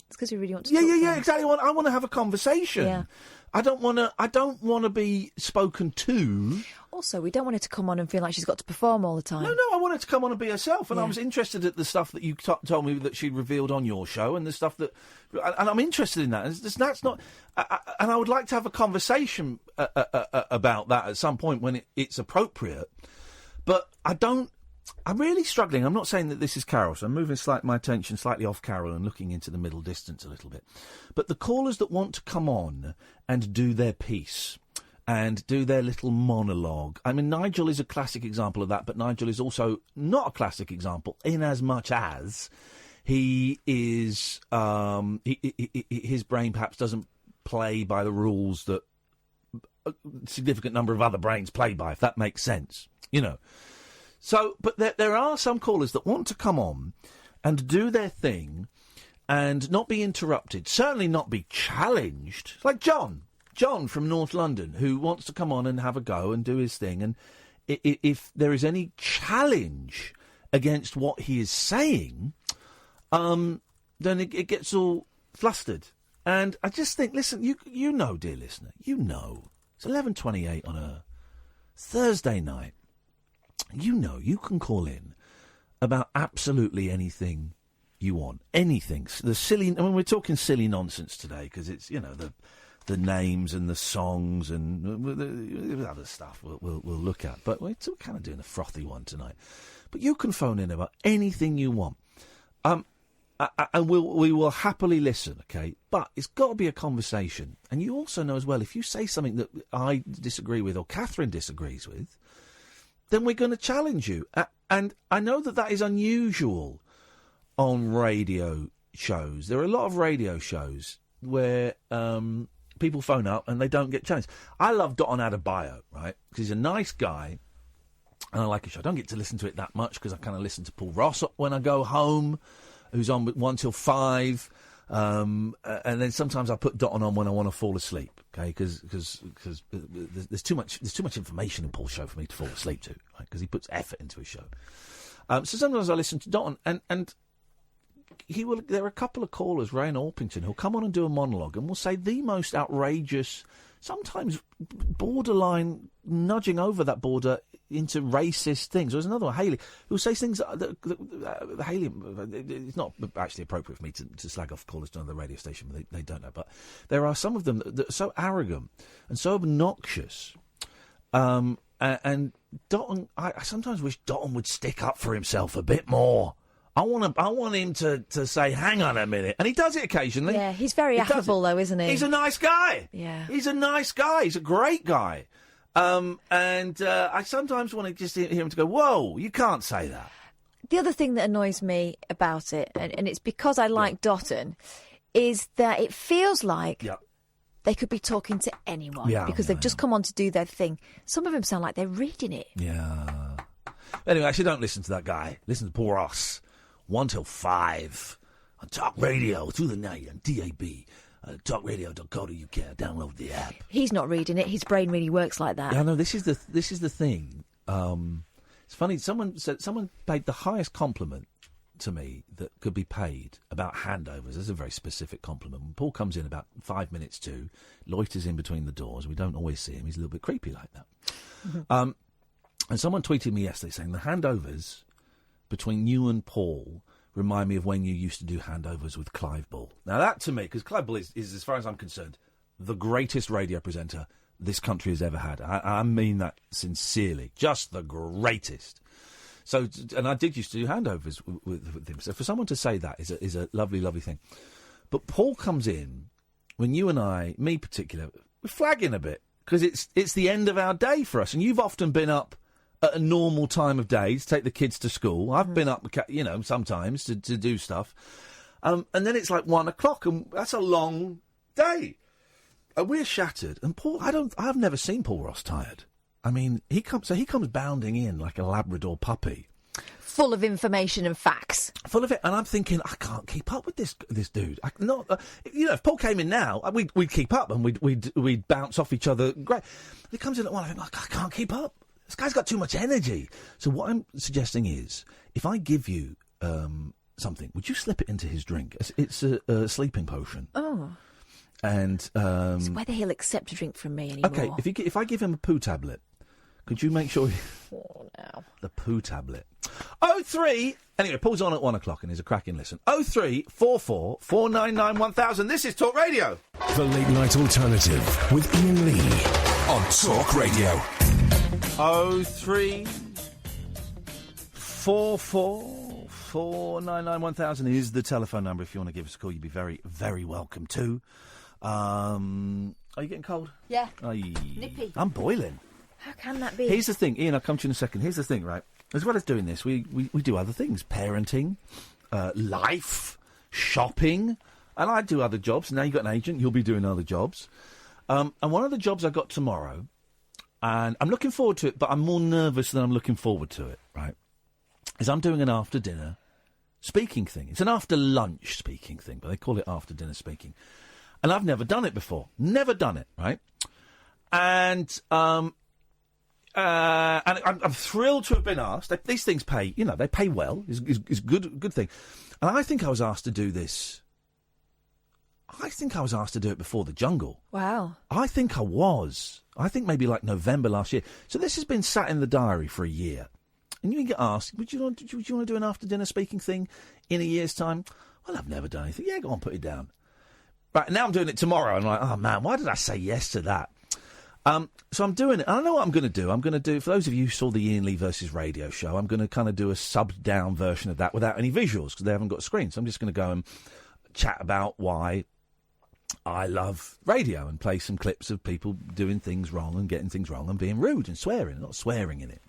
It's because we really want to talk to her. Yeah, exactly. I want to have a conversation. Yeah. I don't want to be spoken to. Also, we don't want her to come on and feel like she's got to perform all the time. No, I want her to come on and be herself. And I was interested at the stuff that you told me that she revealed on your show, and the stuff that, and I'm interested in that. That's not, and I would like to have a conversation about that at some point when it's appropriate. But I'm really struggling. I'm not saying that this is Carol, so I'm moving my attention slightly off Carol and looking into the middle distance a little bit. But the callers that want to come on and do their piece and do their little monologue. I mean, Nigel is a classic example of that, but Nigel is also not a classic example in as much as he is, his brain perhaps doesn't play by the rules that a significant number of other brains play by, if that makes sense, you know. So, but there are some callers that want to come on and do their thing and not be interrupted, certainly not be challenged. Like John from North London, who wants to come on and have a go and do his thing. And if there is any challenge against what he is saying, then it gets all flustered. And I just think, listen, you know, dear listener, you know, it's 11:28 on a Thursday night. You know, you can call in about absolutely anything you want. Anything. We're talking silly nonsense today because it's, you know, the names and the songs and the other stuff we'll look at. But we're kind of doing a frothy one tonight. But you can phone in about anything you want. And we will happily listen, okay? But it's got to be a conversation. And you also know as well, if you say something that I disagree with or Catherine disagrees with, then we're going to challenge you. And I know that is unusual on radio shows. There are a lot of radio shows where people phone up and they don't get challenged. I love Dotun Adebayo, right? Because he's a nice guy and I like his show. I don't get to listen to it that much because I kind of listen to Paul Ross when I go home, who's on 1 till 5. And then sometimes I put Dotun on when I want to fall asleep, okay? Because there's too much information in Paul's show for me to fall asleep to, right? Because he puts effort into his show. So sometimes I listen to Dotun, and there are a couple of callers, Ray and Orpington, who'll come on and do a monologue, and will say the most outrageous, sometimes borderline nudging over that border into racist things. There's another one, Haley, who says things that Haley, it's not actually appropriate for me to slag off callers on the radio station, but they don't know. But there are some of them that are so arrogant and so obnoxious. And Dotun, I sometimes wish Dotun would stick up for himself a bit more. I want him to say, hang on a minute. And he does it occasionally. Yeah, he's very affable, though, isn't he? He's a nice guy. Yeah. He's a nice guy. He's a great guy. And I sometimes want to just hear him to go, whoa, you can't say that. The other thing that annoys me about it, and it's because I like Dotun, is that it feels like they could be talking to anyone because they've just come on to do their thing. Some of them sound like they're reading it. Yeah. Anyway, actually, don't listen to that guy. Listen to Paul Ross. 1 till 5 on Talk Radio through the night on DAB. Talkradio.co.uk. Download the app. He's not reading it. His brain really works like that. Yeah, no. This is the thing. It's funny. Someone paid the highest compliment to me that could be paid about handovers. This is a very specific compliment. When Paul comes in about 5 minutes to, loiters in between the doors. We don't always see him. He's a little bit creepy like that. Mm-hmm. And someone tweeted me yesterday saying the handovers between you and Paul remind me of when you used to do handovers with Clive Bull. Now that to me, because Clive Bull is, as far as I'm concerned, the greatest radio presenter this country has ever had. I mean that sincerely. Just the greatest. So, and I did used to do handovers with him. So for someone to say that is a lovely, lovely thing. But Paul comes in when you and I, me particular, we're flagging a bit. because it's the end of our day for us. And you've often been up at a normal time of day to take the kids to school. I've been up, sometimes to do stuff. And then it's like 1 o'clock, and that's a long day. And we're shattered. And Paul, I've never seen Paul Ross tired. I mean, he comes bounding in like a Labrador puppy. Full of information and facts. Full of it. And I'm thinking, I can't keep up with this dude. If Paul came in now, we'd keep up and we'd bounce off each other. Great. He comes in at 1, I think, I can't keep up. This guy's got too much energy. So what I'm suggesting is, if I give you something, would you slip it into his drink? It's a sleeping potion. Oh. And it's whether he'll accept a drink from me anymore. Okay, if I give him a poo tablet, could you make sure... Oh, no. The poo tablet. 03... Anyway, Paul's on at 1 o'clock and he's a cracking listen. 0344 499 1000. This is Talk Radio. The Late Night Alternative with Iain Lee on Talk Radio. 0344 499 1000 is the telephone number. If you want to give us a call, you'd be very, very welcome to. Are you getting cold? Yeah. Nippy. I'm boiling. How can that be? Here's the thing, Iain, I'll come to you in a second. Here's the thing, right? As well as doing this, we do other things. Parenting, life, shopping. And I do other jobs. Now you've got an agent, you'll be doing other jobs. And one of the jobs I got tomorrow, and I'm looking forward to it, but I'm more nervous than I'm looking forward to it, right? Is I'm doing an after-dinner speaking thing. It's an after-lunch speaking thing, but they call it after-dinner speaking. And I've never done it before. Never done it, right? And I'm thrilled to have been asked. These things pay, they pay well. It's good thing. And I think I was asked to do this. I think I was asked to do it before the Jungle. Wow. I think I was. I think maybe like November last year. So this has been sat in the diary for a year. And you can get asked, would you want to do an after-dinner speaking thing in a year's time? Well, I've never done anything. Yeah, go on, put it down. Right, now I'm doing it tomorrow. I'm like, oh, man, why did I say yes to that? So I'm doing it. I don't know what I'm going to do. I'm going to do, for those of you who saw the Iain Lee versus Radio show, I'm going to kind of do a subbed-down version of that without any visuals because they haven't got a screen. So I'm just going to go and chat about why I love radio and play some clips of people doing things wrong and getting things wrong and being rude and swearing, not swearing in it.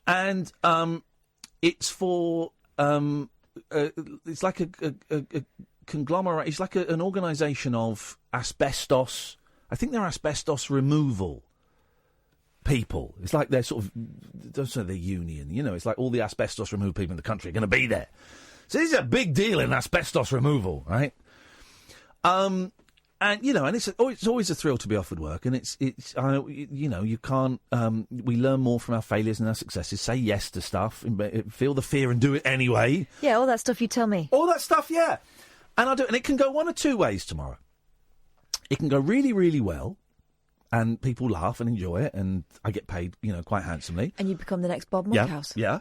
And it's for... it's like a conglomerate. It's like an organisation of asbestos... I think they're asbestos removal people. It's like they're sort of, don't say they're union, it's like all the asbestos removal people in the country are going to be there. So this is a big deal in asbestos removal, right? And it's always a thrill to be offered work, and you can't, we learn more from our failures and our successes, say yes to stuff, feel the fear and do it anyway. Yeah, all that stuff you tell me. All that stuff, yeah. And I do, and it can go one of two ways tomorrow. It can go really, really well, and people laugh and enjoy it, and I get paid, quite handsomely. And you become the next Bob Monkhouse. Yeah.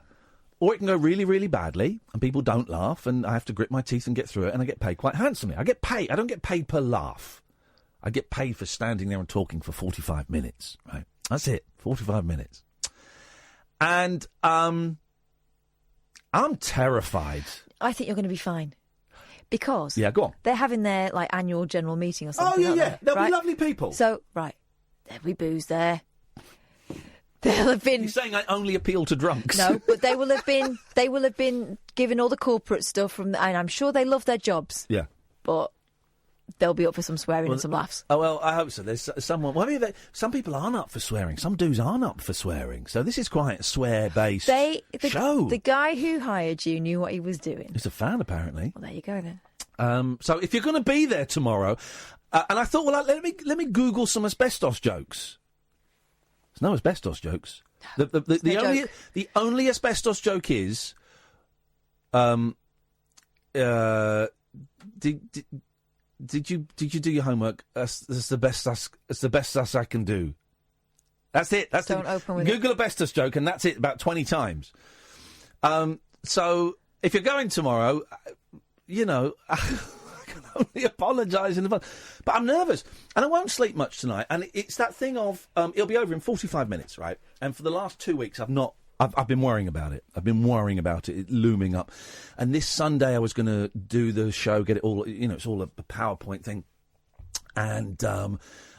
Or it can go really, really badly, and people don't laugh, and I have to grit my teeth and get through it, and I get paid quite handsomely. I get paid. I don't get paid per laugh. I get paid for standing there and talking for 45 minutes, right? That's it, 45 minutes. And I'm terrified. I think you're going to be fine. Because go on. They're having their annual general meeting or something. Oh, yeah. They'll right? be lovely people. So, right, there'll be booze there. They'll have been... You're saying I only appeal to drunks? No, but they will have been given all the corporate stuff and I'm sure they love their jobs. Yeah. But they'll be up for some swearing and some laughs. Oh, well, I hope so. There's someone... Well, maybe some people aren't up for swearing. Some dudes aren't up for swearing. So this is quite a swear-based show. The guy who hired you knew what he was doing. He's a fan, apparently. Well, there you go, then. So if you're going to be there tomorrow... and I thought, well, let me Google some asbestos jokes. There's no asbestos jokes. The only asbestos joke is... Did you do your homework? That's the best I can do. That's it. Google asbestos joke, and that's it about 20 times. So if you're going tomorrow, I can only apologise in advance. But I'm nervous, and I won't sleep much tonight. And it's that thing of it'll be over in 45 minutes, right? And for the last 2 weeks, I've been worrying about it. I've been worrying about it looming up. And this Sunday I was going to do the show, get it all, it's all a PowerPoint thing. And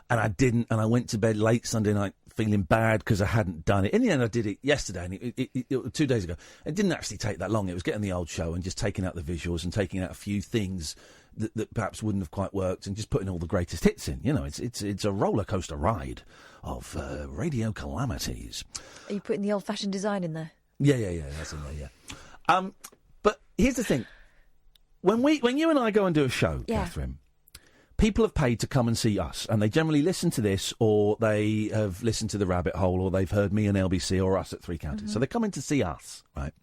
and I didn't, and I went to bed late Sunday night feeling bad because I hadn't done it. In the end, I did it yesterday, and it 2 days ago. It didn't actually take that long. It was getting the old show and just taking out the visuals and taking out a few things that perhaps wouldn't have quite worked, and just putting all the greatest hits in. You know, it's a roller coaster ride of radio calamities. Are you putting the old-fashioned design in there? Yeah, that's in there. Yeah. But here's the thing: when you and I go and do a show, Catherine, people have paid to come and see us, and they generally listen to this, or they have listened to The Rabbit Hole, or they've heard me and LBC, or us at Three Counties. So they're coming to see us, right?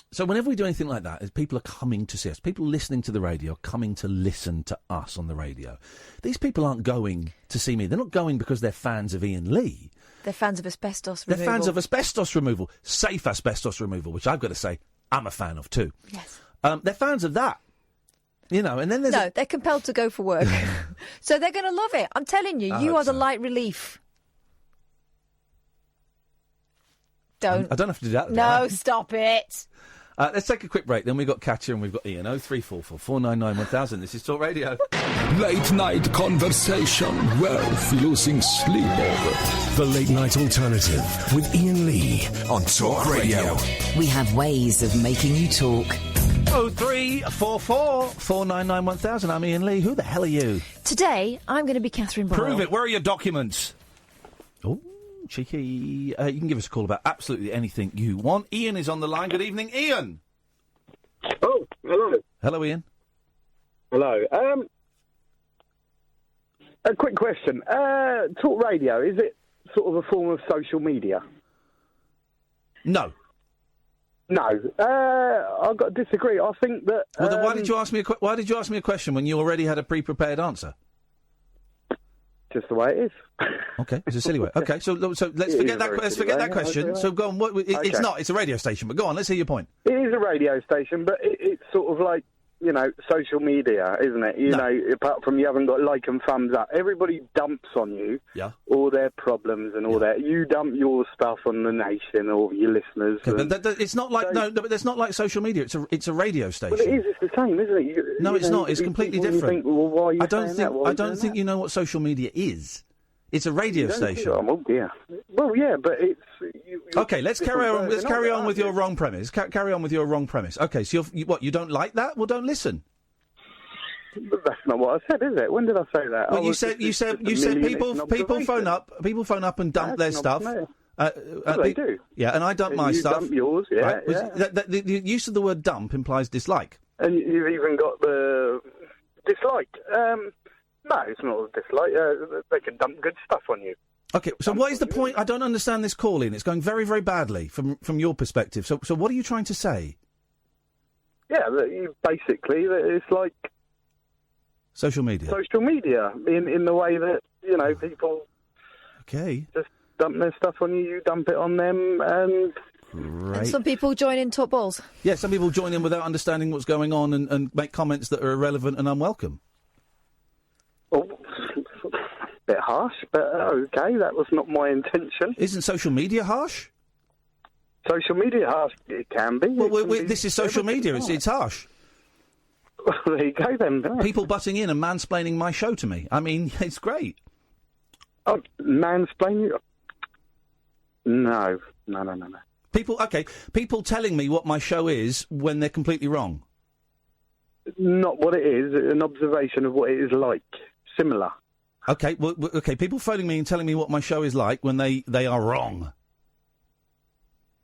So whenever we do anything like that, people are coming to see us. People listening to the radio are coming to listen to us on the radio. These people aren't going to see me. They're not going because they're fans of Iain Lee. They're fans of asbestos removal. They're fans of asbestos removal, safe asbestos removal, which I've got to say I'm a fan of too. Yes. They're fans of that. You know, and then there's... they're compelled to go for work. So they're going to love it. I'm telling you, you are the light relief. Don't. I don't have to do that. No, stop it. Let's take a quick break. Then we've got Katia and we've got Iain. 0344 499 1000. This is Talk Radio. Late night conversation worth losing sleep over. The Late Night Alternative with Iain Lee on Talk Radio. We have ways of making you talk. 0344 499 1000. I'm Iain Lee. Who the hell are you? Today, I'm going to be Catherine Boyle. Prove it. Where are your documents? Oh, cheeky. You can give us a call about absolutely anything you want. Iain is on the line. Good evening, Iain. Oh, hello. Hello, Iain. Hello. A quick question. Talk radio, is it sort of a form of social media? No. No. I've got to disagree. I think that... Well, then why did you ask me a question when you already had a pre-prepared answer? Just the way it is. Okay, it's a silly way. Okay, so let's forget that. Let's forget that question. So go on. It's not. It's a radio station. But go on. Let's hear your point. It is a radio station, but it's sort of like, you know, social media, isn't it? You know, apart from you haven't got like and thumbs up, everybody dumps on you. Yeah. All their problems and all that. You dump your stuff on the nation or your listeners. Okay, but it's not like but it's not like social media. It's a radio station. Well, it is. It's the same, isn't it? No, it's not. It's completely different. Think, well, why are you I don't think you know what social media is. It's a radio station. Oh dear. Well, yeah, but it's. Okay, let's carry on. Let's carry on with your wrong premise. Carry on with your wrong premise. Okay, so you don't like that? Well, don't listen. But that's not what I said, is it? When did I say that? Well, you said people phone up and dump their stuff. They do. Yeah, and I dump my stuff. Dump yours, yeah. Right? Yeah. The use of the word dump implies dislike. And you've even got the dislike. No, it's not a dislike. They can dump good stuff on you. Okay, so what is the point? I don't understand this call in. It's going very, very badly from your perspective. So what are you trying to say? Yeah, basically, it's like social media. Social media, in the way that, you know, people just dump their stuff on you, you dump it on them, and... Right. And some people join in top balls. Yeah, some people join in without understanding what's going on and make comments that are irrelevant and unwelcome. Oh, a bit harsh, but okay, that was not my intention. Isn't social media harsh? Social media harsh? It can be. Well, this is social media. It's harsh. Well, there you go then. Yeah. People butting in and mansplaining my show to me. I mean, it's great. Oh, mansplaining? No. People telling me what my show is when they're completely wrong. Not what it is, an observation of what it is like. Similar. Okay, people phoning me and telling me what my show is like when they are wrong.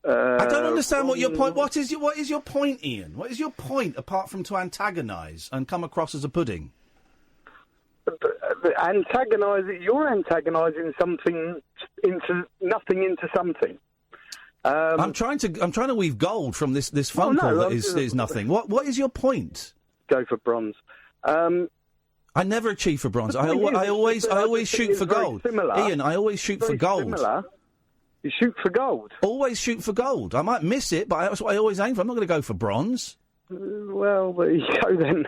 I don't understand what your point... What is your point, Iain? What is your point, apart from to antagonise and come across as a pudding? You're antagonising something into something. I'm trying to weave gold from this phone call that is nothing. What is your point? Go for bronze. I never achieve for bronze. I always shoot for gold. Iain, I always shoot for gold. Similar. You shoot for gold. Always shoot for gold. I might miss it, but that's what I always aim for. I'm not going to go for bronze. Well, there you go then.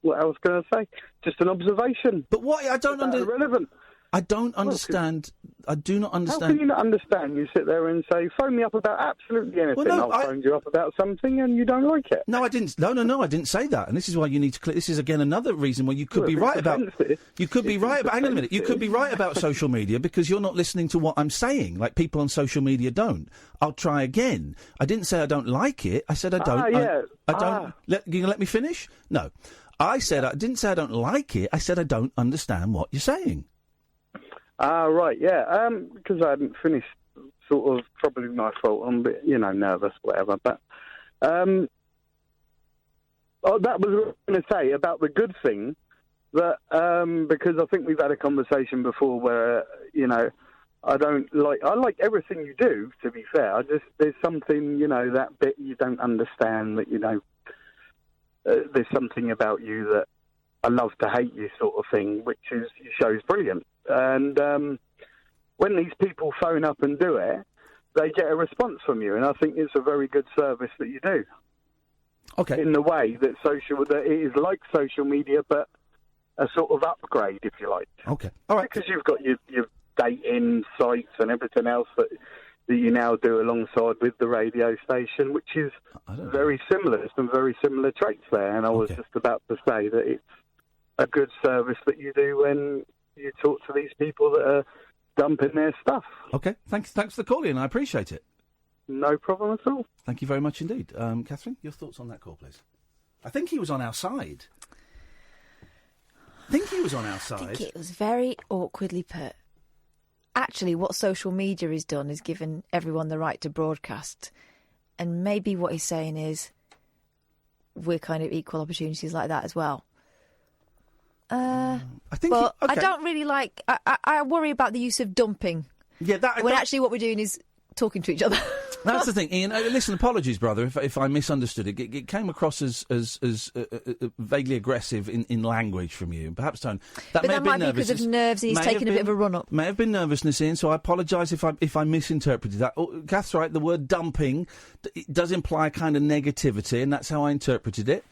What else can I say? Just an observation. But what I don't understand. Irrelevant. I don't understand. I do not understand. How can you not understand? You sit there and say, phone me up about absolutely anything. Well, no, I'll phone you up about something and you don't like it. No, I didn't. No, I didn't say that. And this is why you need to. This is again another reason why you could be right about. You could be right about. Hang on a minute. You could be right about social media because you're not listening to what I'm saying. Like people on social media don't. I'll try again. I didn't say I don't like it. I said I don't. I don't. You gonna let me finish? No. I didn't say I don't like it. I said I don't understand what you're saying. Right, yeah. Because I hadn't finished, sort of, probably my fault. I'm a bit, nervous, whatever. But that was what I was going to say about the good thing. That because I think we've had a conversation before where, I like everything you do, to be fair. There's something, that bit you don't understand that, there's something about you that I love to hate you sort of thing, which is your show's brilliant. And when these people phone up and do it, they get a response from you, and I think it's a very good service that you do. Okay. In the way that it is like social media, but a sort of upgrade, if you like. Okay. All right. Because you've got your dating sites and everything else that you now do alongside with the radio station, which is very similar. There's some very similar traits there, and I was just about to say that it's a good service that you do when you talk to these people that are dumping their stuff. Okay, thanks for the call, Ian. I appreciate it. No problem at all. Thank you very much indeed. Catherine, your thoughts on that call, please? I think he was on our side. I think it was very awkwardly put. Actually, what social media has done is given everyone the right to broadcast. And maybe what he's saying is we're kind of equal opportunities like that as well. I don't really like... I worry about the use of dumping. Yeah, when actually what we're doing is talking to each other. That's the thing, Ian. Listen, apologies, brother, if I misunderstood it. It came across as vaguely aggressive in language from you. Perhaps tone. That might be because of nerves, and he's taken a bit of a run up. May have been nervousness, Ian. So I apologise if I misinterpreted that. Kath's right. The word dumping does imply a kind of negativity, and that's how I interpreted it.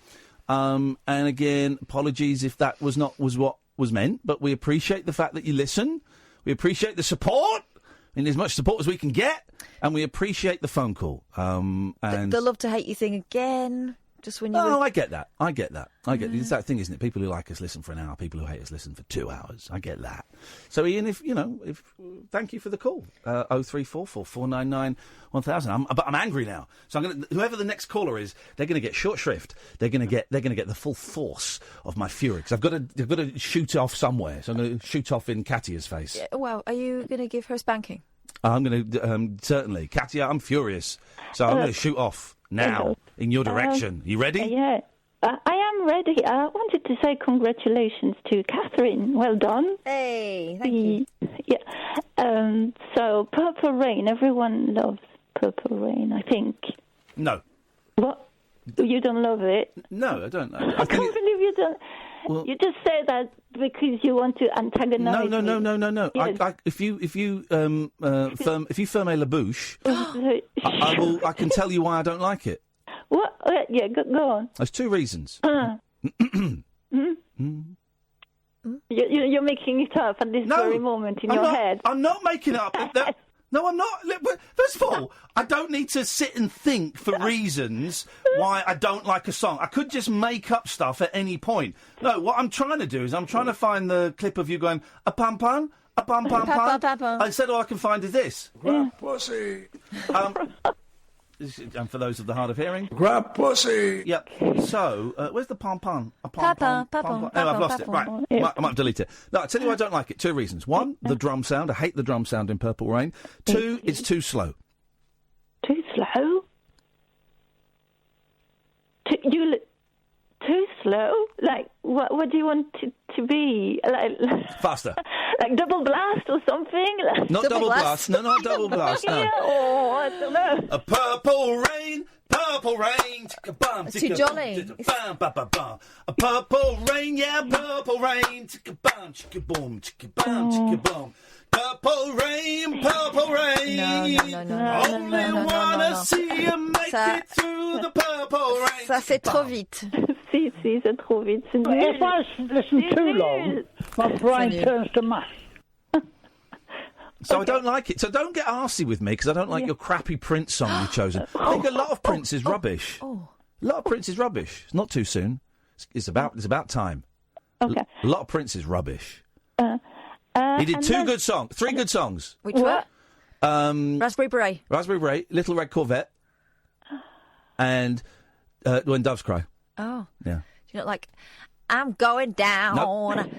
And again, apologies if that was what was meant. But we appreciate the fact that you listen. We appreciate the support. In as much support as we can get, and we appreciate the phone call. And the love to hate you thing again, just when you... I get that. It's that thing, isn't it? People who like us listen for an hour, people who hate us listen for 2 hours. I get that. So, Ian, thank you for the call. 0344 499 1000. But I'm angry now. So whoever the next caller is, they're going to get short shrift. They're going to get the full force of my fury because I've got to shoot off somewhere. So I'm going to shoot off in Katia's face. Yeah, well, are you going to give her a spanking? I'm going to certainly, Katia. I'm furious. So I'm going to shoot off now in your direction. You ready? Yeah. I am ready. I wanted to say congratulations to Catherine. Well done. Hey, thank you. Yeah. So, Purple Rain. Everyone loves Purple Rain, I think. No. What? You don't love it? No, I don't. I can't believe you don't. Well, you just say that because you want to antagonize me. No. Yes. If you ferme la bouche, I can tell you why I don't like it. What? Yeah, go on. There's 2 reasons. You're making it up at this very moment in your head. I'm not making it up. No, I'm not. First of all, I don't need to sit and think for reasons why I don't like a song. I could just make up stuff at any point. No, what I'm trying to do is I'm trying to find the clip of you going, a pam-pam, a pam-pam-pam. Instead, all I can find is this. Grab pussy. And for those of the hard of hearing. Grab pussy. Yep. So, where's the pom-pom? Anyway, I've lost it. Right. I might delete it. No, I'll tell you why I don't like it. 2 reasons. 1, the drum sound. I hate the drum sound in Purple Rain. 2, it's too slow. Too slow? Too slow? Like, what do you want it to be? Like faster. Like double blast or something? Not double blast. No, not double blast. No. I don't know. A purple rain. It's too jolly. A purple rain, yeah, purple rain. Boom, boom. Purple rain. No. Only wanna see you make it through the purple rain. Ça fait trop vite. Si, c'est trop vite. If I listen too long, my brain turns to mush. So I don't like it. So don't get arsey with me because I don't like your crappy Prince song you've chosen. I think a lot of Prince is rubbish. A lot of Prince is rubbish. It's not too soon. It's about time. Okay. A lot of Prince is rubbish. He did three good songs. Which one? Raspberry Beret. Raspberry Beret, Little Red Corvette, and When Doves Cry. Oh. Yeah. Do you not like... I'm going down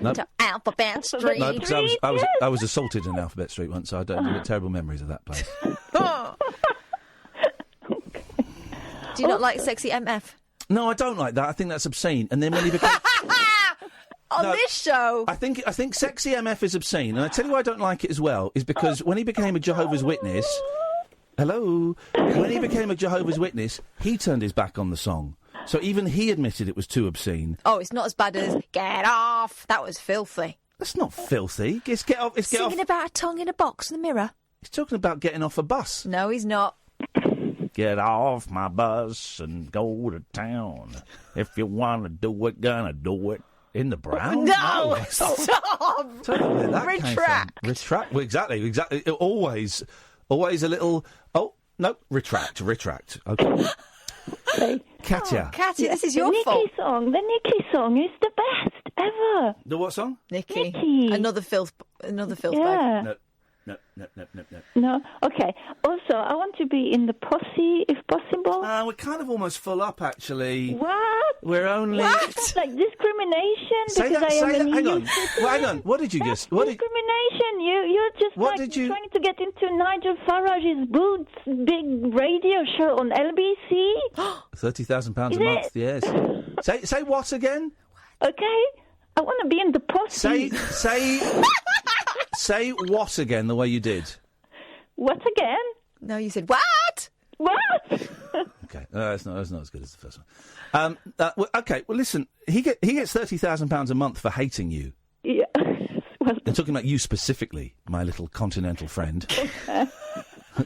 Nope. to Alphabet Street. No, because I was assaulted in Alphabet Street once, so I don't get terrible memories of that place. Do you not like Sexy MF? No, I don't like that. I think that's obscene. And then when he became... this show. I think Sexy MF is obscene, and I tell you why I don't like it as well, is because when he became a Jehovah's Witness... Hello? When he became a Jehovah's Witness, he turned his back on the song. So even he admitted it was too obscene. Oh, it's not as bad as Get Off. That was filthy. That's not filthy. It's Get Off. It's Get Singing Off. about a tongue in a box in the mirror. He's talking about getting off a bus. No, he's not. Get off my bus and go to town. If you want to do it, gonna do it. In the brown? No! Stop! Retract. Retract. Well, exactly. It always a little... Oh, no. Retract. Okay. Katia. Katia, this is your fault. The Nicky song is the best ever. The what song? Nicky. Another filth Yeah. No. No. Okay. Also, I want to be in the posse, if possible. We're kind of almost full up, actually. What? We're only... That's like discrimination because I am an hang EU on. citizen. Well, hang on. What did you just... Discrimination. You're just trying to get into Nigel Farage's Boots big radio show on LBC. £30,000 a month, yes. Say what again? Okay. I want to be in the posse. Say what again, the way you did? What again? No, you said what? What? Okay, that's not as good as the first one. Okay, well, listen, he gets £30,000 a month for hating you. Yeah. I'm talking about you specifically, my little continental friend. Okay.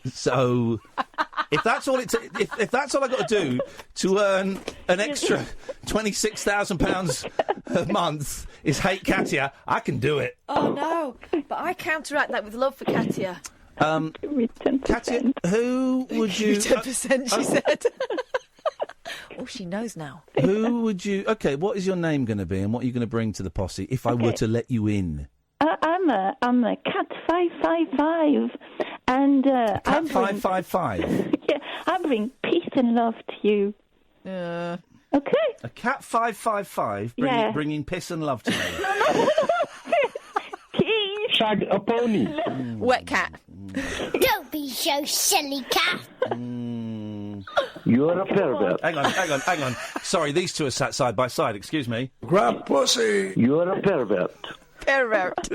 So, if that's all if that's all I got to do to earn an extra £26,000 a month is hate Katia, I can do it. Oh no! But I counteract that with love for Katia. Katia, who would you? 10%, she said. Oh, she knows now. Who would you? Okay, what is your name going to be, and what are you going to bring to the posse if I were to let you in? I'm a cat 555, and cat 555. Yeah, I bring peace and love to you. Okay. A cat 555 bringing piss and love to me. Shag a pony. Wet cat. Don't be so silly, cat. You're a pervert. Hang on. Sorry, these two are sat side by side. Excuse me. Grab pussy. You're a pervert. Pervert.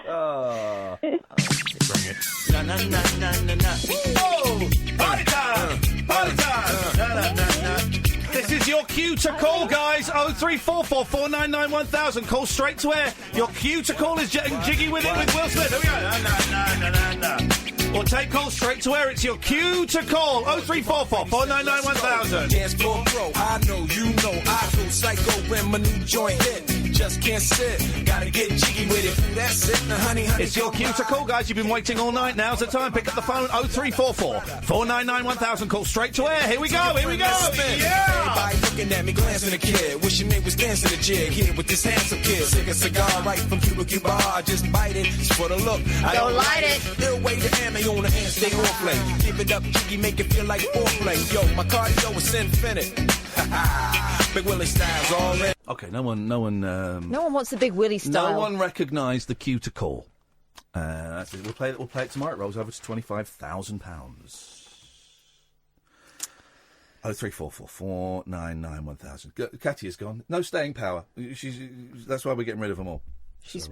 Oh. Bring it. Na na na na na na. Oh, party time! Party time! Na na na na. This is your cue to call, guys. 0344 499 1000. Call straight to air. Your cue to call is jiggy with it with Will Smith. Here we go. Na na na na na. Or take calls straight to air. It's your cue to call. 0344 499 1000. Dance floor pro. I know, you know, I go psycho when my new joint hit. Just can't sit. Gotta get jiggy with it. That's it. Now, honey. It's your cue to call, guys. You've been waiting all night. Now's the time. Pick up the phone. 0344 499 1000. Call straight to air. Here we go. Yeah. Everybody looking at me, glancing a kid. Wishing they was dancing a jig here with this handsome kid. Sick a cigar right from Cuba Cuba. I just bite it. Just for the look. I don't light it. They'll wait to hammer on the hand, stay on play. Give it up, jiggy, make it feel like foreplay. Yo, my cardio is infinite. Big Willie style's all in. Okay, no one wants the Big Willie style. No one recognised the cue to call. That's it. We'll play it tomorrow. It rolls over to £25,000. 0344 499 1000. Katia's gone. No staying power. That's why we're getting rid of them all. She's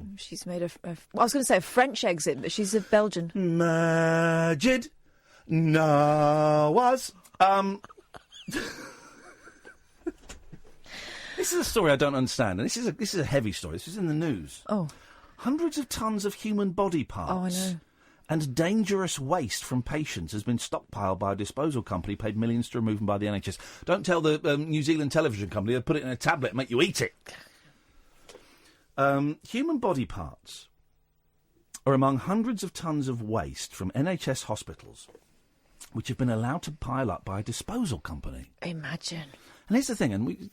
made I was going to say a French exit, but she's a Belgian. Majid Nawaz. This is a story I don't understand, and this is a heavy story. This is in the news. Oh. Hundreds of tons of human body parts. Oh, I know. And dangerous waste from patients has been stockpiled by a disposal company paid millions to remove them by the NHS. Don't tell the New Zealand television company they'll put it in a tablet and make you eat it. Human body parts are among hundreds of tons of waste from NHS hospitals which have been allowed to pile up by a disposal company. Imagine. And here's the thing, and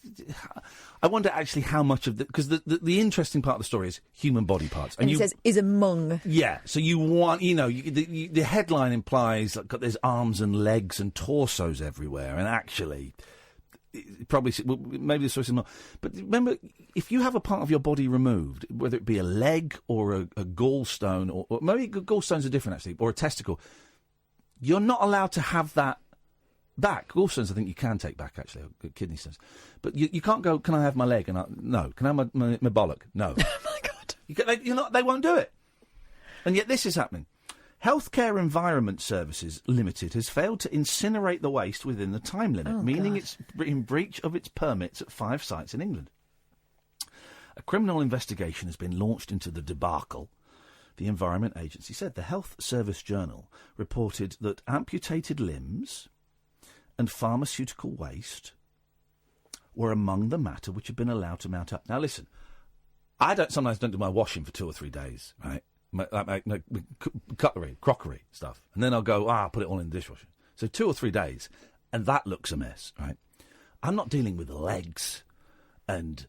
I wonder actually how much of because the interesting part of the story is human body parts. And he says, is among. Yeah, so you want, the headline implies like there's arms and legs and torsos everywhere, and actually, probably, well, maybe the source is not. But remember, if you have a part of your body removed, whether it be a leg or a gallstone, or maybe gallstones are different actually, or a testicle, you're not allowed to have that back. Gallstones I think you can take back, actually, kidney stones. But you can't go, can I have my leg? No. Can I have my bollock? No. Oh, my God. They won't do it. And yet this is happening. Healthcare Environment Services Limited has failed to incinerate the waste within the time limit, meaning it's in breach of its permits at 5 sites in England. A criminal investigation has been launched into the debacle. The Environment Agency said. The Health Service Journal reported that amputated limbs and pharmaceutical waste were among the matter which had been allowed to mount up. Now, listen, I sometimes don't do my washing for 2 or 3 days, right? My cutlery, crockery stuff. And then I'll go, I'll put it all in the dishwasher. So 2 or 3 days, and that looks a mess, right? I'm not dealing with legs and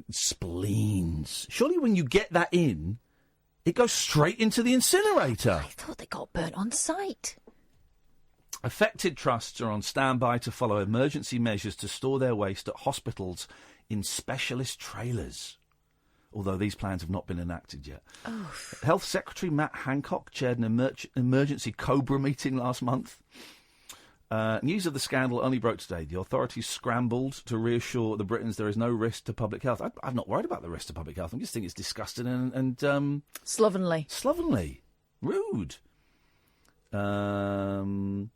spleens. Surely when you get that in, it goes straight into the incinerator. I thought they got burnt on site. Affected trusts are on standby to follow emergency measures to store their waste at hospitals in specialist trailers, although these plans have not been enacted yet. Oh. Health Secretary Matt Hancock chaired an emergency COBRA meeting last month. News of the scandal only broke today. The authorities scrambled to reassure the Britons there is no risk to public health. I'm not worried about the risk to public health. I just think it's disgusting and slovenly. Slovenly. Rude. The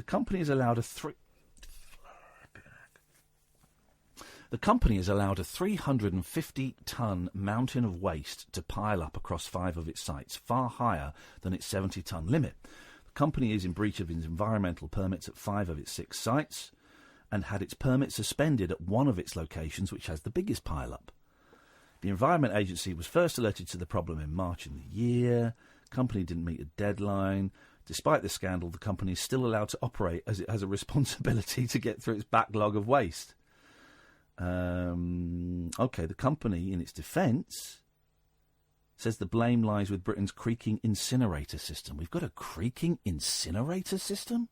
company is allowed a 350-ton mountain of waste to pile up across 5 of its sites, far higher than its 70-ton limit. The company is in breach of its environmental permits at 5 of its 6 sites and had its permit suspended at one of its locations, which has the biggest pile-up. The Environment Agency was first alerted to the problem in March in the year. The company didn't meet a deadline. Despite the scandal, the company is still allowed to operate as it has a responsibility to get through its backlog of waste. The company, in its defence, says the blame lies with Britain's creaking incinerator system. We've got a creaking incinerator system?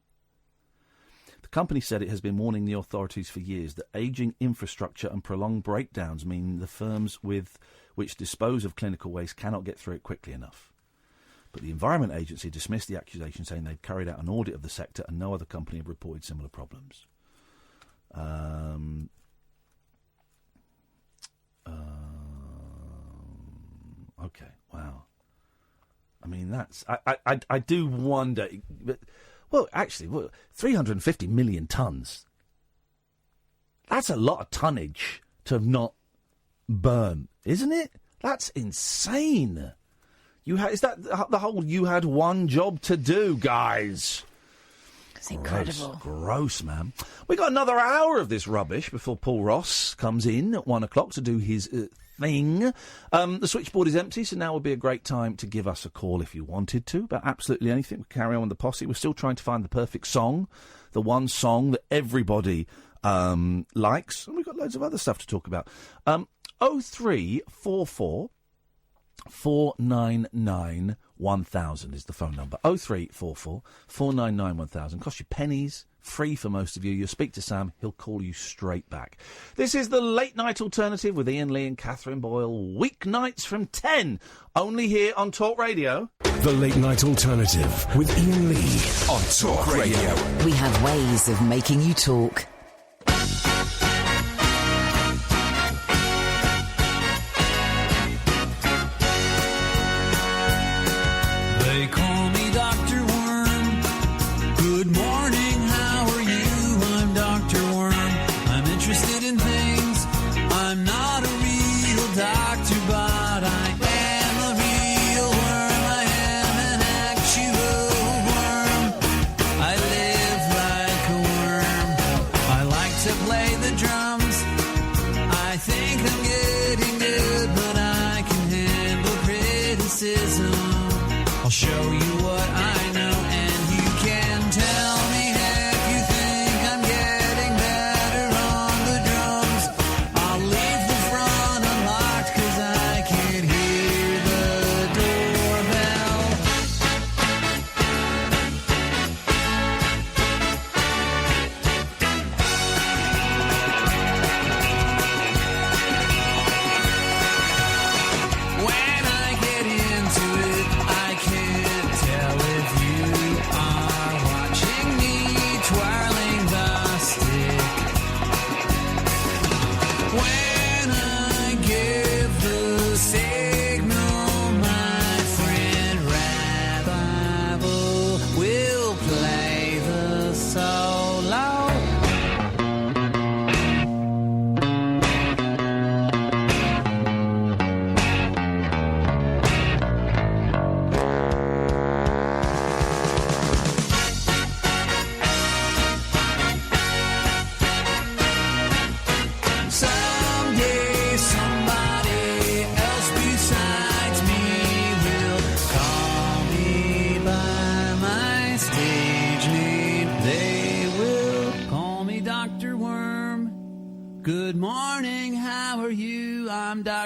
The company said it has been warning the authorities for years that ageing infrastructure and prolonged breakdowns mean the firms which dispose of clinical waste cannot get through it quickly enough. But the Environment Agency dismissed the accusation, saying they'd carried out an audit of the sector and no other company had reported similar problems. Okay, wow. I mean, that's... I do wonder... Well, actually, 350 million tonnes. That's a lot of tonnage to have not burned, isn't it? That's insane. Is that the whole you had one job to do, guys? It's incredible. Gross, man. We got another hour of this rubbish before Paul Ross comes in at 1 o'clock to do his thing. The switchboard is empty, so now would be a great time to give us a call if you wanted to about absolutely anything. We'll carry on with the posse. We're still trying to find the perfect song, the one song that everybody likes. And we've got loads of other stuff to talk about. 0344 499 1000 is the phone number. 0344 499 1000. Cost you pennies, free for most of you. You'll speak to Sam, he'll call you straight back. This is the Late Night Alternative with Iain Lee and Catherine Boyle, weeknights from 10, only here on Talk Radio. The Late Night Alternative with Iain Lee on Talk Radio. We have ways of making you talk. They call me Dr. Worm. Good morning, how are you? I'm Dr. Worm. I'm interested in things. I'm not a real doctor, but I am a real worm. I am an actual worm. I live like a worm. I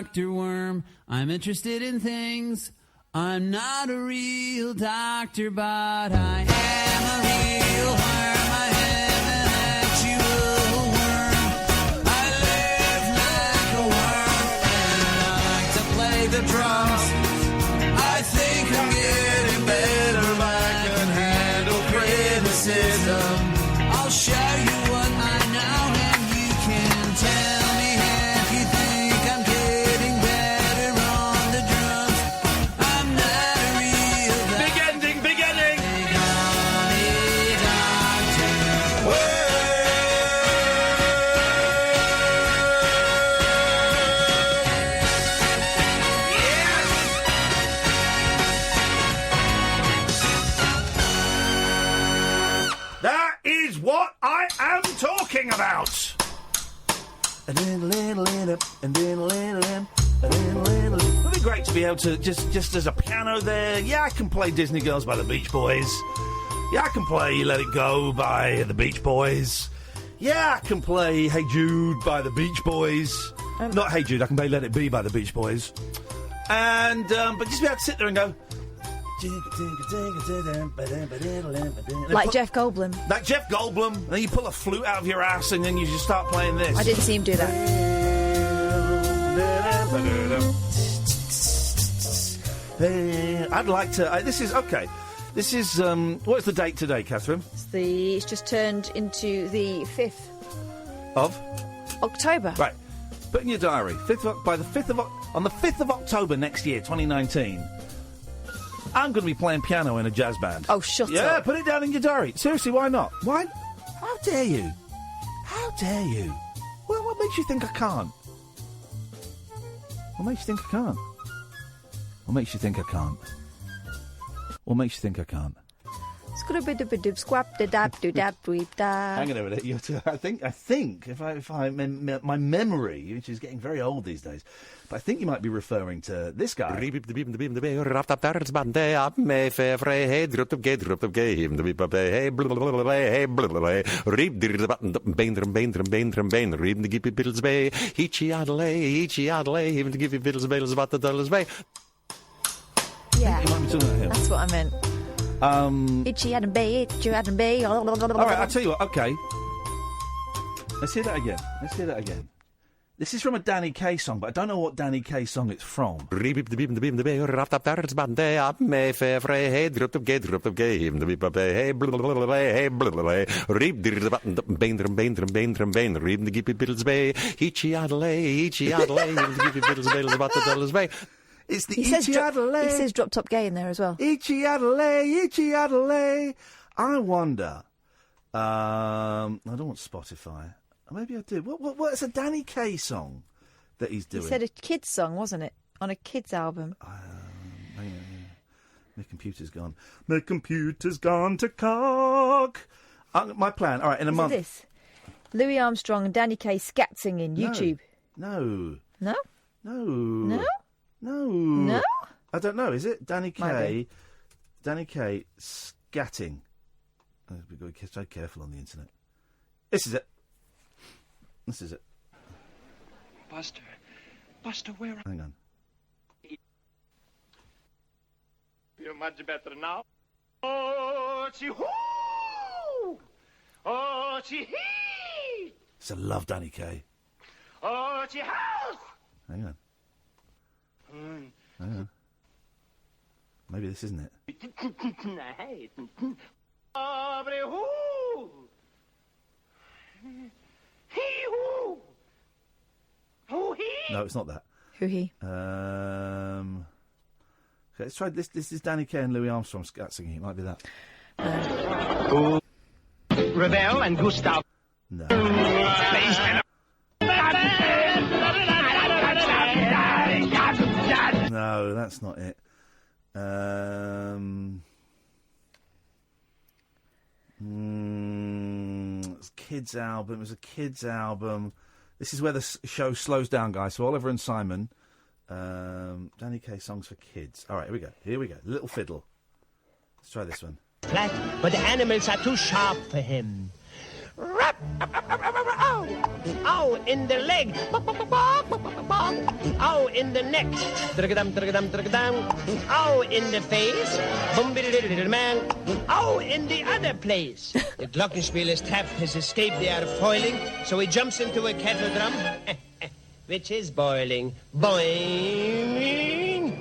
Dr. Worm. I'm interested in things. I'm not a real doctor, but I am a real worm. I am an actual worm. I live like a worm, and I like to play the drums. I think I'm getting better. I can handle criticism. I'll show you what I know, and you can tell me if you think I'm getting better on the drums. I'm not a real doctor. Big ending, big ending! That is what I am talking about. It'd be great to be able to just as a piano there. Yeah, I can play Disney Girls by the Beach Boys. Yeah, I can play Let It Go by the Beach Boys. Yeah, I can play Hey Jude by the Beach Boys. Not Hey Jude, I can play Let It Be by the Beach Boys. And but just be able to sit there and go. Like Jeff Goldblum. Like Jeff Goldblum. And then you pull a flute out of your ass and then you just start playing this. I didn't see him do that. I'd like to... this is... Okay. This is... what's the date today, Catherine? It's just turned into the 5th Of? October. Right. Put in your diary. On the 5th of October next year, 2019... I'm going to be playing piano in a jazz band. Oh, shut up. Yeah, put it down in your diary. Seriously, why not? Why? How dare you? How dare you? Well, what makes you think I can't? What makes you think I can't? What makes you think I can't? What makes you think I can't? Hang on a minute. I think if my memory, which is getting very old these days, but I think you might be referring to this guy. Yeah, you might be talking about him. That's what I meant. Itchy Adam Bay, itchy Adam Bay. All right, I'll tell you what. Okay, let's hear that again. This is from a Danny Kaye song, but I don't know what Danny Kaye song it's from. It's the Itchy Adelaide. He says Drop Top Gay in there as well. Itchy Adelaide, Itchy Adelaide. I wonder. I don't want Spotify. Maybe I do. What's a Danny Kaye song that he's doing? He said a kids song, wasn't it? On a kids album. My computer's gone. My computer's gone to cock. My plan. All right, in a month. This Louis Armstrong and Danny Kaye scat singing YouTube. No. No. No. No. No. No? I don't know. Is it Danny Kaye? Maybe. Danny Kaye scatting. We've got to be so careful on the internet. This is it. Buster, where? Hang on. Feel much better now. Oh, she hoo! Oh, she hee! I love Danny Kaye. Oh, she house! Hang on. Maybe this isn't it. No, it's not that. Who he? Okay, let's try this. This is Danny Kaye and Louis Armstrong singing. It might be that. Ravel and Gustav. No. No, that's not it. It's a kids' album. It was a kids' album. This is where the show slows down, guys. So Oliver and Simon, Danny Kaye songs for kids. All right, here we go. Little Fiddle. Let's try this one. Flat, but the animals are too sharp for him. Oh, in the leg. Oh, in the neck. Oh, in the face. Man. Oh, in the other place. The glockenspieler's tap has escaped the art of foiling, so he jumps into a kettle drum, which is boiling. Boing.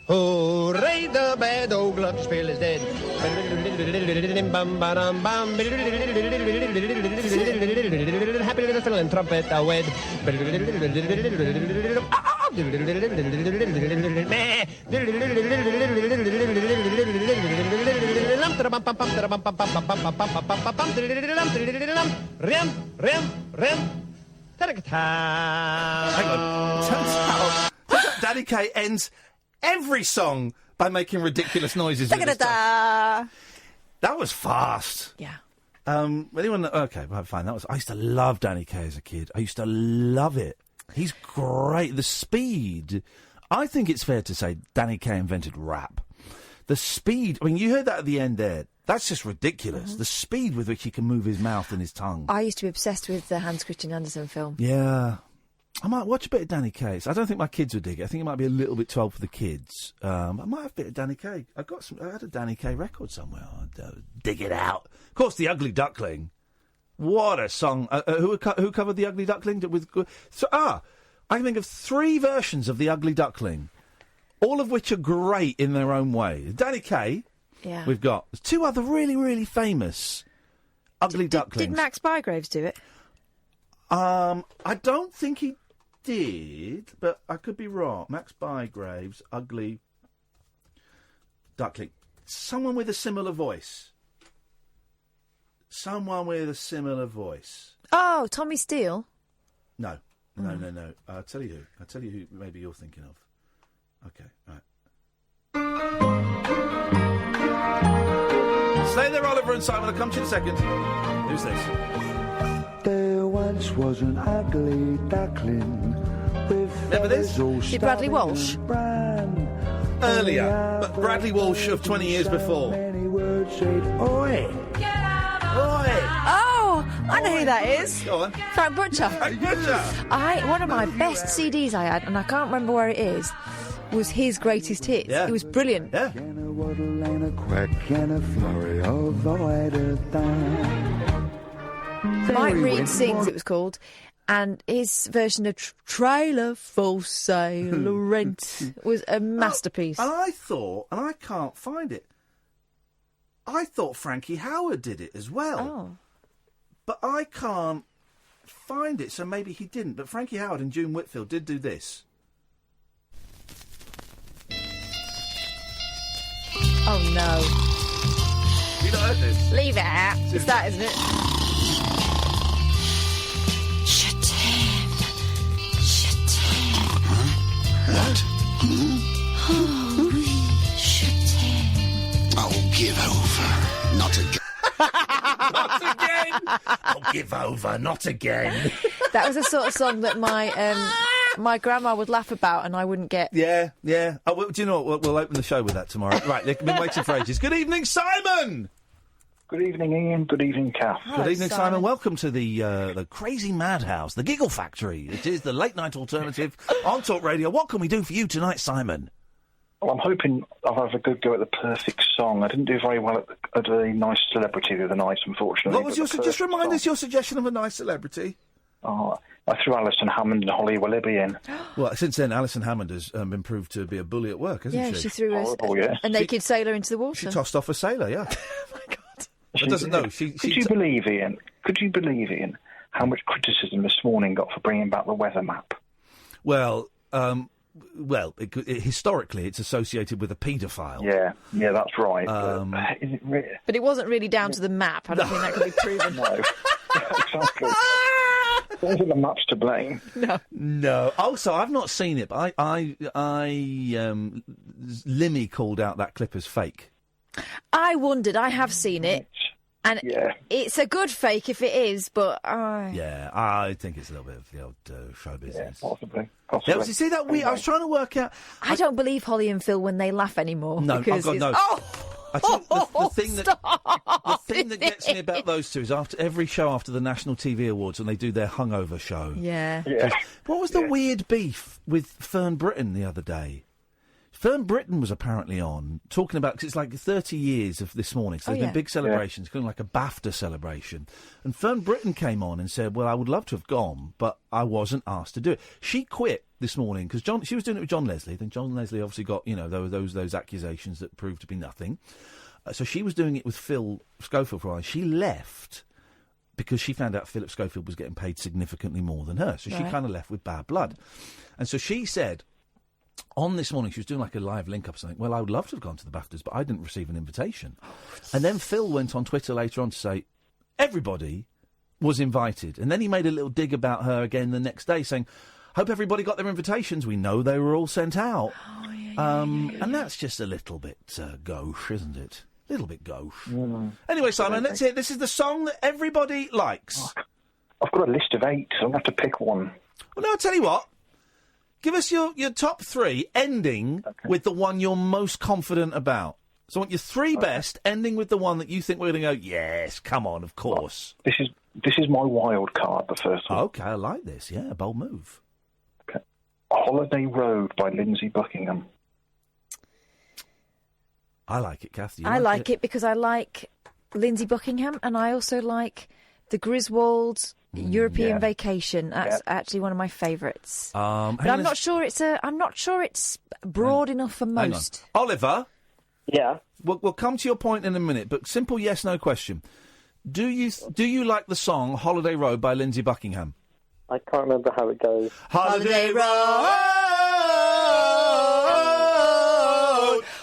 Hooray, the bad old glockenspiel is dead. Happy little fiddle and trumpet are wed. Hang on. Turns out Danny Kaye ends every song by making ridiculous noises. With his tongue. That was fast. Yeah. Anyone? Okay, right, fine. That was. I used to love Danny Kaye as a kid. I used to love it. He's great. The speed. I think it's fair to say Danny Kaye invented rap. The speed. I mean, you heard that at the end there. That's just ridiculous. Mm-hmm. The speed with which he can move his mouth and his tongue. I used to be obsessed with the Hans Christian Andersen film. Yeah. I might watch a bit of Danny Kaye. I don't think my kids would dig it. I think it might be a little bit too old for the kids. I might have a bit of Danny Kaye. I had a Danny Kaye record somewhere. I'd dig it out. Of course, The Ugly Duckling. What a song. Who covered The Ugly Duckling? I can think of 3 versions of The Ugly Duckling, all of which are great in their own way. Danny Kaye, we've got. There's 2 other really, really famous Ugly Ducklings. Did Max Bygraves do it? I don't think he did, but I could be wrong. Max Bygraves, Ugly Duckling. Someone with a similar voice. Oh, Tommy Steele? No. I'll tell you who maybe you're thinking of. Okay, right. Stay there, Oliver and Simon. I'll come to you in a second. Who's this? There once was an ugly duckling with Remember this? Did Bradley Walsh? Earlier, but Bradley Walsh of 20 years before. Many words said, oi! Oi! Oh, I know who that is. Go on. Frank Butcher. One of my best CDs I had, and I can't remember where it is, was his greatest hits. Yeah. It was brilliant. Yeah. And a waddle and a quack and a flurry of eider down. Mike Reed Sings, it was called, and his version of Trailer for Sale Rent was a masterpiece. And I thought, and I can't find it, I thought Frankie Howard did it as well. Oh. But I can't find it, so maybe he didn't. But Frankie Howard and June Whitfield did do this. Oh, no. You not heard this? Leave it out. It's that, isn't it? What? Oh, give over. Not again. Not again! Oh, give over. Not again. That was the sort of song that my grandma would laugh about and I wouldn't get. Yeah. Oh, well, do you know what? We'll open the show with that tomorrow. Right, they've been waiting for ages. Good evening, Simon! Good evening, Ian. Good evening, Kath. Good evening, Simon. Welcome to the crazy madhouse, the Giggle Factory. It is the late night alternative on Talk Radio. What can we do for you tonight, Simon? Well, I'm hoping I'll have a good go at the perfect song. I didn't do very well at a nice celebrity the other night, unfortunately. What was your just remind us your suggestion of a nice celebrity? Oh, I threw Alison Hammond and Holly Willoughby in. Well, since then, Alison Hammond has been proved to be a bully at work, hasn't she? Yeah, she threw a naked sailor into the water. She tossed off a sailor, yeah. Oh, my God. She doesn't know. Could you believe, Ian, how much criticism this morning got for bringing back the weather map? Well, historically, it's associated with a paedophile. Yeah, that's right. Is it really? But it wasn't really down to the map. I don't think that could be proven. No, exactly. Those are the maps to blame. No. Also, I've not seen it, but Limmy called out that clip as fake. I wondered. I have seen it. And it's a good fake if it is, but yeah, I think it's a little bit of the old show business. Yeah, possibly. Yeah, you see that? I was trying to work out. I don't believe Holly and Phil when they laugh anymore. No, because I've got no. I think the thing that gets me about those two is after every show after the National TV Awards when they do their hungover show. Yeah. What was the weird beef with Fern Britton the other day? Fern Britton was apparently on, talking about, because it's like 30 years of This Morning, so there's been big celebrations, kind of like a BAFTA celebration. And Fern Britton came on and said, well, I would love to have gone, but I wasn't asked to do it. She quit This Morning, because she was doing it with John Leslie, then John Leslie obviously got, those accusations that proved to be nothing. So she was doing it with Phil Schofield for a while. She left because she found out Philip Schofield was getting paid significantly more than her, so she kind of left with bad blood. And so she said, on This Morning, she was doing like a live link-up or something. Well, I would love to have gone to the BAFTAs, but I didn't receive an invitation. And then Phil went on Twitter later on to say, everybody was invited. And then he made a little dig about her again the next day, saying, hope everybody got their invitations. We know they were all sent out. And that's just a little bit gauche, isn't it? A little bit gauche. Anyway, Simon, let's hear. This is the song that everybody likes. I've got a list of 8, so I'm going to have to pick one. Well, no, I'll tell you what. Give us your top 3, ending with the one you're most confident about. So I want your 3 best, ending with the one that you think we're going to go, yes, come on, of course. This is my wild card, the first one. Okay, I like this. Yeah, bold move. Okay. Holiday Road by Lindsay Buckingham. I like it, Kath. I like it because I like Lindsay Buckingham, and I also like the Griswold European Vacation. That's actually one of my favourites. But I'm not sure it's broad enough for most. Oliver. Yeah. We'll come to your point in a minute, but simple yes/no question. Do you like the song Holiday Road by Lindsay Buckingham? I can't remember how it goes. Holiday Road,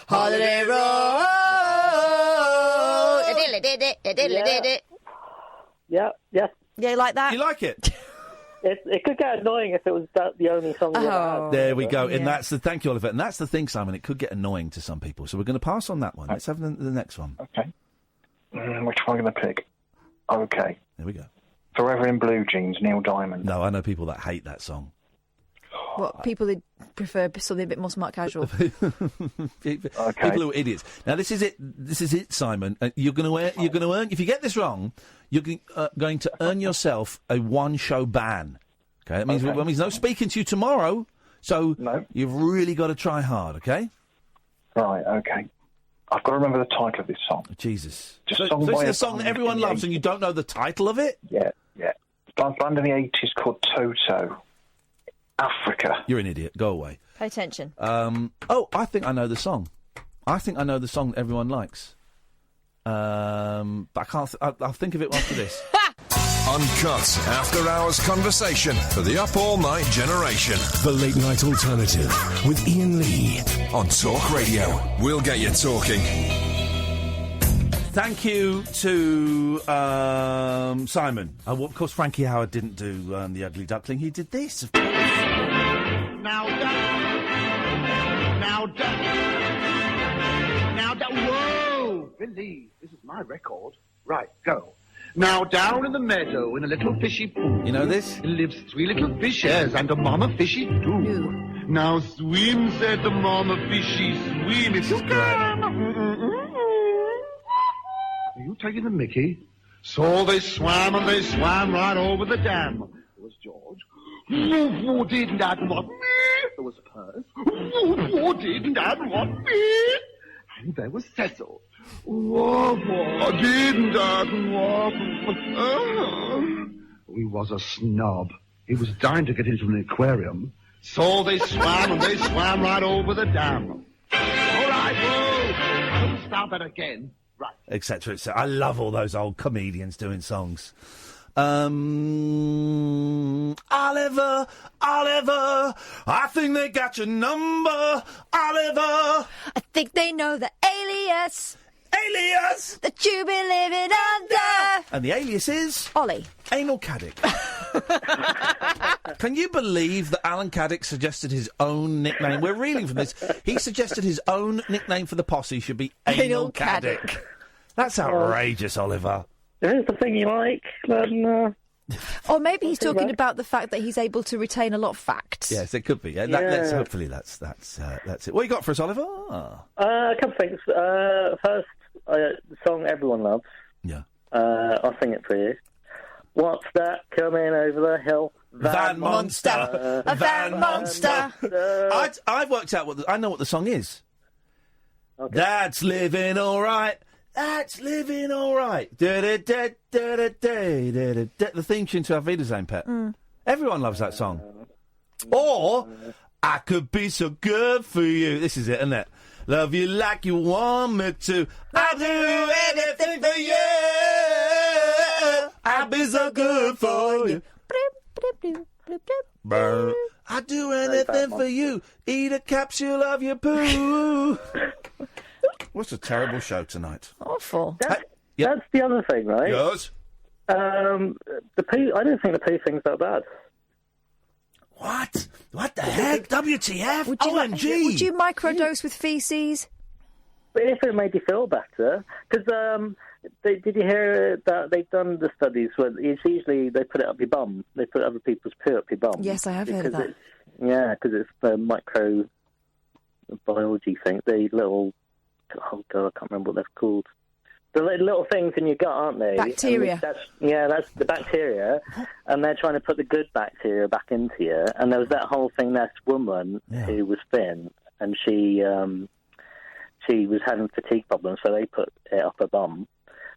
Holiday Road. Yeah. Yeah, you like that? You like it? It could get annoying if it was the only song you ever had. There we go. And thank you, Oliver. And that's the thing, Simon. It could get annoying to some people. So we're going to pass on that one. Let's have the next one. Okay. Which one am I going to pick? Okay. There we go. Forever in Blue Jeans, Neil Diamond. No, I know people that hate that song. What, people who prefer something a bit more smart casual? People who are idiots. Now this is it. This is it, Simon. You're going to earn. If you get this wrong, you're going to earn yourself a one-show ban. Okay, that means no speaking to you tomorrow. So you've really got to try hard. Okay. Right. Okay. I've got to remember the title of this song. Jesus. Just so this is a song that everyone loves, and you don't know the title of it? Yeah. Band in the 80s called Toto. Africa. You're an idiot. Go away. Pay attention. I think I know the song. I think I know the song that everyone likes. But I can't. I'll think of it after this. Uncut after-hours conversation for the up-all-night generation. The Late Night Alternative with Iain Lee on Talk Radio. We'll get you talking. Thank you to Simon. Of course, Frankie Howard didn't do The Ugly Duckling. He did this, of course. Now down. Whoa! Billy, this is my record. Right, go. Now down in the meadow, in a little fishy pool. You know this? Lives 3 little fishes and a mama fishy too. Now swim, said the mama fishy, swim if you can. Are you taking the mickey? So they swam and they swam right over the dam. There was George. Who did Dad want me? There was a purse. Who did Dad want me? And there was Cecil. Didn't Dad want me? He was a snob. He was dying to get into an aquarium. So they swam and they swam right over the dam. All right, whoa. Don't start that again. Right. Etc. I love all those old comedians doing songs. Oliver, I think they got your number, Oliver. I think they know the alias that you be living under. And the alias is? Ollie. Anal Caddick. Can you believe that Alan Caddick suggested his own nickname? We're reeling from this. He suggested his own nickname for the posse should be Anal Caddick. That's outrageous, Oliver. There's the thing you like, then... Or maybe he's talking about the fact that he's able to retain a lot of facts. Yes, it could be. Hopefully that's it. What you got for us, Oliver? A couple of things. First, the song everyone loves. Yeah. I'll sing it for you. What's that coming over the hill? Van Monster. A Van Monster. I've worked out I know what the song is. Okay. That's living all right. That's living all right. The theme tune to Auf Wiedersehen, Pet. Everyone loves that song. Or I could be so good for you. This is it, isn't it? Love you like you want me to. I'll do anything for you. I'll be so good for you. I'll do anything for you. Eat a capsule of your poo. What's a terrible show tonight? Awful. That's the other thing, right? Yes. The poo. I don't think the poo thing's that bad. What? What the heck? WTF? Would you OMG! Would you microdose with faeces? But if it made you feel better, because did you hear that they've done the studies where it's usually they put it up your bum, they put other people's poo up your bum. Yes, I have heard of that. Because it's the microbiology thing. The little, oh god, I can't remember what they're called. The little things in your gut, aren't they? Bacteria. That's the bacteria, and they're trying to put the good bacteria back into you. And there was that whole thing. That woman who was thin, and she was having fatigue problems, so they put it up her bum.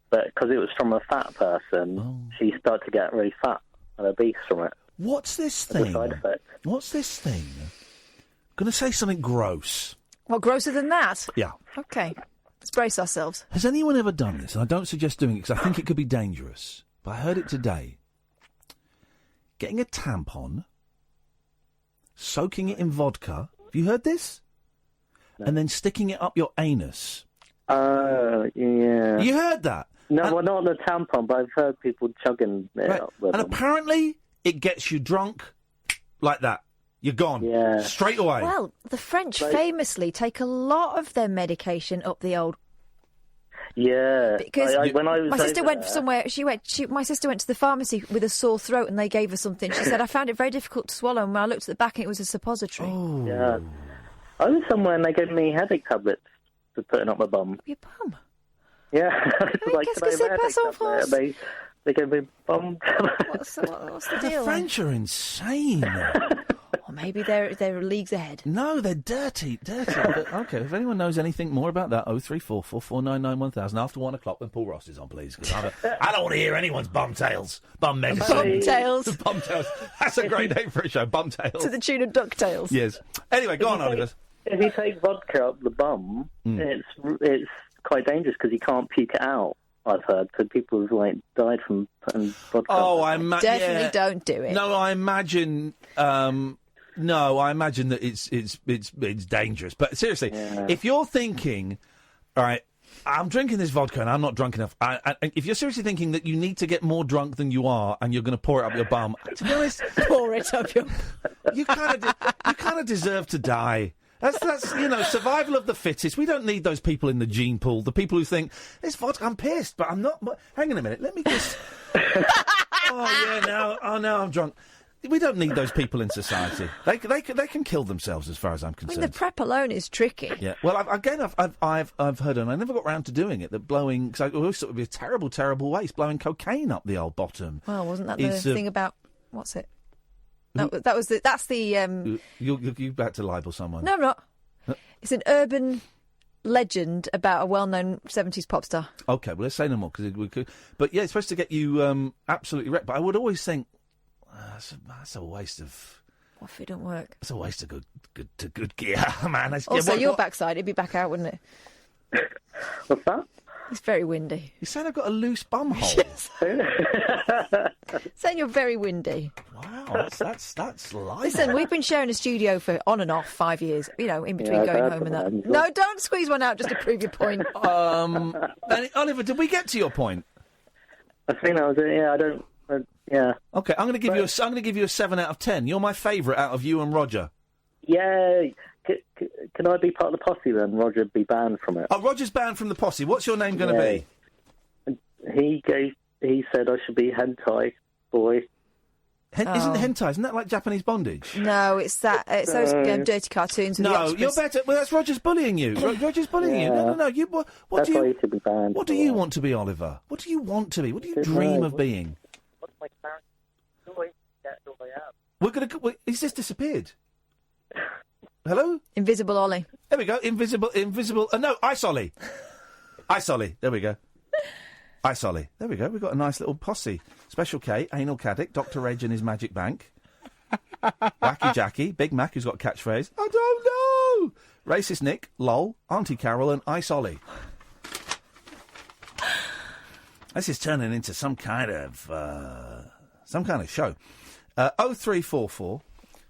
But because it was from a fat person, she started to get really fat and obese from it. What's this thing? Side effect. What's this thing? I'm going to say something gross. What, grosser than that? Yeah. Okay. Let's brace ourselves. Has anyone ever done this? And I don't suggest doing it because I think it could be dangerous. But I heard it today. Getting a tampon, soaking it in vodka. Have you heard this? No. And then sticking it up your anus. Yeah. You heard that? No, well, not the tampon, but I've heard people chugging it up with And them. apparently it gets you drunk like that. You're gone. Yeah. Straight away. Well, the French famously take a lot of their medication up the old. Yeah. Because when I was my sister went there, somewhere. My sister went to the pharmacy with a sore throat, and they gave her something. She said, "I found it very difficult to swallow." And when I looked at the back, it was a suppository. Oh. Yeah. I was somewhere and they gave me headache tablets for putting up my bum. Your bum? Yeah. Qu'est-ce que c'est pas en France? They gave me bum. What's the deal? The French are insane. Or maybe they're leagues ahead. No, they're dirty. But, okay, if anyone knows anything more about that, 0344 499 1000 after 1 o'clock when Paul Ross is on, please. Because I don't want to hear anyone's bum tales. Bum medicine. Bum tales. Bum tales. That's a great name for a show, Bum Tales. To the tune of DuckTales. Yes. Anyway, go on, Oliver. If you take vodka up the bum, it's quite dangerous because you can't puke it out. I've heard, so people have died from putting vodka. Oh, definitely don't do it. No, I imagine. I imagine that it's dangerous. But seriously, if you're thinking, all right, I'm drinking this vodka and I'm not drunk enough. If you're seriously thinking that you need to get more drunk than you are and you're going to pour it up your bum, to be honest, pour it up your. You kind of deserve to die. That's survival of the fittest. We don't need those people in the gene pool. The people who think this vodka, I'm pissed, but I'm not. Hang on a minute, let me just. Now I'm drunk. We don't need those people in society. They can kill themselves, as far as I'm concerned. I mean, the prep alone is tricky. Yeah. Well, I've heard, and I never got round to doing it. That blowing, because it always thought it would be a terrible, terrible waste. Blowing cocaine up the old bottom. Well, wasn't that the thing about what's it? No, that's the. You're about to libel someone. No, I'm not. It's an urban legend about a well-known 70s pop star. Okay, well, let's say no more because we could. But yeah, it's supposed to get you absolutely wrecked. But I would always think. That's a waste of. What if it don't work? It's a waste of good gear, man. Also, your backside, it'd be back out, wouldn't it? What's that? It's very windy. You're saying I've got a loose bum hole? Yes. Saying you're very windy. Wow, that's live. Listen, we've been sharing a studio for on and off 5 years. In between going home and that. No, don't squeeze one out just to prove your point. Oliver, did we get to your point? I think that was it. Yeah, I don't. Yeah. Okay, I'm going to give you a 7 out of 10. You're my favourite out of you and Roger. Yeah. Can I be part of the posse then? Roger be banned from it. Oh, Roger's banned from the posse. What's your name going to be? He said I should be hentai boy. Isn't hentai? Isn't that like Japanese bondage? No, it's that. It's those dirty cartoons. With the No, octopus. you're better. Well, that's Roger's bullying you. Roger's bullying you. No. You. What That's do why you? you should be banned. What do you want to be, Oliver? What do you want to be? What do you dream of being? What's my character? Who I am? We're gonna. He's just disappeared. Hello? Invisible Ollie. There we go. Invisible. No, Ice Ollie. Ice Ollie. There we go. Ice Ollie. There we go. We've got a nice little posse. Special K, Anal Caddick, Dr. Reg and his magic bank. Wacky Jackie, Big Mac, who's got a catchphrase. I don't know. Racist Nick, LOL, Auntie Carol, and Ice Ollie. This is turning into some kind of show. 0344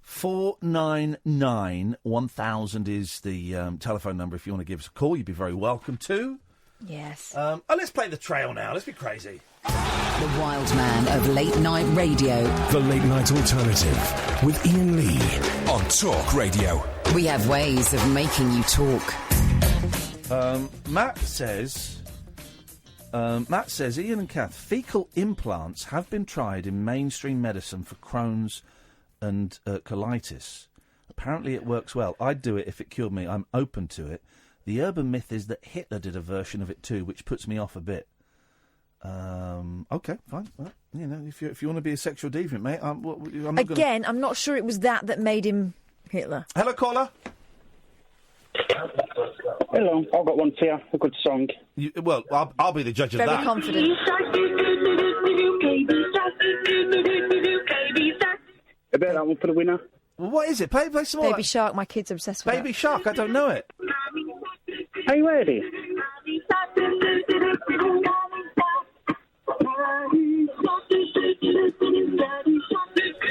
499 1000 is the telephone number if you want to give us a call. You'd be very welcome to. Yes. Let's play the trail now. Let's be crazy. The wild man of late night radio. The Late Night Alternative with Iain Lee on Talk Radio. We have ways of making you talk. Matt says, Iain and Kath, faecal implants have been tried in mainstream medicine for Crohn's and colitis. Apparently it works well. I'd do it if it cured me. I'm open to it. The urban myth is that Hitler did a version of it too, which puts me off a bit. Okay, fine. Well, you know, if you want to be a sexual deviant, mate, I'm not I'm not sure it was that made him Hitler. Hello, caller. Hello, I've got one for you. A good song. Well, I'll be the judge of that. Very confident. I bet that one for the winner. Well, what is it? Play some more. Baby Shark. My kids are obsessed with Baby Shark. I don't know it. Are you ready?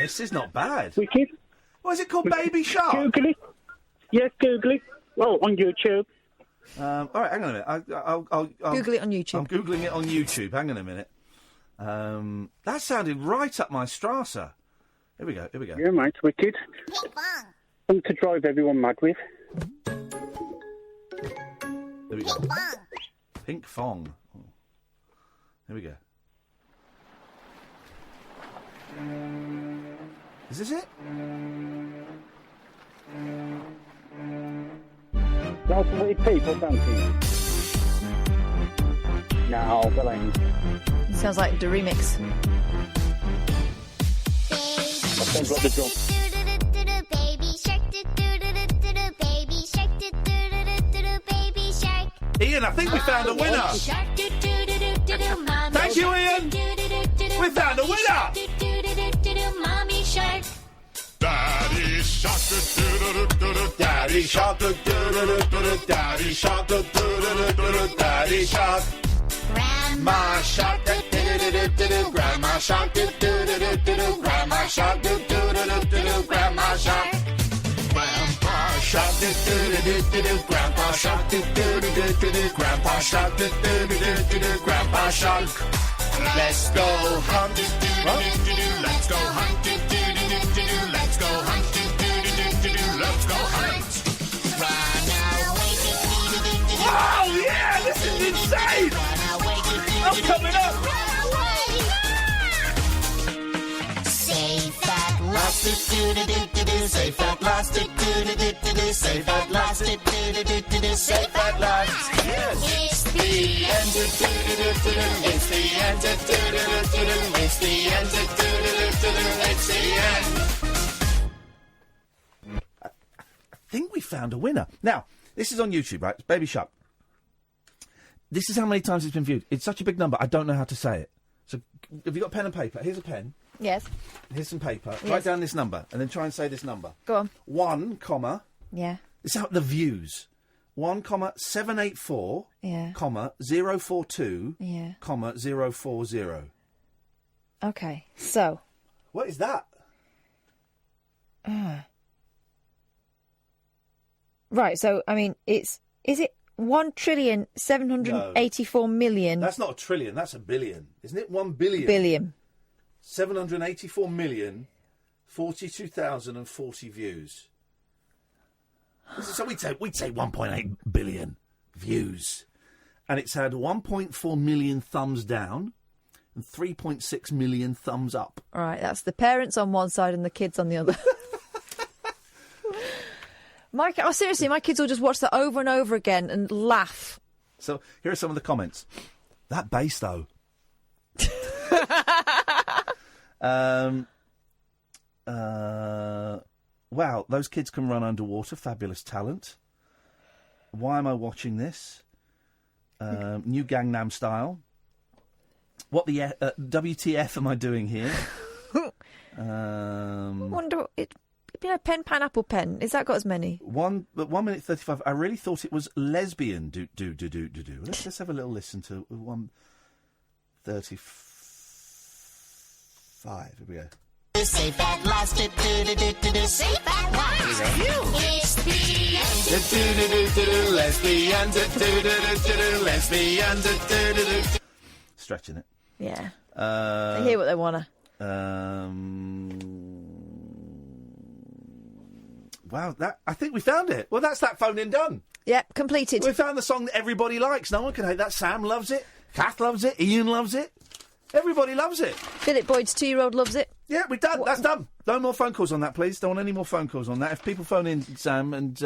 This is not bad. Wicked. What is it called? Baby Shark? Google it. Yeah, Google it. Well, on YouTube. All right, hang on a minute. I'll Google it on YouTube. I'm Googling it on YouTube. Hang on a minute. That sounded right up my Strasser. Here we go. Yeah, mate, wicked. Something to drive everyone mad with. There we go. Pink Fong. Oh. Here we go. Is this it? Lots of weird people dancing. No, that ain't. It sounds like the remix. That sounds like the drum. Iain, I think we found a winner. Thank you, Iain. We found a winner. Mommy Shark. Daddy Shark, Daddy Shark, Daddy Shark, Daddy Shark. Grandma Shark. Grandma Shark, Grandma Shark, Grandma Shark. Grandpa Shark, Grandpa Shark, Grandpa Shark, Grandpa Shark. Let's go hunt. Let's go hunt. Let's go hunt. Let's go hunt. Oh yeah, this is insane. I'm coming up. Safe at last, safe at last, safe at last, safe at last. It's the end. It's the end. It's the end. It's the end. I think we found a winner. Now, this is on YouTube, right? It's Baby Shark. This is how many times it's been viewed. It's such a big number, I don't know how to say it. So, have you got pen and paper? Here's a pen. Yes. Here's some paper. Yes. Write down this number, and then try and say this number. Go on. 1, comma. Yeah. This is how the views. 1,784, Yeah. comma, 042, Yeah. comma, 040. Okay. So. What is that? Right. So I mean, is it 1,784,000,000? That's not a trillion. That's a billion, isn't it? 1 billion. Billion. 784,042,040 views. So we'd say 1.8 billion views, and it's had 1.4 million thumbs down, and 3.6 million thumbs up. All right, that's the parents on one side and the kids on the other. Seriously, my kids will just watch that over and over again and laugh. So here are some of the comments. That bass, though. Wow, those kids can run underwater. Fabulous talent. Why am I watching this? New Gangnam Style. What the WTF am I doing here? Wonder it. Pen, pineapple, pen. Has that got as many? 1 minute 35. I really thought it was lesbian. Do. Let's have a little listen to 1:35. Here we go. Safe at last. Safe at last. It's the lesbian. Stretching it. Yeah. They hear what they want to. Wow, I think we found it. Well, that's that phone in done. Yep, completed. We found the song that everybody likes. No one can hate that. Sam loves it. Kath loves it. Ian loves it. Everybody loves it. Philip Boyd's 2-year-old loves it. Yeah, we're done. That's done. No more phone calls on that, please. Don't want any more phone calls on that. If people phone in, Sam, and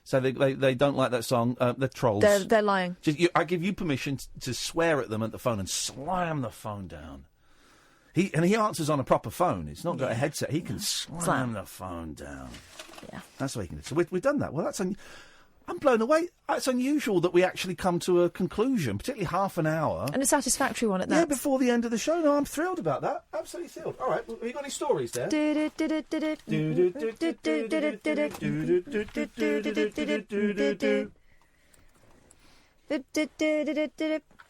say they don't like that song, they're trolls. They're lying. I give you permission to swear at them at the phone and slam the phone down. He answers on a proper phone. It's not got a headset. He can slam the phone down. Yeah. That's what he can do. So we've done that. Well, I'm blown away. It's unusual that we actually come to a conclusion, particularly half an hour. And a satisfactory one at that. Yeah, before the end of the show. No, I'm thrilled about that. Absolutely thrilled. All right, have you got any stories there?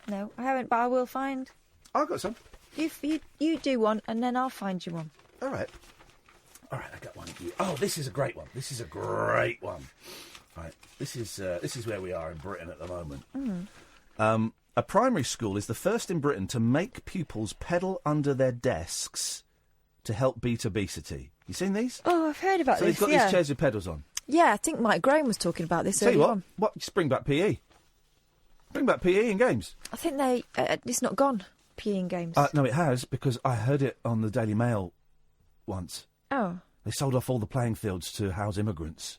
No, I haven't, but I will find. I've got some. You do one, and then I'll find you one. All right, I got one for you. Oh, this is a great one. Right, this is where we are in Britain at the moment. A primary school is the first in Britain to make pupils pedal under their desks to help beat obesity. You seen these? Oh, I've heard about this. So they've got these chairs with pedals on. Yeah, I think Mike Graham was talking about this earlier on. What? Just bring back PE. Bring back PE in games. I think it's not gone, PE in games. No, it has, because I heard it on the Daily Mail once. Oh. They sold off all the playing fields to house immigrants.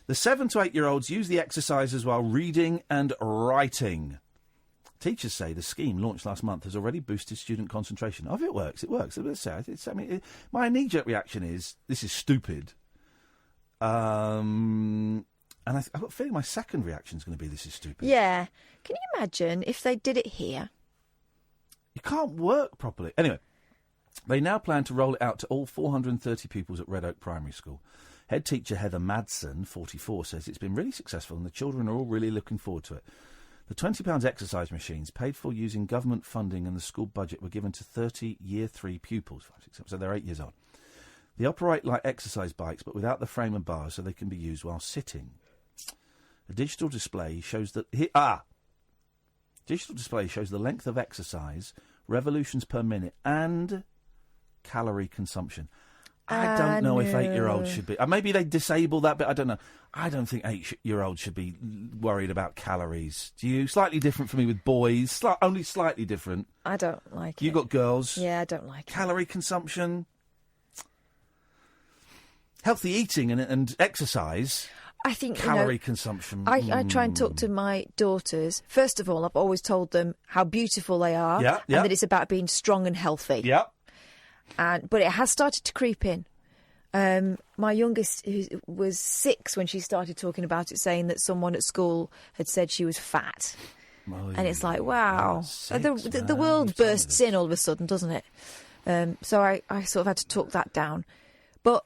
The 7 to 8-year-olds use the exercises while reading and writing. Teachers say the scheme, launched last month, has already boosted student concentration. Oh, if it works, it works. My knee-jerk reaction is, this is stupid. And I've got a feeling my second reaction is going to be, this is stupid. Yeah. Can you imagine if they did it here? You can't work properly. Anyway, they now plan to roll it out to all 430 pupils at Red Oak Primary School. Head teacher Heather Madsen, 44, says it's been really successful and the children are all really looking forward to it. The £20 exercise machines, paid for using government funding and the school budget, were given to 30 Year 3 pupils, 5, 6, 7, so they're 8 years old. They operate like exercise bikes, but without the frame and bars, so they can be used while sitting. A digital display shows that... Digital display shows the length of exercise, revolutions per minute, and calorie consumption. I don't know if 8-year-olds should be... maybe they disable that bit, I don't know. I don't think 8-year-olds should be worried about calories. Do you? Slightly different for me with boys. Only slightly different. I don't like it. You got girls. Yeah, I don't like it. Calorie consumption. Healthy eating and exercise. I think calorie consumption. I try and talk to my daughters. First of all, I've always told them how beautiful they are, and that it's about being strong and healthy. Yeah. But it has started to creep in. My youngest, who was 6 when she started talking about it, saying that someone at school had said she was fat. And it's like, wow. The world bursts in all of a sudden, doesn't it? So I sort of had to talk that down. But,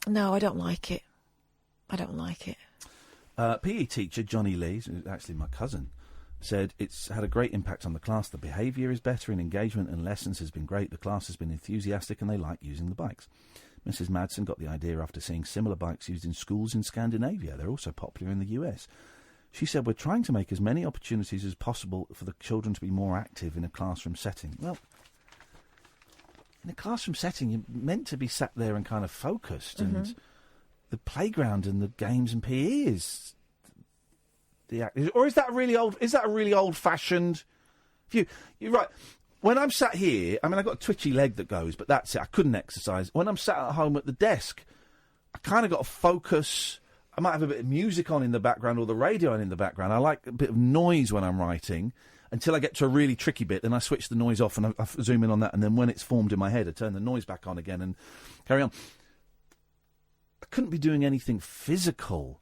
no, I don't like it. PE teacher Johnny Lee, who's actually my cousin, said it's had a great impact on the class. The behaviour is better and engagement and lessons has been great. The class has been enthusiastic and they like using the bikes. Mrs. Madsen got the idea after seeing similar bikes used in schools in Scandinavia. They're also popular in the US. She said, we're trying to make as many opportunities as possible for the children to be more active in a classroom setting. Well, in a classroom setting, you're meant to be sat there and kind of focused, and the playground and the games and PE is... Or is that a really old-fashioned You're right. When I'm sat here, I mean, I've got a twitchy leg that goes, but that's it. I couldn't exercise. When I'm sat at home at the desk, I kind of got to focus. I might have a bit of music on in the background or the radio on in the background. I like a bit of noise when I'm writing until I get to a really tricky bit. Then I switch the noise off and I zoom in on that. And then when it's formed in my head, I turn the noise back on again and carry on. I couldn't be doing anything physical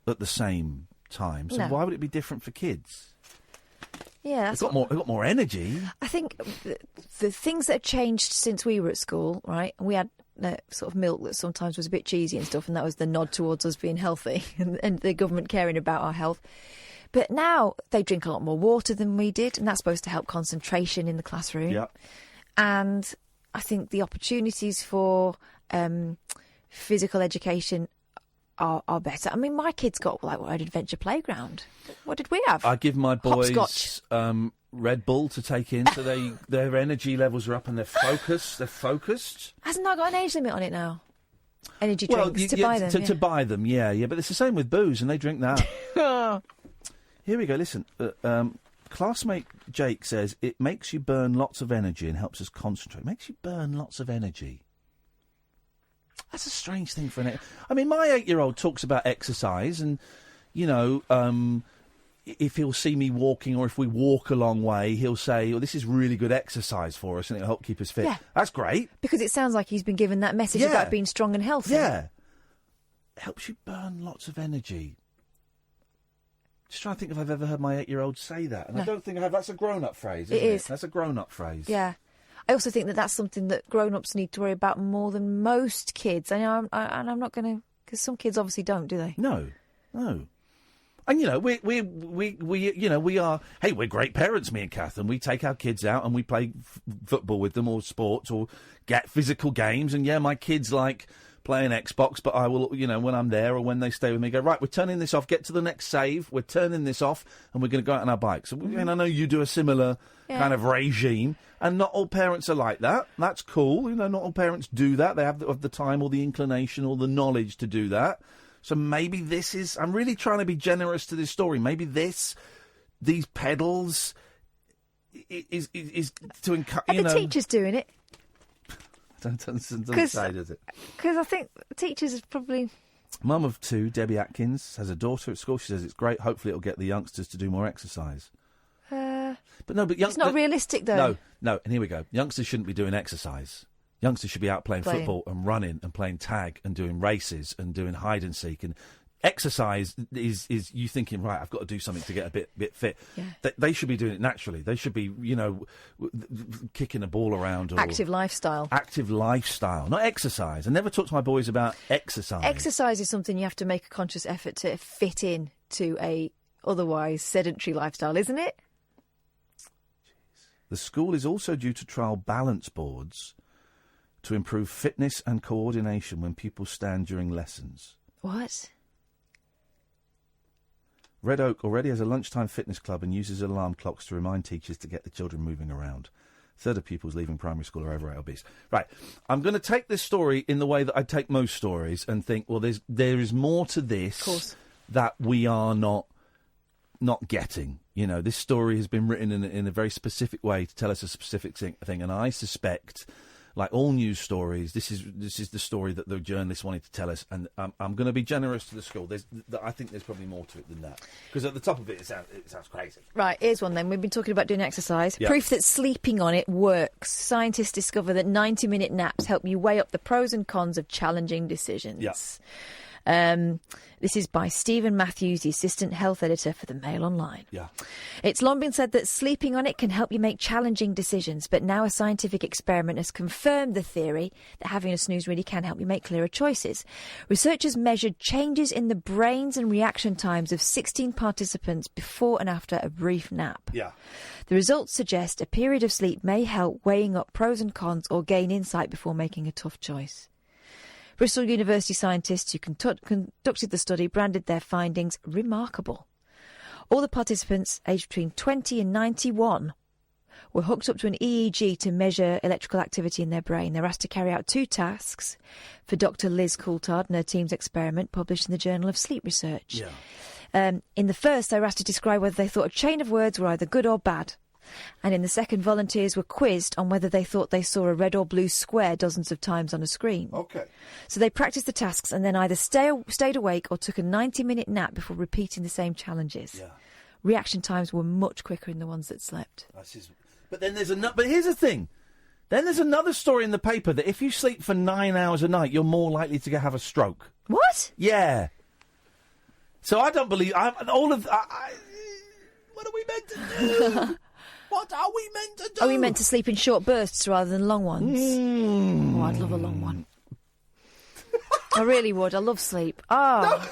at the same time. So why would it be different for kids? Yeah, they've got more energy. I think the things that have changed since we were at school, right? We had sort of milk that sometimes was a bit cheesy and stuff, and that was the nod towards us being healthy and the government caring about our health. But now they drink a lot more water than we did, and that's supposed to help concentration in the classroom. Yeah. And I think the opportunities for physical education are better. I mean, my kids got an adventure playground. What did we have? I give my boys Hopscotch. Red Bull to take in, so their energy levels are up and they're focused. Hasn't that got an age limit on it now? Energy drinks to buy them. To buy them, yeah. But it's the same with booze, and they drink that. Here we go. Listen, classmate Jake says it makes you burn lots of energy and helps us concentrate. Makes you burn lots of energy. That's a strange thing for an... I mean, my 8-year-old talks about exercise and, if he'll see me walking or if we walk a long way, he'll say, this is really good exercise for us and it'll help keep us fit. Yeah. That's great. Because it sounds like he's been given that message about being strong and healthy. Yeah. It helps you burn lots of energy. Just trying to think if I've ever heard my 8-year-old say that. And I don't think I have. That's a grown-up phrase, isn't it? It is. That's a grown-up phrase. Yeah. I also think that that's something that grown-ups need to worry about more than most kids. And I'm not going to... Because some kids obviously don't, do they? No. And, we are... Hey, we're great parents, me and Kath, and we take our kids out and we play football with them or sports or get physical games. And, my kids like playing Xbox, but I will, when I'm there or when they stay with me, go, right, we're turning this off, get to the next save, we're turning this off, and we're going to go out on our bikes. And I know you do a similar kind of regime, and not all parents are like that. That's cool. Not all parents do that. They have the time or the inclination or the knowledge to do that. So maybe this is... I'm really trying to be generous to this story. Maybe these pedals is to encourage... Are the teachers doing it? Doesn't say, does it? Because I think teachers is probably... Mum of 2, Debbie Atkins, has a daughter at school. She says it's great. Hopefully it'll get the youngsters to do more exercise. But it's not realistic, though. No, and here we go. Youngsters shouldn't be doing exercise. Youngsters should be out playing football and running and playing tag and doing races and doing hide and seek. And exercise is you thinking, right, I've got to do something to get a bit fit. Yeah. They should be doing it naturally. They should be, kicking a ball around. Or active lifestyle, not exercise. I never talk to my boys about exercise. Exercise is something you have to make a conscious effort to fit in to a otherwise sedentary lifestyle, isn't it? The school is also due to trial balance boards to improve fitness and coordination when pupils stand during lessons. What? Red Oak already has a lunchtime fitness club and uses alarm clocks to remind teachers to get the children moving around. A third of pupils leaving primary school are overweight or obese. Right, I'm going to take this story in the way that I take most stories and think, well, there is more to this that we are not getting. This story has been written in a very specific way to tell us a specific thing, and I suspect, like all news stories, this is the story that the journalists wanted to tell us, and I'm going to be generous to the school. I think there's probably more to it than that, because at the top of it sounds crazy. Right, here's one then. We've been talking about doing exercise. Yep. Proof that sleeping on it works. Scientists discover that 90-minute naps help you weigh up the pros and cons of challenging decisions. Yes. This is by Stephen Matthews, the assistant health editor for the Mail Online. Yeah. It's long been said that sleeping on it can help you make challenging decisions, but now a scientific experiment has confirmed the theory that having a snooze really can help you make clearer choices. Researchers measured changes in the brains and reaction times of 16 participants before and after a brief nap. Yeah. The results suggest a period of sleep may help weighing up pros and cons or gain insight before making a tough choice. Bristol University scientists who conducted the study branded their findings remarkable. All the participants, aged between 20 and 91, were hooked up to an EEG to measure electrical activity in their brain. They were asked to carry out 2 tasks for Dr. Liz Coulthard and her team's experiment published in the Journal of Sleep Research. Yeah. In the first, they were asked to describe whether they thought a chain of words were either good or bad. And in the second, volunteers were quizzed on whether they thought they saw a red or blue square dozens of times on a screen. Okay. So they practiced the tasks and then either stayed awake or took a 90-minute nap before repeating the same challenges. Yeah. Reaction times were much quicker in the ones that slept. But then but here's the thing. Then there's another story in the paper that if you sleep for 9 hours a night, you're more likely to have a stroke. What? Yeah. So I don't believe... what are we meant to do? What are we meant to do? Are we meant to sleep in short bursts rather than long ones? Oh, I'd love a long one. I really would. I love sleep. Oh.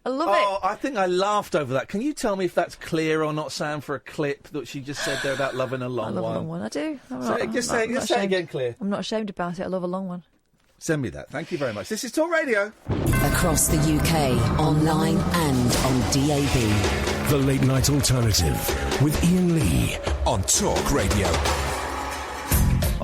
I love it. Oh, I think I laughed over that. Can you tell me if that's clear or not, Sam, for a clip that she just said there about loving a long one? I love a long one. I do. Say it again, clear. I'm not ashamed about it. I love a long one. Send me that. Thank you very much. This is Talk Radio. Across the UK, online and on DAB. The Late Night Alternative with Iain Lee on Talk Radio.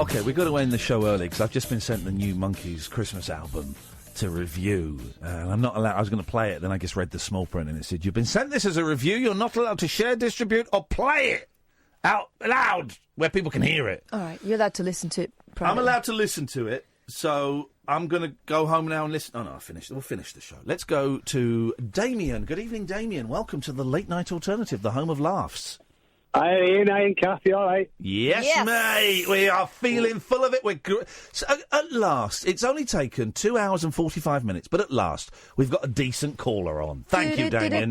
OK, we've got to end the show early because I've just been sent the new Monkeys Christmas album to review. And I'm not allowed... I was going to play it, then I just read the small print and it said, you've been sent this as a review. You're not allowed to share, distribute or play it out loud where people can hear it. All right, you're allowed to listen to it privately. I'm allowed to listen to it. So I'm going to go home now and listen. Oh, no, we'll finish the show. Let's go to Damien. Good evening, Damien. Welcome to the Late Night Alternative, the home of laughs. Hi, Iain, Katia, all right? Yes, mate. We are feeling full of it. So, at last, it's only taken 2 hours and 45 minutes, but at last, we've got a decent caller on. Thank you, Damien.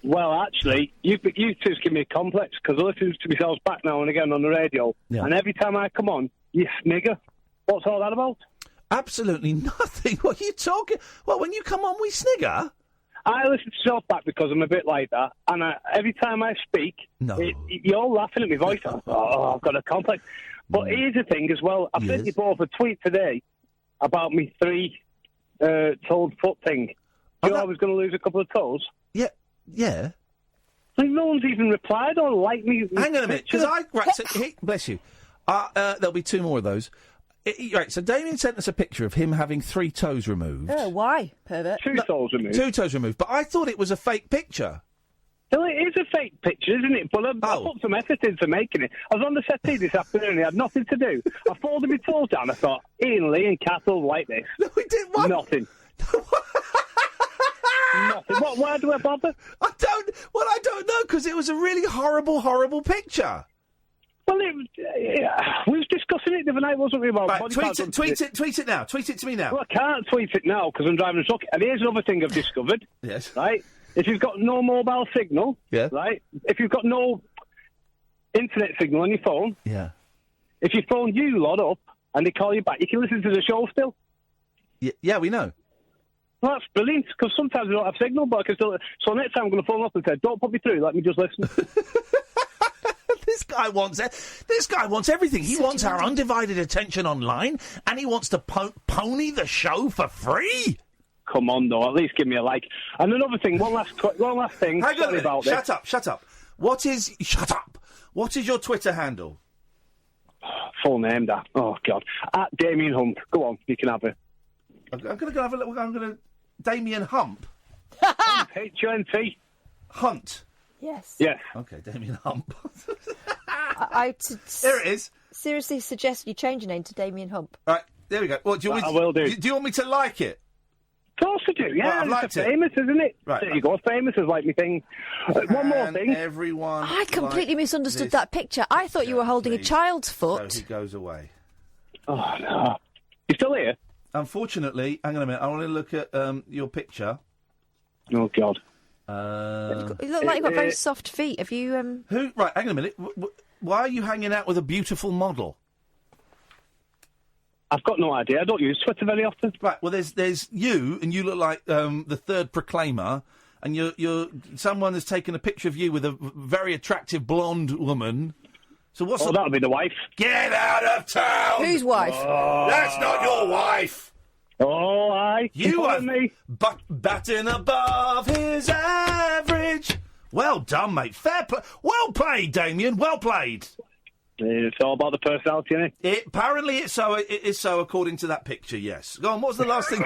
Well, actually, you two's give me a complex, because I listen to myself back now and again on the radio, and every time I come on, you snigger. What's all that about? Absolutely nothing. What are you talking... Well, when you come on, we snigger? I listen to myself back because I'm a bit like that, and every time I speak, you're all laughing at my voice. Oh, I've got a complex. But here's the thing as well. I sent you both a tweet today about me 3-toed foot thing. You know I was going to lose a couple of toes? Yeah. Like, no one's even replied or liked me. Hang on a minute, because bless you. There'll be 2 more of those. Right, so Damien sent us a picture of him having 3 toes removed. Oh, why, pervert? 2 toes removed. 2 toes removed, but I thought it was a fake picture. Well, it is a fake picture, isn't it? But I put some effort into making it. I was on the settee this afternoon and I had nothing to do. I folded my toes down. I thought, Iain Lee and Cat will like this. No, we didn't. What? Nothing. Nothing. Why do I bother? I don't know, because it was a really horrible, horrible picture. Well, we was discussing it the other night, wasn't we? About right, tweet it now. Tweet it to me now. Well, I can't tweet it now because I'm driving a truck. And here's another thing I've discovered. Yes. Right? If you've got no mobile signal, right? If you've got no internet signal on your phone, if your phone you lot up and they call you back, you can listen to the show still. Yeah, we know. Well, that's brilliant, because sometimes I don't have signal, but I can still... So next time I'm going to phone up and say, don't put me through, let me just listen. This guy wants everything. He wants our undivided attention online, and he wants to pony the show for free. Come on, though. At least give me a like. And another thing, one last thing. Hang on, about this. Shut up. What is your Twitter handle? Full name, that. Oh, God. At Damien Hunt. Go on, you can have it. I'm going to go have a look. I'm going to... Damien Hump. H-U-N-T. Hunt. Yes. Yes. Okay, Damien Hump. There it is. Seriously suggest you change your name to Damien Hump. Right, there we go. Well, I will do. Do you want me to like it? Of course I do, yeah. Well, it's famous, isn't it? Right. There you go. Famous is like me thing. One more thing. Everyone. I completely misunderstood that picture. I thought you were holding a child's foot. So he goes away. Oh, no. You still here? Unfortunately, hang on a minute. I want to look at your picture. Oh, God. You look like you've got very soft feet. Have you... Who? Right, hang on a minute. Why are you hanging out with a beautiful model? I've got no idea. I don't use Twitter very often. Right, well, there's you, and you look like the third Proclaimer, and you're someone has taken a picture of you with a very attractive blonde woman. So what's... Oh, that'll be the wife. Get out of town! Whose wife? Oh. That's not your wife! Oh, aye. You are me. Batting above his average. Well done, mate. Fair play. Well played, Damien. Well played. It's all about the personality, isn't it? Apparently, it's so. It is so, according to that picture. Yes. Go on. What's the last thing?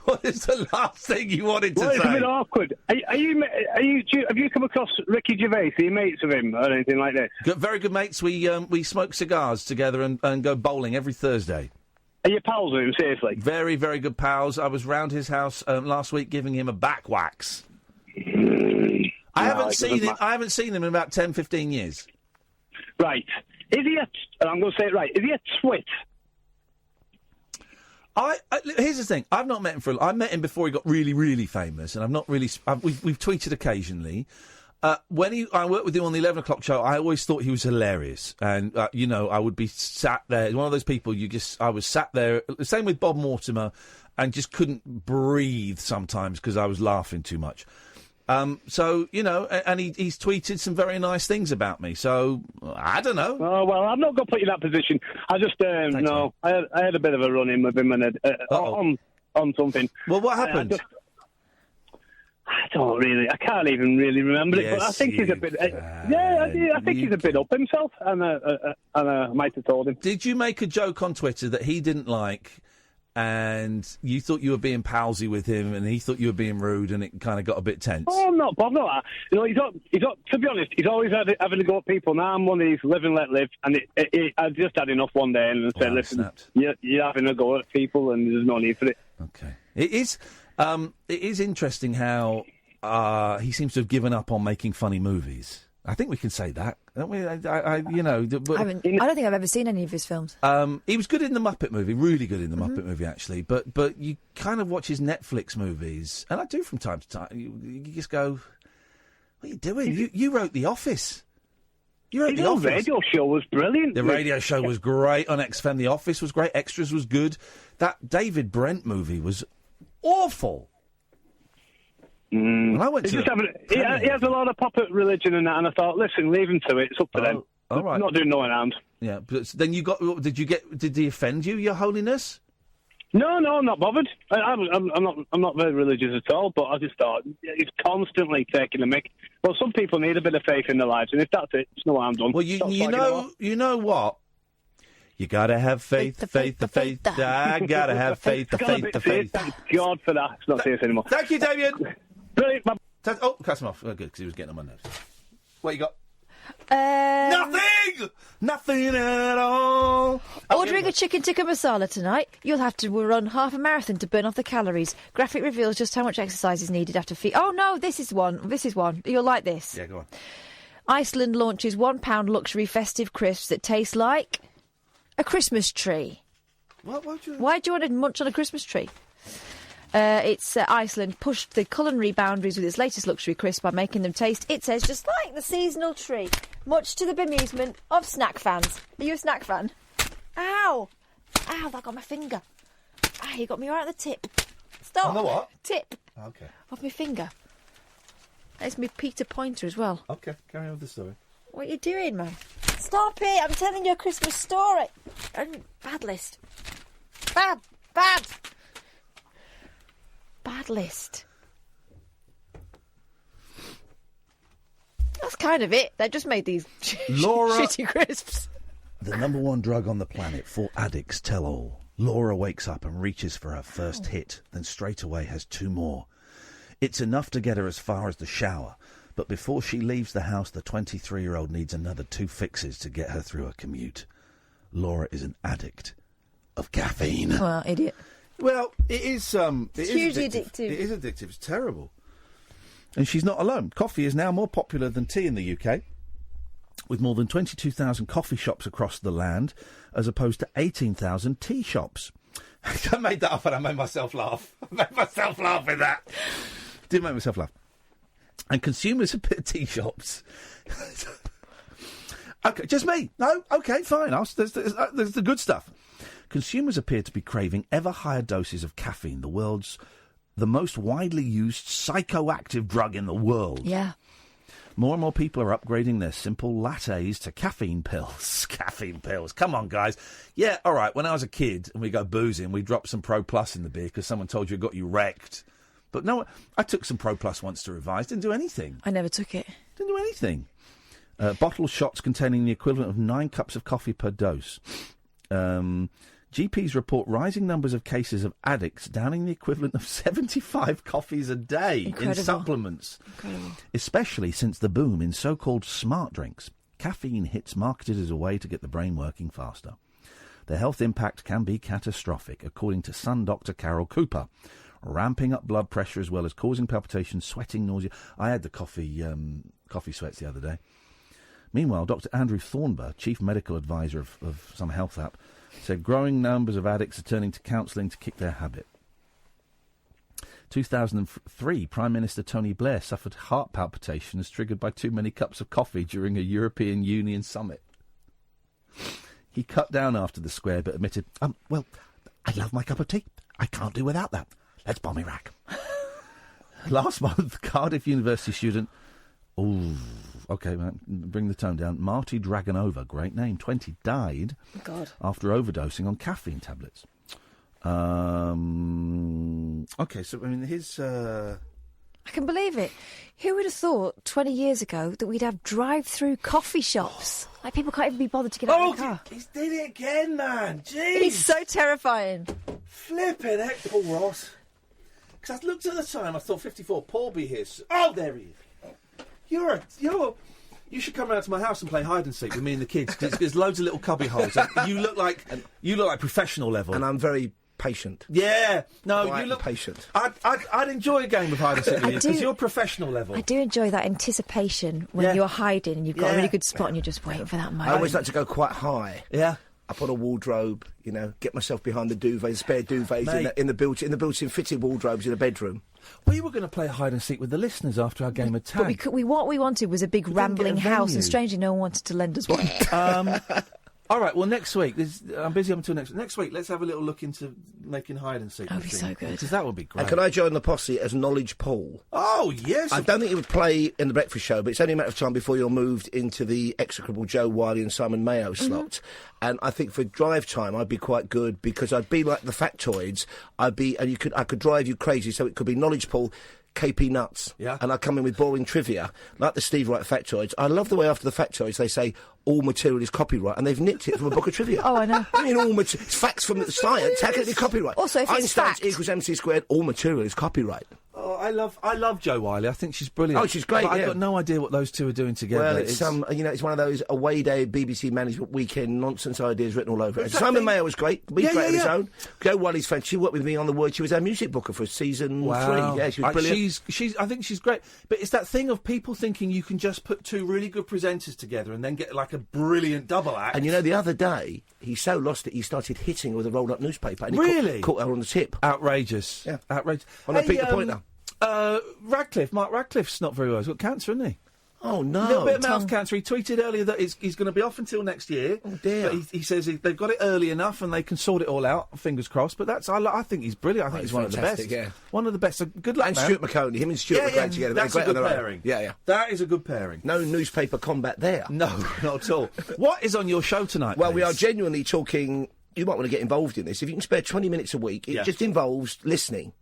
What is the last thing you wanted to say? It's a bit awkward. Have you come across Ricky Gervais? Are you mates with him or anything like this? Very good mates. We smoke cigars together and go bowling every Thursday. Are you pals with him? Seriously? Very, very good pals. I was round his house last week giving him a back wax. I haven't seen him in about 10, 15 years. Right. Is he I'm going to say it right. Is he a twit? Here's the thing. I've not met him I met him before he got really, really famous, and I've not really. We've tweeted occasionally. When I worked with him on the 11 o'clock show, I always thought he was hilarious, and I would be sat there. One of those people I was sat there. The same with Bob Mortimer, and just couldn't breathe sometimes because I was laughing too much. And he's tweeted some very nice things about me. So I don't know. Oh well, I'm not going to put you in that position. I just no. I had a bit of a run-in with him on something. Well, what happened? I don't really. I can't even really remember it. But I think he's a bit. I think he's a bit up himself, and I might have told him. Did you make a joke on Twitter that he didn't like? And you thought you were being palsy with him, and he thought you were being rude, and it kind of got a bit tense. Oh, I'm not that. He's not. To be honest, he's always having to go at people. Now I'm one of these live and let live, and I just had enough one day and said, "Listen, you're having a go at people, and there's no need for it." Okay, it is interesting how he seems to have given up on making funny movies. I think we can say that, don't we? I don't think I've ever seen any of his films. He was good in the Muppet movie, really good in the Muppet movie, actually. But you kind of watch his Netflix movies, and I do from time to time. You just go, "What are you doing? You wrote The Office. You wrote The Office. The radio show was brilliant. The radio show was great on XFM. The Office was great. Extras was good. That David Brent movie was awful." When I went to he has a lot of puppet religion and that, and I thought, listen, leave him to it. It's up to them. All right. Not doing no harm. Yeah, but then did he offend you, Your Holiness? No, I'm not bothered. I'm not very religious at all, but I just thought he's constantly taking the mick. Well, some people need a bit of faith in their lives, and if that's it, it's no harm done. Well, you know what? You gotta have faith. I gotta have faith. Thank God for that. It's not serious anymore. Thank you, Damien. Brilliant. Cut him off. Oh, good, because he was getting on my nerves. What you got? Nothing at all. Ordering a chicken tikka masala tonight. You'll have to run half a marathon to burn off the calories. Graphic reveals just how much exercise is needed after feed. Oh no, this is one. You'll like this. Yeah, go on. Iceland launches £1 luxury festive crisps that taste like a Christmas tree. What? Why do you want to munch on a Christmas tree? Iceland pushed the culinary boundaries with its latest luxury crisp by making them taste, it says, just like the seasonal tree, much to the bemusement of snack fans. Are you a snack fan? Ow, that got my finger. You got me right at the tip. Stop. On the what? Tip. Okay. Of my finger. It's my Peter Pointer as well. Okay, carry on with the story. What are you doing, man? Stop it! I'm telling you a Christmas story. Bad list. Bad list. That's kind of it. They just made these shitty crisps. The number one drug on the planet for addicts tell all. Laura wakes up and reaches for her first hit, then straight away has two more. It's enough to get her as far as the shower, but before she leaves the house, the 23-year-old needs another 2 fixes to get her through a commute. Laura is an addict of caffeine. Well, idiot. Well, it is. It's hugely addictive. It is addictive. It's terrible. And she's not alone. Coffee is now more popular than tea in the UK, with more than 22,000 coffee shops across the land, as opposed to 18,000 tea shops. I made that up and I made myself laugh. I made myself laugh with that. Didn't make myself laugh. And consumers appear at tea shops. Okay, just me. No, okay, fine. There's the good stuff. Consumers appear to be craving ever higher doses of caffeine, the most widely used psychoactive drug in the world. Yeah. More and more people are upgrading their simple lattes to caffeine pills. Caffeine pills. Come on, guys. Yeah, all right, when I was a kid and we go boozing, we dropped some Pro Plus in the beer because someone told you it got you wrecked. But no, I took some Pro Plus once to revise. Didn't do anything. I never took it. Didn't do anything. Bottle shots containing the equivalent of 9 cups of coffee per dose. GPs report rising numbers of cases of addicts downing the equivalent of 75 coffees a day in supplements. Incredible. Especially since the boom in so-called smart drinks. Caffeine hits marketed as a way to get the brain working faster. The health impact can be catastrophic, according to Sun Dr. Carol Cooper, ramping up blood pressure as well as causing palpitations, sweating, nausea. I had the coffee sweats the other day. Meanwhile, Dr. Andrew Thornber, chief medical advisor of some health app, said growing numbers of addicts are turning to counselling to kick their habit. 2003, Prime Minister Tony Blair suffered heart palpitations triggered by too many cups of coffee during a European Union summit. He cut down after the square but admitted, well, I love my cup of tea. I can't do without that. Let's bomb Iraq. Last month, Cardiff University student... Ooh, OK, man, bring the tone down. Marty Dragonova, great name, 20, died after overdosing on caffeine tablets. OK, so, I mean, his... I can believe it. Who would have thought 20 years ago that we'd have drive-through coffee shops? Like, people can't even be bothered to get out of the car. He's did it again, man. Jeez. He's so terrifying. Flipping heck, Paul Ross. Because I looked at the time, I thought 54, Paul be here. Oh, there he is. You should come round to my house and play hide and seek with me and the kids. Cause there's loads of little cubby holes. You look like professional level. And I'm very patient. Yeah, no, Quite you look patient. I'd enjoy a game of hide and seek with you because you're professional level. I do enjoy that anticipation when you're hiding and you've got a really good spot and you're just waiting for that moment. I always like to go quite high. Yeah. Up on a wardrobe, get myself behind the duvet, spare duvets in the built-in fitted wardrobes in a bedroom. We were going to play hide and seek with the listeners after our game of tag. But what we wanted was a big rambling house, and strangely, no one wanted to lend us one. All right, well, next week, I'm busy up until next week. Let's have a little look into making hide and seek. That would be so good. Because that would be great. And can I join the posse as Knowledge Paul? Oh, yes. I don't think it would play in the breakfast show, but it's only a matter of time before you're moved into the execrable Joe Wiley and Simon Mayo slot. And I think for drive time, I'd be quite good because I'd be like the factoids. I could drive you crazy. So it could be Knowledge Paul, KP Nuts. Yeah. And I come in with boring trivia, like the Steve Wright factoids. I love the way after the factoids they say all material is copyright, and they've nicked it from a book of trivia. Oh, I know. I mean, it's facts from the science. How can it be copyright? Also, if it's Einstein's equals MC squared, all material is copyright. Oh, I love Jo Wiley. I think she's brilliant. Oh, she's great. But I've got no idea what those two are doing together. Well, it's it's one of those away day BBC management weekend nonsense ideas written all over it. Simon Mayo was great. He's great on his own. Jo Wiley's friend. She worked with me on The Word. She was our music booker for season 3. Yeah, she was brilliant. I think she's great. But it's that thing of people thinking you can just put two really good presenters together and then get like a brilliant double act. And the other day he so lost it he started hitting her with a rolled up newspaper. And he caught her on the tip. Outrageous. Yeah, outrageous. Well, I pick the point now. Mark Radcliffe's not very well. He's got cancer, hasn't he? Oh, no. A little bit of mouth cancer. He tweeted earlier that he's going to be off until next year. Oh, dear. But he says they've got it early enough and they can sort it all out, fingers crossed. But I think he's brilliant. I think he's one of the best. Yeah. One of the best. So good luck, and man. Stuart McConey. Him and Stuart were great together. That's great a good pairing. Yeah. That is a good pairing. No newspaper combat there. No, not at all. What is on your show tonight, Well, please? we are genuinely talking... You might want to get involved in this. If you can spare 20 minutes a week, it just involves listening.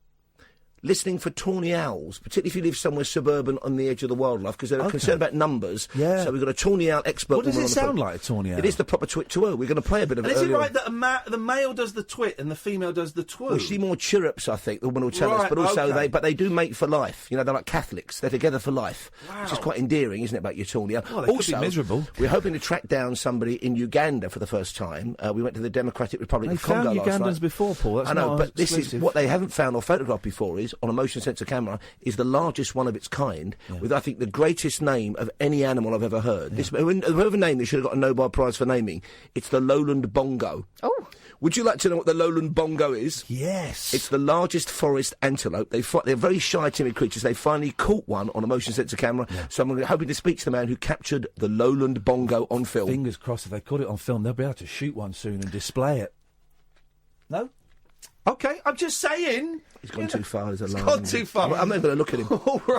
Listening for tawny owls, particularly if you live somewhere suburban on the edge of the wildlife, because they're concerned about numbers. Yeah. So we've got a tawny owl expert. What does it sound like, a tawny owl? It is the proper twit-to-oo. We're going to play a bit of it. And is it right that the male does the twit and the female does the twoo? Well, she more chirrups, I think, the woman will tell us. But also, they do mate for life. They're like Catholics. They're together for life. Wow. Which is quite endearing, isn't it, about your tawny owl? Well, they also, could be miserable. We're hoping to track down somebody in Uganda for the first time. We went to the Democratic Republic of Congo last night. They've found Ugandans before, Paul. That's I know, but this exclusive. is what they haven't found or photographed before is, on a motion sensor camera, is the largest one of its kind, with, I think, the greatest name of any animal I've ever heard. Whoever named this should have got a Nobel Prize for naming. It's the lowland bongo. Oh. Would you like to know what the lowland bongo is? Yes. It's the largest forest antelope. They're very shy, timid creatures. They finally caught one on a motion sensor camera, so I'm hoping to speak to the man who captured the lowland bongo on film. Fingers crossed, if they caught it on film, they'll be able to shoot one soon and display it. No? OK, I'm just saying. He's gone too far. He's gone too far. I'm not going to look at him.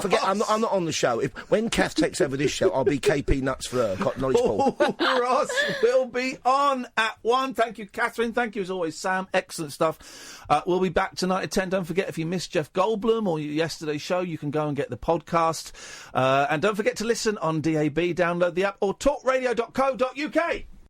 Forget. I'm not on the show. When Kath takes over this show, I'll be KP Nuts for her. Knowledge Paul. Ross will be on at 1. Thank you, Catherine. Thank you as always, Sam. Excellent stuff. We'll be back tonight at 10. Don't forget, if you missed Jeff Goldblum or yesterday's show, you can go and get the podcast. And don't forget to listen on DAB. Download the app or talkradio.co.uk.